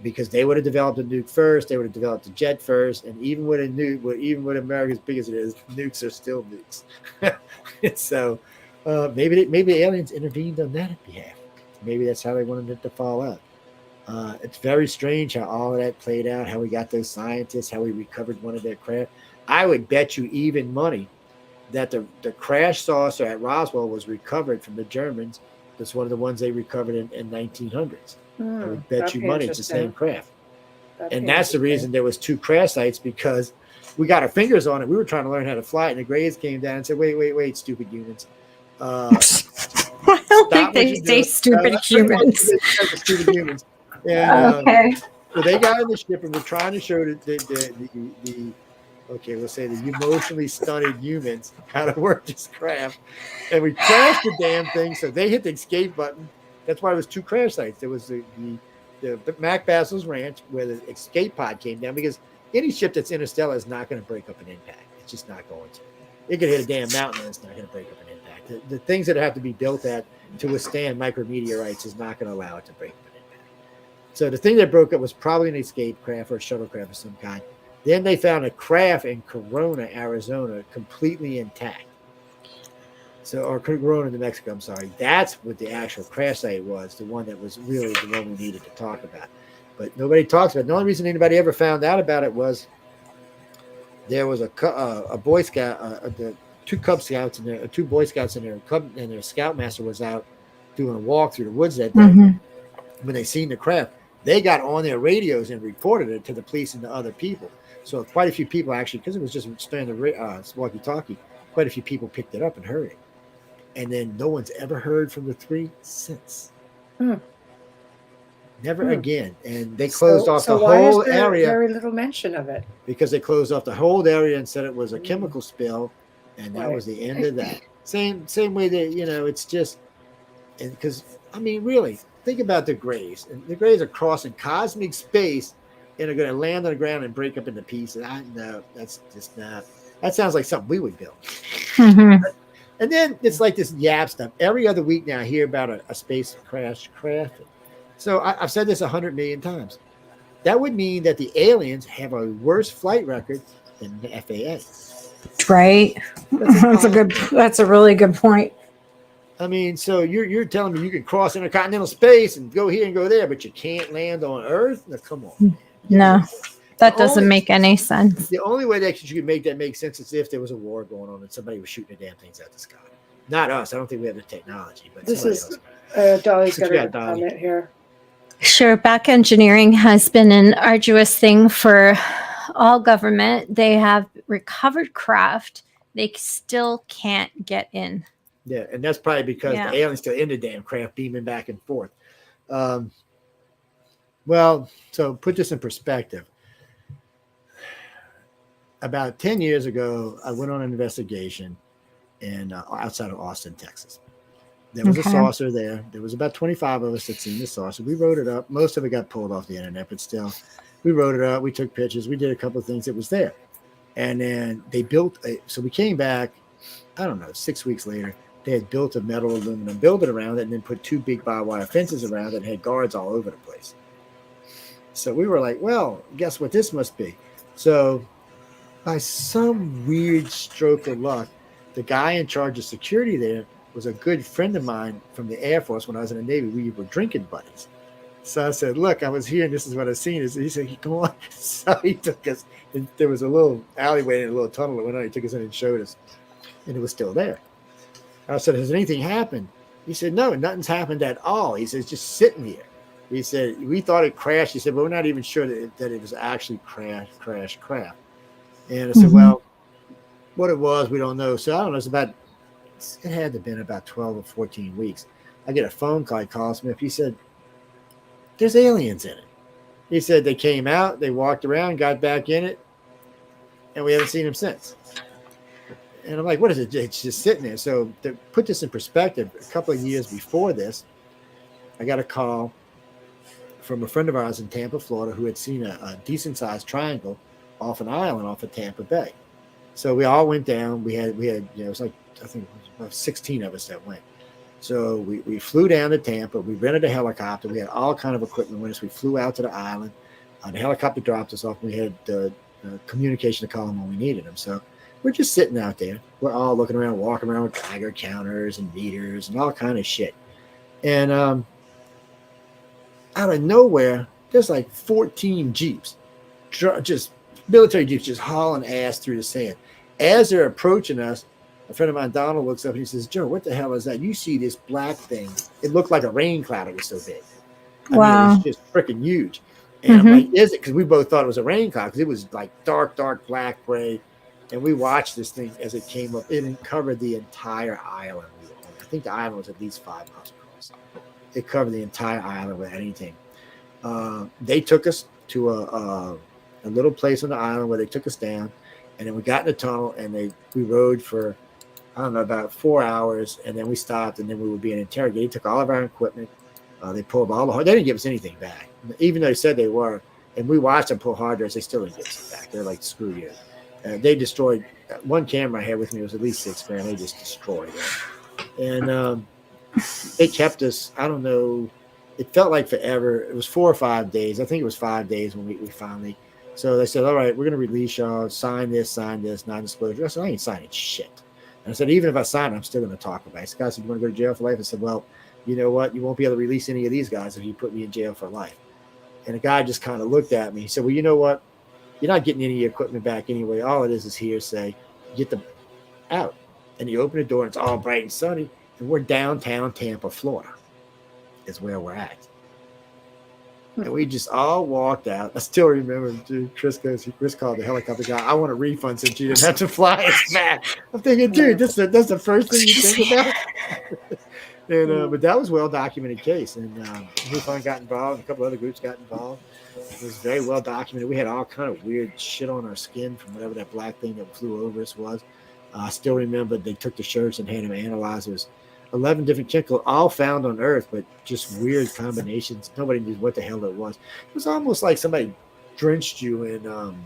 Speaker 5: Because they would have developed a nuke first, they would have developed a jet first, and even with a nuke, even with America as big as it is, nukes are still nukes. So maybe the aliens intervened on that behalf. Maybe that's how they wanted it to fall out. It's very strange how all of that played out, how we got those scientists, how we recovered one of their craft. I would bet you even money that the crash saucer at Roswell was recovered from the Germans. That's one of the ones they recovered in 1900s. I would bet you money it's the same craft. And that's the reason there was 2 crash sites, because we got our fingers on it. We were trying to learn how to fly it, and the Greys came down and said, wait, stupid humans.
Speaker 6: I don't think they say stupid humans.
Speaker 5: Stupid humans. And
Speaker 6: Okay.
Speaker 5: so they got in the ship and were trying to show the okay, we'll say the emotionally stunted humans how to work this craft. And we crashed the damn thing. So they hit the escape button. That's why it was 2 crash sites. There was the Mac Basil's Ranch where the escape pod came down, because any ship that's interstellar is not going to break up an impact. It's just not going to. It could hit a damn mountain and it's not going to break up an impact. The things that have to be built at to withstand micrometeorites is not going to allow it to break up an impact. So the thing that broke up was probably an escape craft or a shuttlecraft of some kind. Then they found a craft in Corona, Arizona, completely intact. So, or Corona, New Mexico, I'm sorry. That's what the actual crash site was, the one that was really the one we needed to talk about. But nobody talks about it. The only reason anybody ever found out about it was there was a Boy Scout, the 2 Cub Scouts and there, 2 Boy Scouts and their Scoutmaster was out doing a walk through the woods that day. Mm-hmm. When they seen the craft, they got on their radios and reported it to the police and to other people. So quite a few people actually, because it was just standard walkie-talkie, quite a few people picked it up and heard it. And then no one's ever heard from the 3 since. Never again. And they closed off the whole area.
Speaker 4: Very little mention of it.
Speaker 5: Because they closed off the whole area and said it was a chemical spill, and that was the end of that. Same way that, it's just, and because, I mean, really, think about the Greys. And the Greys are crossing cosmic space and are going to land on the ground and break up into pieces. No, that's just not. That sounds like something we would build.
Speaker 6: Mm-hmm.
Speaker 5: And then it's like this yap stuff. Every other week now I hear about a space crash. So I've said this 100 million times. That would mean that the aliens have a worse flight record than the FAA.
Speaker 6: Right. That's a really good point.
Speaker 5: I mean, so you're telling me you can cross intercontinental space and go here and go there, but you can't land on Earth? No, come on.
Speaker 6: No, that doesn't make any sense.
Speaker 5: The only way that you could make that make sense is if there was a war going on and somebody was shooting the damn things out the sky. Not us. I don't think we have the technology. But
Speaker 4: this is Dolly's got a comment here.
Speaker 6: Sure. Back engineering has been an arduous thing for all government. They have recovered craft. They still can't get in.
Speaker 5: Yeah, and that's probably because the aliens still in the damn craft beaming back and forth. Well, so put this in perspective. About 10 years ago, I went on an investigation outside of Austin, Texas. There was a saucer there. There was about 25 of us that seen the saucer. We wrote it up. Most of it got pulled off the internet, but still, we wrote it up. We took pictures. We did a couple of things. It was there. And then they built so we came back, I don't know, 6 weeks later. They had built a metal aluminum building around it and then put 2 big barbed wire fences around it and had guards all over the place. So we were like, well, guess what this must be? So by some weird stroke of luck, the guy in charge of security there was a good friend of mine from the Air Force when I was in the Navy. We were drinking buddies. So I said, look, I was here and this is what I've seen. He said, come on. So he took us. And there was a little alleyway and a little tunnel that went on. He took us in and showed us. And it was still there. I said, has anything happened? He said, no, nothing's happened at all. He said, it's just sitting here. He said, we thought it crashed. He said, but we're not even sure that it was actually crash. And I said, well, what it was, we don't know. So I don't know. It had to have been about 12 or 14 weeks. I get a phone call. He calls me up. He said, there's aliens in it. He said they came out, they walked around, got back in it, and we haven't seen them since. And I'm like, what is it? It's just sitting there. So to put this in perspective, a couple of years before this, I got a call from a friend of ours in Tampa, Florida, who had seen a decent-sized triangle off an island off of Tampa Bay. So we all went down. We had it was like, I think it was about 16 of us that went. So we flew down to Tampa. We rented a helicopter. We had all kind of equipment with us. We flew out to the island. The helicopter dropped us off. We had communication to call them when we needed them. So we're just sitting out there. We're all looking around, walking around with Geiger counters and meters and all kind of shit. And out of nowhere, there's like 14 Jeeps, just military Jeeps, just hauling ass through the sand. As they're approaching us, a friend of mine, Donald, looks up and he says, Joe, what the hell is that? You see this black thing. It looked like a rain cloud. It was so big. I mean, it was just freaking huge. And I'm like, is it? Because we both thought it was a rain cloud because it was like dark black gray. And we watched this thing as it came up. It covered the entire island. I think the island was at least 5 miles across. It covered the entire island without anything. They took us to a little place on the island where they took us down. And then we got in the tunnel and we rode for, I don't know, about 4 hours. And then we stopped and then we were being interrogated. They took all of our equipment. They pulled all the hard. They didn't give us anything back, even though they said they were. And we watched them pull hard drives. They still didn't give us it back. They're like, screw you. They destroyed one camera I had with me. It was at least $6,000. They just destroyed it. And they kept us. I don't know. It felt like forever. It was 4 or 5 days. I think it was 5 days when we finally. So they said, all right, we're going to release y'all. Sign this, non-disclosure. I said, I ain't signing shit. And I said, even if I sign it, I'm still going to talk about it. This guy said, you want to go to jail for life? I said, well, you know what? You won't be able to release any of these guys if you put me in jail for life. And the guy just kind of looked at me. He said, well, you know what? You're not getting any of your equipment back anyway. All it is hearsay. Get them out. And you open the door, and it's all bright and sunny. And we're downtown Tampa, Florida, is where we're at. And we just all walked out. I still remember, dude, Chris called the helicopter guy. I want a refund since you didn't have to fly us back. I'm thinking, dude, that's the first thing you think about. And but that was a well-documented case. And MUFON got involved. A couple other groups got involved. It was very well-documented. We had all kind of weird shit on our skin from whatever that black thing that flew over us was. I still remember they took the shirts and had them analyzed. It was 11 different chemicals, all found on Earth, but just weird combinations. Nobody knew what the hell it was. It was almost like somebody drenched you in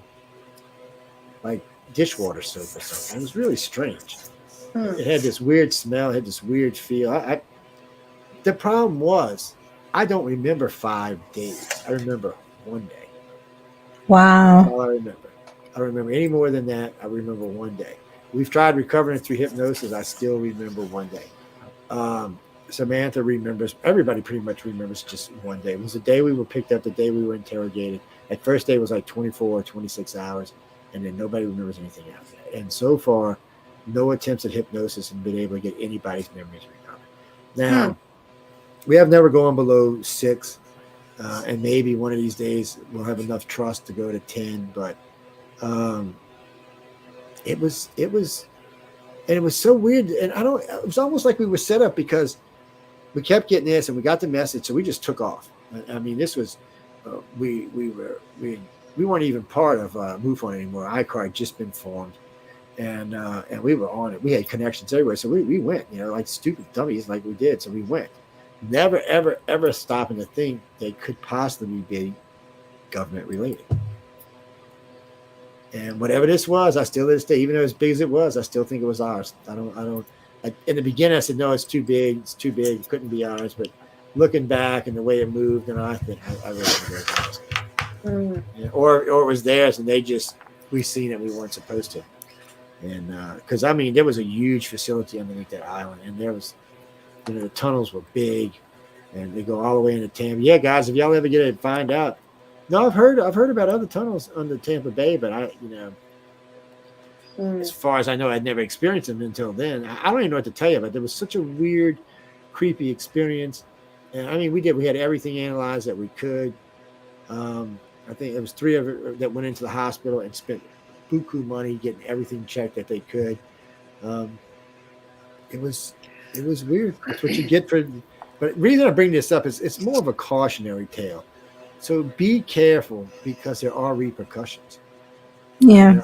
Speaker 5: like dishwater soap or something. It was really strange. It had this weird smell, it had this weird feel. The problem was, I don't remember 5 days. I remember 1 day.
Speaker 6: Wow.
Speaker 5: That's all I remember. I don't remember any more than that. I remember 1 day. We've tried recovering through hypnosis. I still remember 1 day. Samantha remembers, everybody pretty much remembers just 1 day. It was the day we were picked up, the day we were interrogated. That first day was like 24 or 26 hours, and then nobody remembers anything after that. And so far, no attempts at hypnosis and been able to get anybody's memories recovered. Now, we have never gone below 6, and maybe one of these days we'll have enough trust to go to 10, but it was so weird. And it was almost like we were set up because we kept getting this and we got the message. So we just took off. I mean, this was, we weren't even part of MUFON anymore. ICAR had just been formed and we were on it. We had connections everywhere. So we went, like stupid dummies like we did. So we went, never, ever, ever stopping to think they could possibly be government related. And whatever this was, I still to this day, even though as big as it was, I still think it was ours. In the beginning, I said, no, it's too big. It's too big. It couldn't be ours. But looking back and the way it moved, and I think I really think it was ours. Yeah, or it was theirs, and we seen it. We weren't supposed to. And because there was a huge facility underneath that island, and there was, the tunnels were big, and they go all the way into Tampa. Yeah, guys, if y'all ever get to find out. No, I've heard about other tunnels under Tampa Bay, but as far as I know, I'd never experienced them until then. I don't even know what to tell you, but there was such a weird, creepy experience. And we had everything analyzed that we could. I think it was 3 of it that went into the hospital and spent buku money getting everything checked that they could. It was weird. That's what you get for. But the reason I bring this up is it's more of a cautionary tale. So be careful because there are repercussions.
Speaker 6: Yeah.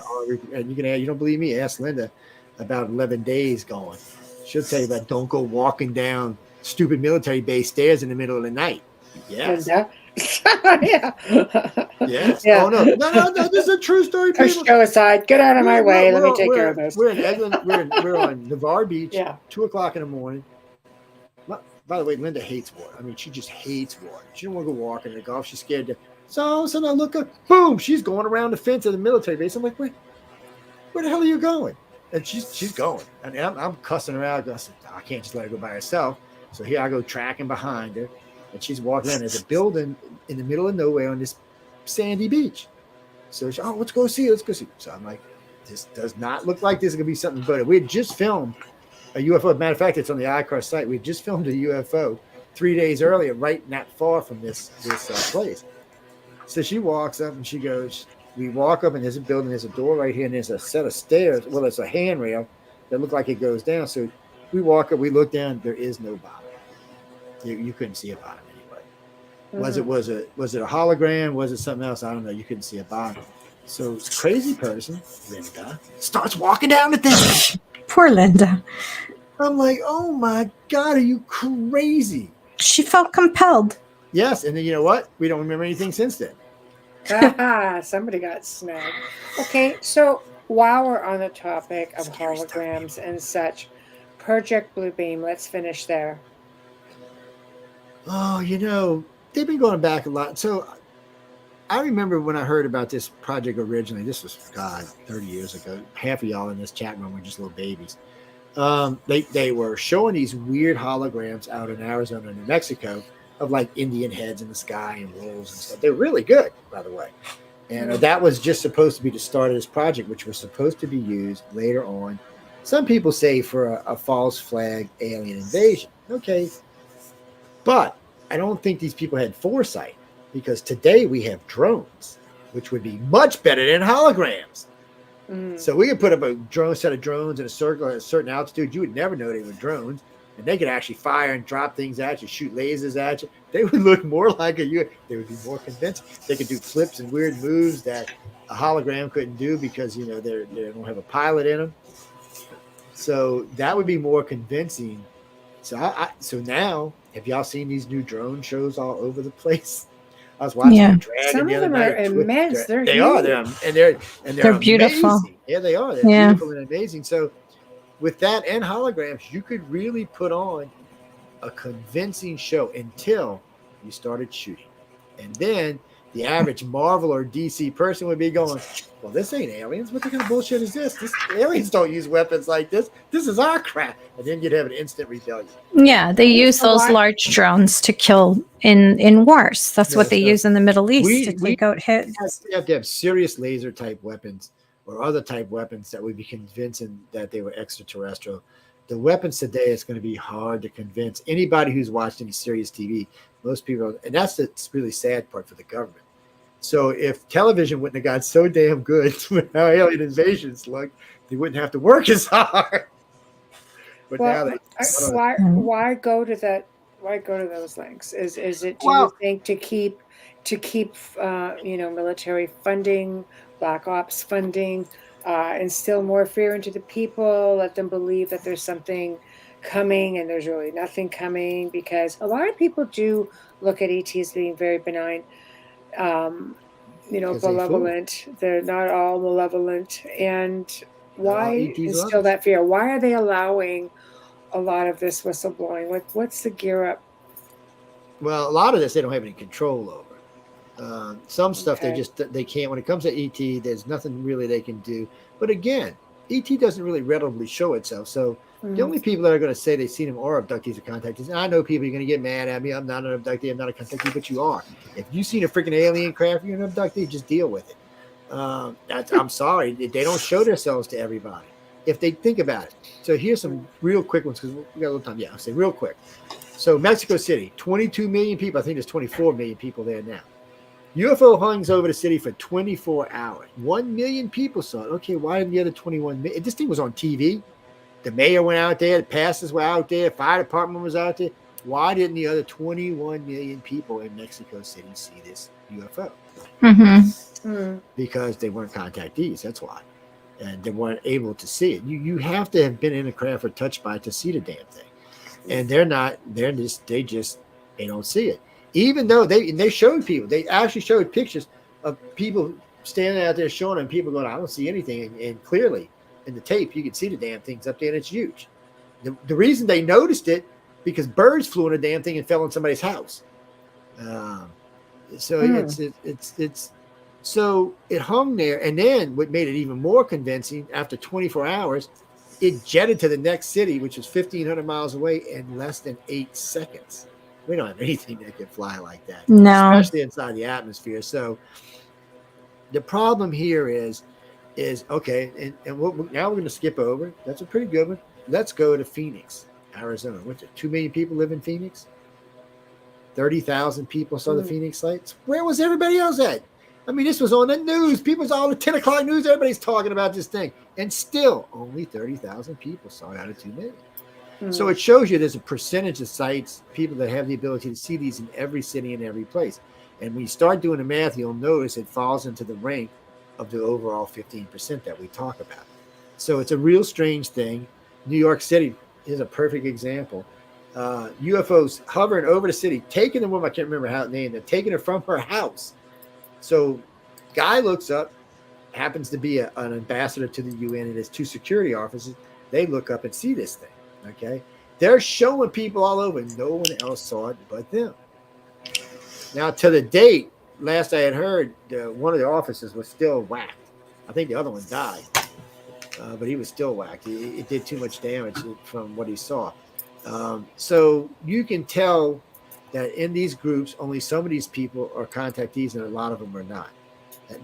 Speaker 5: And you don't believe me? Ask Linda about 11 days gone. She'll tell you about don't go walking down stupid military base stairs in the middle of the night. Yes.
Speaker 4: Yeah.
Speaker 5: Yes.
Speaker 4: Yeah.
Speaker 5: Oh no. This is a true story.
Speaker 4: Push
Speaker 5: People.
Speaker 4: Joe aside. Get out of my way. Let me take care of this.
Speaker 5: We're in Eglin. We're on Navarre Beach.
Speaker 4: Yeah.
Speaker 5: 2:00 in the morning. By the way, Linda hates water. She just hates water. She don't want to go walking in the Gulf. She's scared to. So I look up, boom, she's going around the fence of the military base. I'm like, where the hell are you going? And she's going. And I'm cussing her out. I said, I can't just let her go by herself. So here I go tracking behind her. And she's walking in. There's a building in the middle of nowhere on this sandy beach. So she, let's go see. So I'm like, this does not look like this is going to be something good. We had just filmed a UFO. Matter of fact, it's on the ICAR site. We just filmed a UFO 3 days earlier, right not far from this place. So she walks up and she goes, we walk up and there's a building, there's a door right here, and there's a set of stairs. Well, it's a handrail that look like it goes down. So we walk up, we look down, there is no bottom. You couldn't see a bottom anyway. Was it a hologram? Was it something else? I don't know. You couldn't see a bottom. So this crazy person, Linda, starts walking down the thing.
Speaker 6: Poor Linda.
Speaker 5: I'm like, oh my God, are you crazy?
Speaker 6: She felt compelled.
Speaker 5: Yes, and then you know what? We don't remember anything since then.
Speaker 4: Somebody got snagged. Okay, so while we're on the topic of holograms and such, Project Bluebeam, let's finish there.
Speaker 5: Oh, they've been going back a lot. So I remember when I heard about this project originally, this was, 30 years ago. Half of y'all in this chat room were just little babies. They were showing these weird holograms out in Arizona and New Mexico of like Indian heads in the sky and wolves and stuff. They're really good, by the way. And that was just supposed to be the start of this project, which was supposed to be used later on. Some people say for a false flag alien invasion. Okay. But I don't think these people had foresight, because today we have drones, which would be much better than holograms. So we could put up a set of drones in a circle at a certain altitude. You would never know they were drones. And they could actually fire and drop things at you, shoot lasers at you. They would look more like they would be more convincing. They could do flips and weird moves that a hologram couldn't do because, they don't have a pilot in them. So that would be more convincing. So now, have y'all seen these new drone shows all over the place? I was watching a dragon.
Speaker 4: Some of them are immense. They're
Speaker 6: beautiful.
Speaker 5: Amazing. Yeah, they are. They're beautiful and amazing. So with that and holograms, you could really put on a convincing show until you started shooting. And then the average Marvel or DC person would be going, well, this ain't aliens. What kind of bullshit is this? Aliens don't use weapons like this. This is our crap. And then you'd have an instant rebellion.
Speaker 6: Yeah, they use those large drones to kill in wars. That's what they use in the Middle East to take out hits.
Speaker 5: You have to have serious laser type weapons or other type weapons that would be convincing that they were extraterrestrial. The weapons today, it's going to be hard to convince anybody who's watched any serious TV. Most people, and that's the really sad part for the government. So if television wouldn't have got so damn good with how alien invasions look, they wouldn't have to work as hard. But now
Speaker 4: why go to that? Why go to those lengths? Is it you think to keep military funding, black ops funding, instill more fear into the people, let them believe that there's something coming and there's really nothing coming? Because a lot of people do look at ETs being very benign, malevolent. They're not all malevolent. And why instill that fear? Why are they allowing a lot of this whistleblowing? What's the gear up?
Speaker 5: Well, a lot of this they don't have any control over. Some stuff they can't. When it comes to ET, there's nothing really they can do. But again, ET doesn't really readily show itself. So the only people that are going to say they've seen him are abductees or contactees. And I know people are going to get mad at me. I'm not an abductee. I'm not a contactee, but you are. If you've seen a freaking alien craft, you're an abductee. Just deal with it. I'm sorry. They don't show themselves to everybody. If they think about it. So here's some real quick ones because we got a little time. Yeah, I'll say real quick. So Mexico City, 22 million people. I think there's 24 million people there now. UFO hangs over the city for 24 hours. 1 million people saw it. Okay, why didn't the other 21 million? This thing was on TV. The mayor went out there. The pastors were out there. The fire department was out there. Why didn't the other 21 million people in Mexico City see this UFO? Because they weren't contactees. That's why. And they weren't able to see it. You have to have been in a craft or touched by it to see the damn thing. And they're not. They don't see it. Even though they showed people, they actually showed pictures of people standing out there showing them, people going, I don't see anything. And clearly in the tape, you can see the damn things up there and it's huge. The reason they noticed it, because birds flew in a damn thing and fell in somebody's house. So it hung there. And then what made it even more convincing, after 24 hours, it jetted to the next city, which is 1,500 miles away in less than 8 seconds. We don't have anything that can fly like that, especially inside the atmosphere. So the problem here is okay, and now we're going to skip over. That's a pretty good one. Let's go to Phoenix, Arizona. What's it? 2 million people live in Phoenix. 30,000 people saw the Phoenix Lights. Where was everybody else at? I mean, this was on the news. People's all the 10 o'clock news. Everybody's talking about this thing. And still, only 30,000 people saw it out of 2 million. So it shows you there's a percentage of sites, people that have the ability to see these in every city and every place. And when you start doing the math, you'll notice it falls into the rank of the overall 15% that we talk about. So it's a real strange thing. New York City is a perfect example. UFOs hovering over the city, taking the woman, I can't remember how named, they're taking her from her house. So guy looks up, happens to be an ambassador to the UN and his 2 security officers. They look up and see this thing. Okay, they're showing people all over. No one else saw it but them. Now, to the date, last I had heard, one of the officers was still whacked. I think the other one died, but he was still whacked. It did too much damage from what he saw. So you can tell that in these groups, only some of these people are contactees, and a lot of them are not.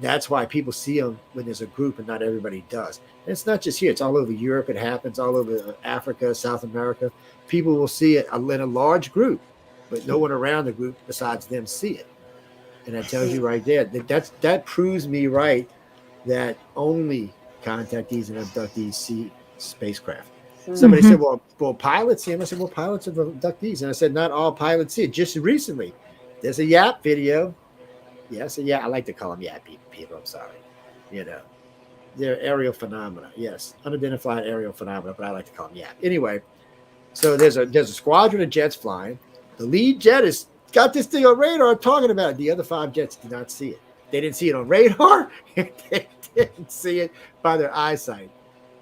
Speaker 5: That's why people see them when there's a group and not everybody does. And it's not just here. It's all over Europe. It happens all over Africa, South America. People will see it in a large group, but no one around the group besides them see it. And that tells you right there that proves me right that only contactees and abductees see spacecraft. Somebody said, well, pilots see them. I said, well, pilots are abductees. And I said, not all pilots see it. Just recently, there's a YAP video. Yes, I like to call them YAP people. I'm sorry. They're aerial phenomena. Yes, unidentified aerial phenomena, but I like to call them YAP. Anyway, so there's a squadron of jets flying. The lead jet has got this thing on radar talking about it. The other 5 jets did not see it. They didn't see it on radar. They didn't see it by their eyesight.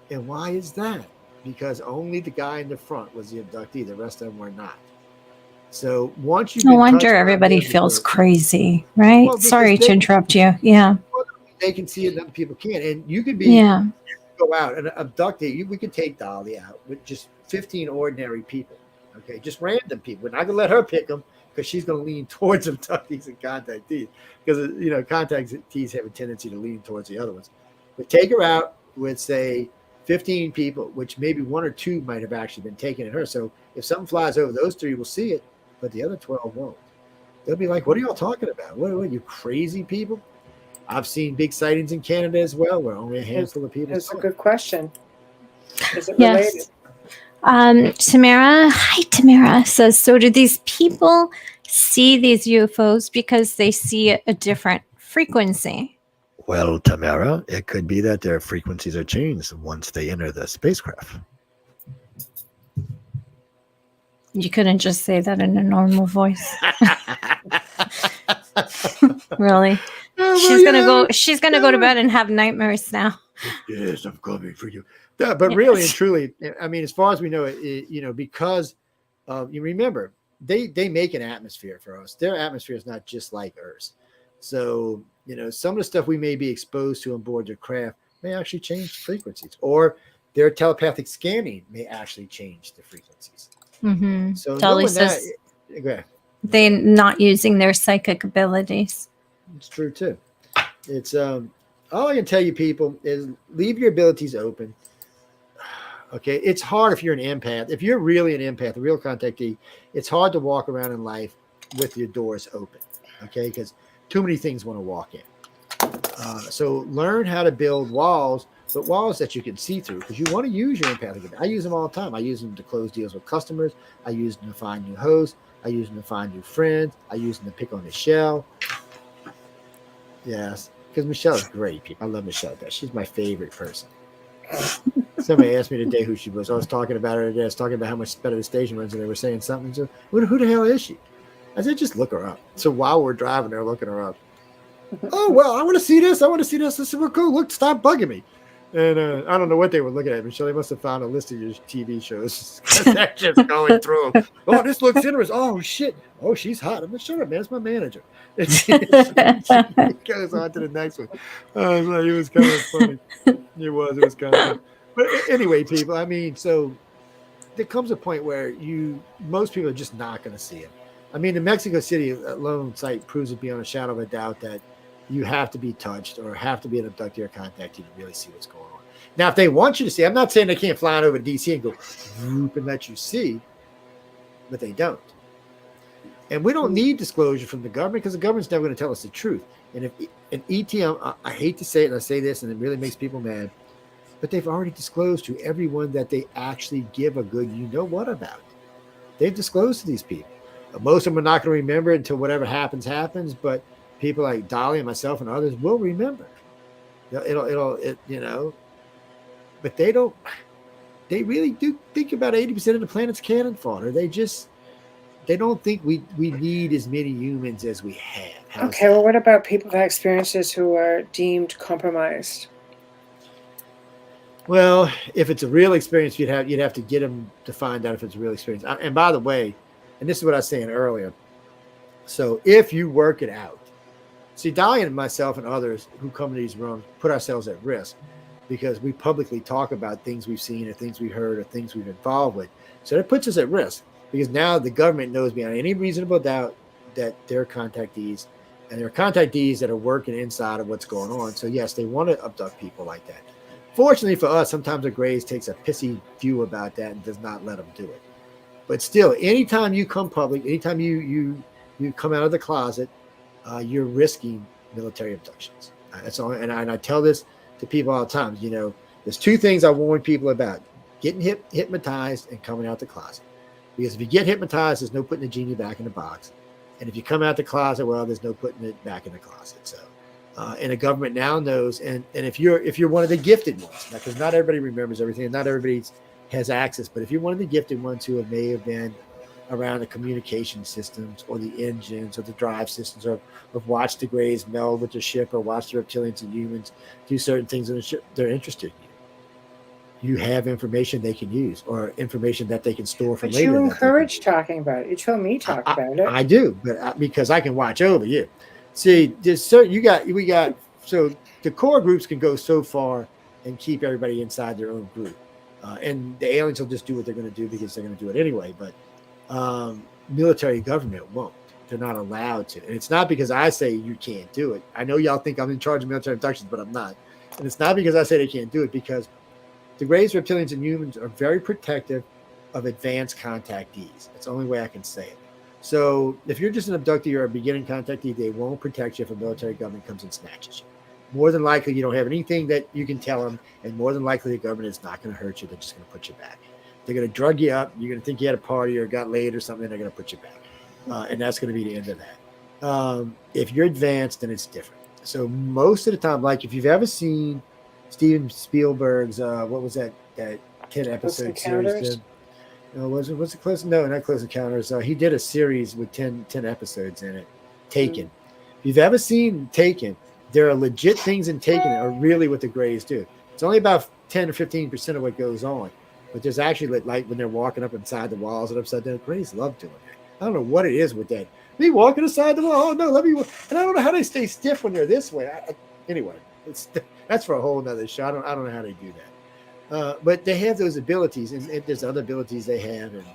Speaker 5: And why is that? Because only the guy in the front was the abductee. The rest of them were not. So once you,
Speaker 6: no wonder everybody feels crazy, right?
Speaker 5: Well,
Speaker 6: sorry to interrupt you. Yeah,
Speaker 5: they can see it, and other people can't. And you could be go out and abduct it. We could take Dolly out with just 15 ordinary people. Okay, just random people. We're not gonna let her pick them because she's gonna lean towards abductees and contactees because contactees have a tendency to lean towards the other ones. But take her out with say 15 people, which maybe 1 or 2 might have actually been taken at her. So if something flies over, those 3 will see it, but the other 12 won't. They'll be like, what are y'all talking about? What are you crazy people? I've seen big sightings in Canada as well, where only a handful of people.
Speaker 4: That's a good question. Is it related?
Speaker 6: Yes. Tamara says, so do these people see these UFOs because they see a different frequency?
Speaker 5: Well, Tamara, it could be that their frequencies are changed once they enter the spacecraft.
Speaker 6: You couldn't just say that in a normal voice. Really? She's gonna go to bed and have nightmares now.
Speaker 5: Yes, I'm coming for you. Yeah, but really and truly, I mean, as far as we know, because you remember, they make an atmosphere for us. Their atmosphere is not just like Earth's. So, some of the stuff we may be exposed to on board their craft may actually change frequencies, or their telepathic scanning may actually change the frequencies.
Speaker 6: Mm-hmm.
Speaker 5: So
Speaker 6: Dolly says they're not using their psychic abilities.
Speaker 5: It's true too. It's all I can tell you, people, is leave your abilities open. Okay, it's hard if you're an empath. If you're really an empath, a real contactee, it's hard to walk around in life with your doors open. Okay, because too many things want to walk in. So learn how to build walls, but walls that you can see through, because you want to use your empathic ability. I use them all the time. I use them to close deals with customers. I use them to find new hosts. I use them to find new friends. I use them to pick on Michelle. Yes, because Michelle is great, people. I love Michelle. She's my favorite person. Somebody asked me today who she was. I was talking about her today. I was talking about how much better the station runs, and they were saying something. So, who the hell is she? I said, just look her up. So while we're driving, they're looking her up. Oh, well, I want to see this. I want to see this. I said, well, go look. Stop bugging me. And I don't know what they were looking at, Michelle. They must have found a list of your TV shows. They're just going through them. Oh, this looks interesting. Oh, shit. Oh, she's hot. I'm like, shut up, man. It's my manager. She goes on to the next one. It was kind of funny. It was kind of funny. But anyway, people, I mean, so there comes a point where most people are just not going to see it. I mean, the Mexico City alone site proves it beyond a shadow of a doubt that you have to be touched or have to be an abductee or contactee to really see what's going on. Now, if they want you to see, I'm not saying they can't fly on over to DC and go whoop and let you see, but they don't. And we don't need disclosure from the government because the government's never going to tell us the truth. And if an ETM, I hate to say it, and I say this, and it really makes people mad, but they've already disclosed to everyone that they actually give a good you-know-what about. They've disclosed to these people. Most of them are not going to remember it until whatever happens, but people like Dolly and myself and others will remember. But they don't. They really do think about 80% of the planet's cannon fodder. They don't think we need as many humans as we have.
Speaker 4: Okay, well, what about people who have experiences who are deemed compromised?
Speaker 5: Well, if it's a real experience, you'd have to get them to find out if it's a real experience. And by the way, and this is what I was saying earlier. So if you work it out, see, Dolly and myself and others who come to these rooms put ourselves at risk because we publicly talk about things we've seen or things we heard or things we've been involved with. So that puts us at risk because now the government knows beyond any reasonable doubt that they're contactees, and they're contactees that are working inside of what's going on. So yes, they want to abduct people like that. Fortunately for us, sometimes the Grays takes a pissy view about that and does not let them do it. But still, anytime you come public, anytime you come out of the closet, you're risking military abductions. That's all, and I tell this to people all the time. There's two things I warn people about: getting hypnotized and coming out the closet. Because if you get hypnotized, there's no putting the genie back in the box, and if you come out the closet, well, there's no putting it back in the closet. So. And the government now knows, and if you're one of the gifted ones, because not everybody remembers everything, and not everybody has access, but if you're one of the gifted ones who may have been around the communication systems or the engines or the drive systems, or have watched the Greys meld with the ship or watched the reptilians and humans do certain things in the ship, they're interested in you. You have information they can use or information that they can store for
Speaker 4: but
Speaker 5: later.
Speaker 4: You encourage talking about it. You told me talk about it.
Speaker 5: I do, but because I can watch over you. See, so the core groups can go so far and keep everybody inside their own group, and the aliens will just do what they're going to do because they're going to do it anyway. But military government won't. They're not allowed to, and it's not because I say you can't do it. I know y'all think I'm in charge of military abductions, but I'm not. And it's not because I say they can't do it, because the Greys, reptilians, and humans are very protective of advanced contactees. That's the only way I can say it. So if you're just an abductee or a beginning contactee, they won't protect you if a military government comes and snatches you. More than likely, you don't have anything that you can tell them, and more than likely, the government is not going to hurt you. They're just going to put you back. They're going to drug you up. You're going to think you had a party or got laid or something. They're going to put you back, and that's going to be the end of that. If you're advanced, then it's different. So most of the time, like if you've ever seen Steven Spielberg's, what was that 10-episode series? Was it Close? No, not Close Encounters. He did a series with 10 episodes in it. Taken. If you've ever seen Taken, there are legit things in Taken that are really what the Greys do. It's only about 10 or 15% of what goes on, but there's actually like when they're walking up inside the walls and upside down. The Greys love doing that. I don't know what it is with that. Me walking aside the wall. Oh no, let me. And I don't know how they stay stiff when they're this way. Anyway, that's for a whole nother show. I don't know how they do that. But they have those abilities, and there's other abilities they have, and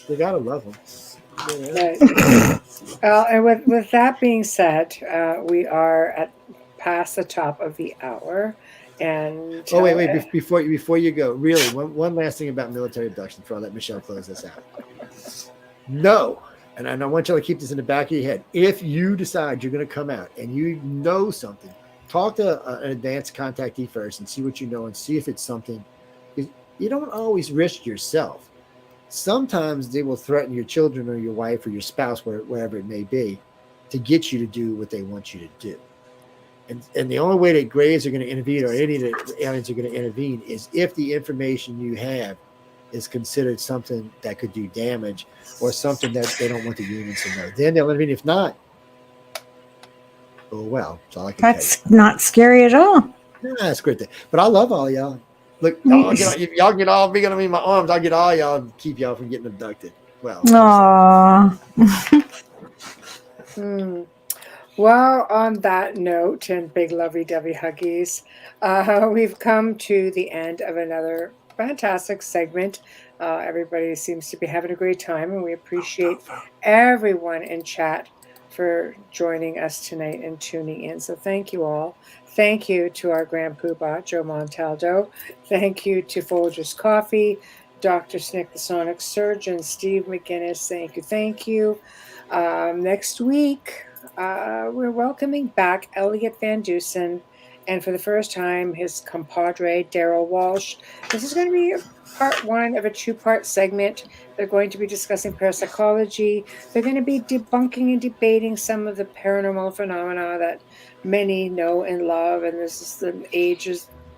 Speaker 5: they gotta love them.
Speaker 4: Right. And with that being said, we are past the top of the hour, and
Speaker 5: wait! Before you go, really, one last thing about military abduction before I let Michelle close this out. No, and I want you to keep this in the back of your head. If you decide you're going to come out and you know something, talk to an advanced contactee first and see what you know and see if it's something. You don't always risk yourself. Sometimes they will threaten your children or your wife or your spouse, wherever it may be, to get you to do what they want you to do. And the only way that Greys are going to intervene, or any of the aliens are going to intervene, is if the information you have is considered something that could do damage or something that they don't want the humans to know. Then they'll intervene. If not, oh well, that's all I can tell you.
Speaker 6: That's not scary at all.
Speaker 5: Yeah, that's great. But I love all y'all. Look, y'all get all big on me in my arms. I'll get all y'all and keep y'all from getting abducted. Well.
Speaker 6: Aww.
Speaker 4: Well, on that note, and big lovey-dovey huggies, we've come to the end of another fantastic segment. Everybody seems to be having a great time, and we appreciate everyone in chat for joining us tonight and tuning in. So thank you all. Thank you to our Grand Poobah, Joe Montaldo. Thank you to Folgers Coffee, Dr. Snick, the Sonic Surgeon, Steve McGinnis, thank you. Next week, we're welcoming back Elliot Van Dusen, and for the first time, his compadre, Daryl Walsh. This is going to be part one of a two-part segment. They're going to be discussing parapsychology. They're going to be debunking and debating some of the paranormal phenomena that many know and love, and this is the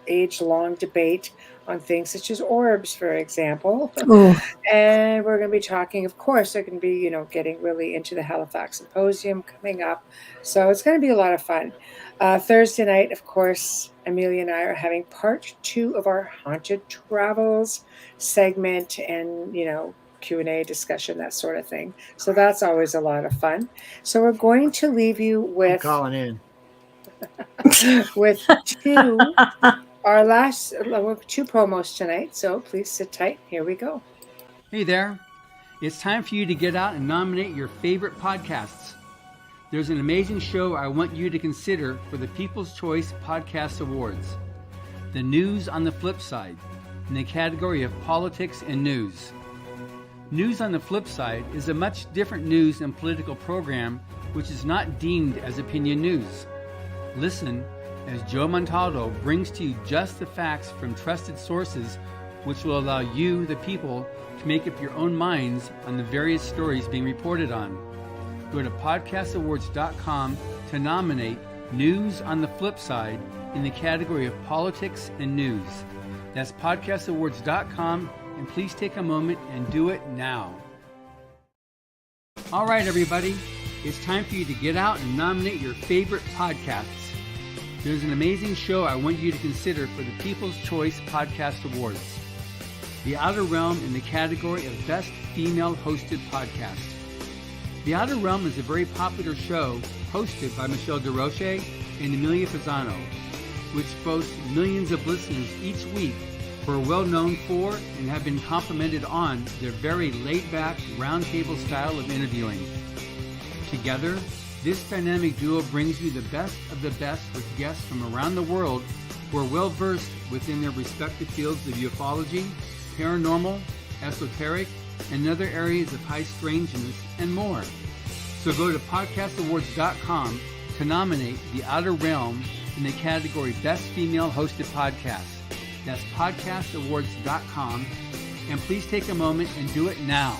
Speaker 4: age-long debate on things such as orbs, for example. And we're going to be talking, of course, they're going to be, getting really into the Halifax Symposium coming up. So it's going to be a lot of fun. Thursday night, of course, Amelia and I are having part 2 of our Haunted Travels segment and, Q&A discussion, that sort of thing. So that's always a lot of fun. So we're going to leave you with...
Speaker 5: I'm calling in.
Speaker 4: with our last 2 promos tonight, so please sit tight. Here we go.
Speaker 2: Hey there. It's time for you to get out and nominate your favorite podcasts. There's an amazing show I want you to consider for the People's Choice Podcast Awards. The News on the Flip Side, in the category of politics and news. News on the Flip Side is a much different news and political program which is not deemed as opinion news. Listen as Joe Montaldo brings to you just the facts from trusted sources which will allow you, the people, to make up your own minds on the various stories being reported on. Go to podcastawards.com to nominate News on the Flip Side in the category of politics and news. That's podcastawards.com, and please take a moment and do it now. All right, everybody, it's time for you to get out and nominate your favorite podcasts. There's an amazing show I want you to consider for the People's Choice Podcast Awards. The Outer Realm in the category of Best Female Hosted Podcast. The Outer Realm is a very popular show hosted by Michelle Desrochers and Amelia Pisano, which boasts millions of listeners each week who are well known for and have been complimented on their very laid-back, roundtable style of interviewing. Together, this dynamic duo brings you the best of the best with guests from around the world who are well versed within their respective fields of ufology, paranormal, esoteric, and other areas of high strangeness and more. So go to podcastawards.com to nominate The Outer Realm in the category Best Female Hosted Podcast. That's podcastawards.com, and please take a moment and do it now.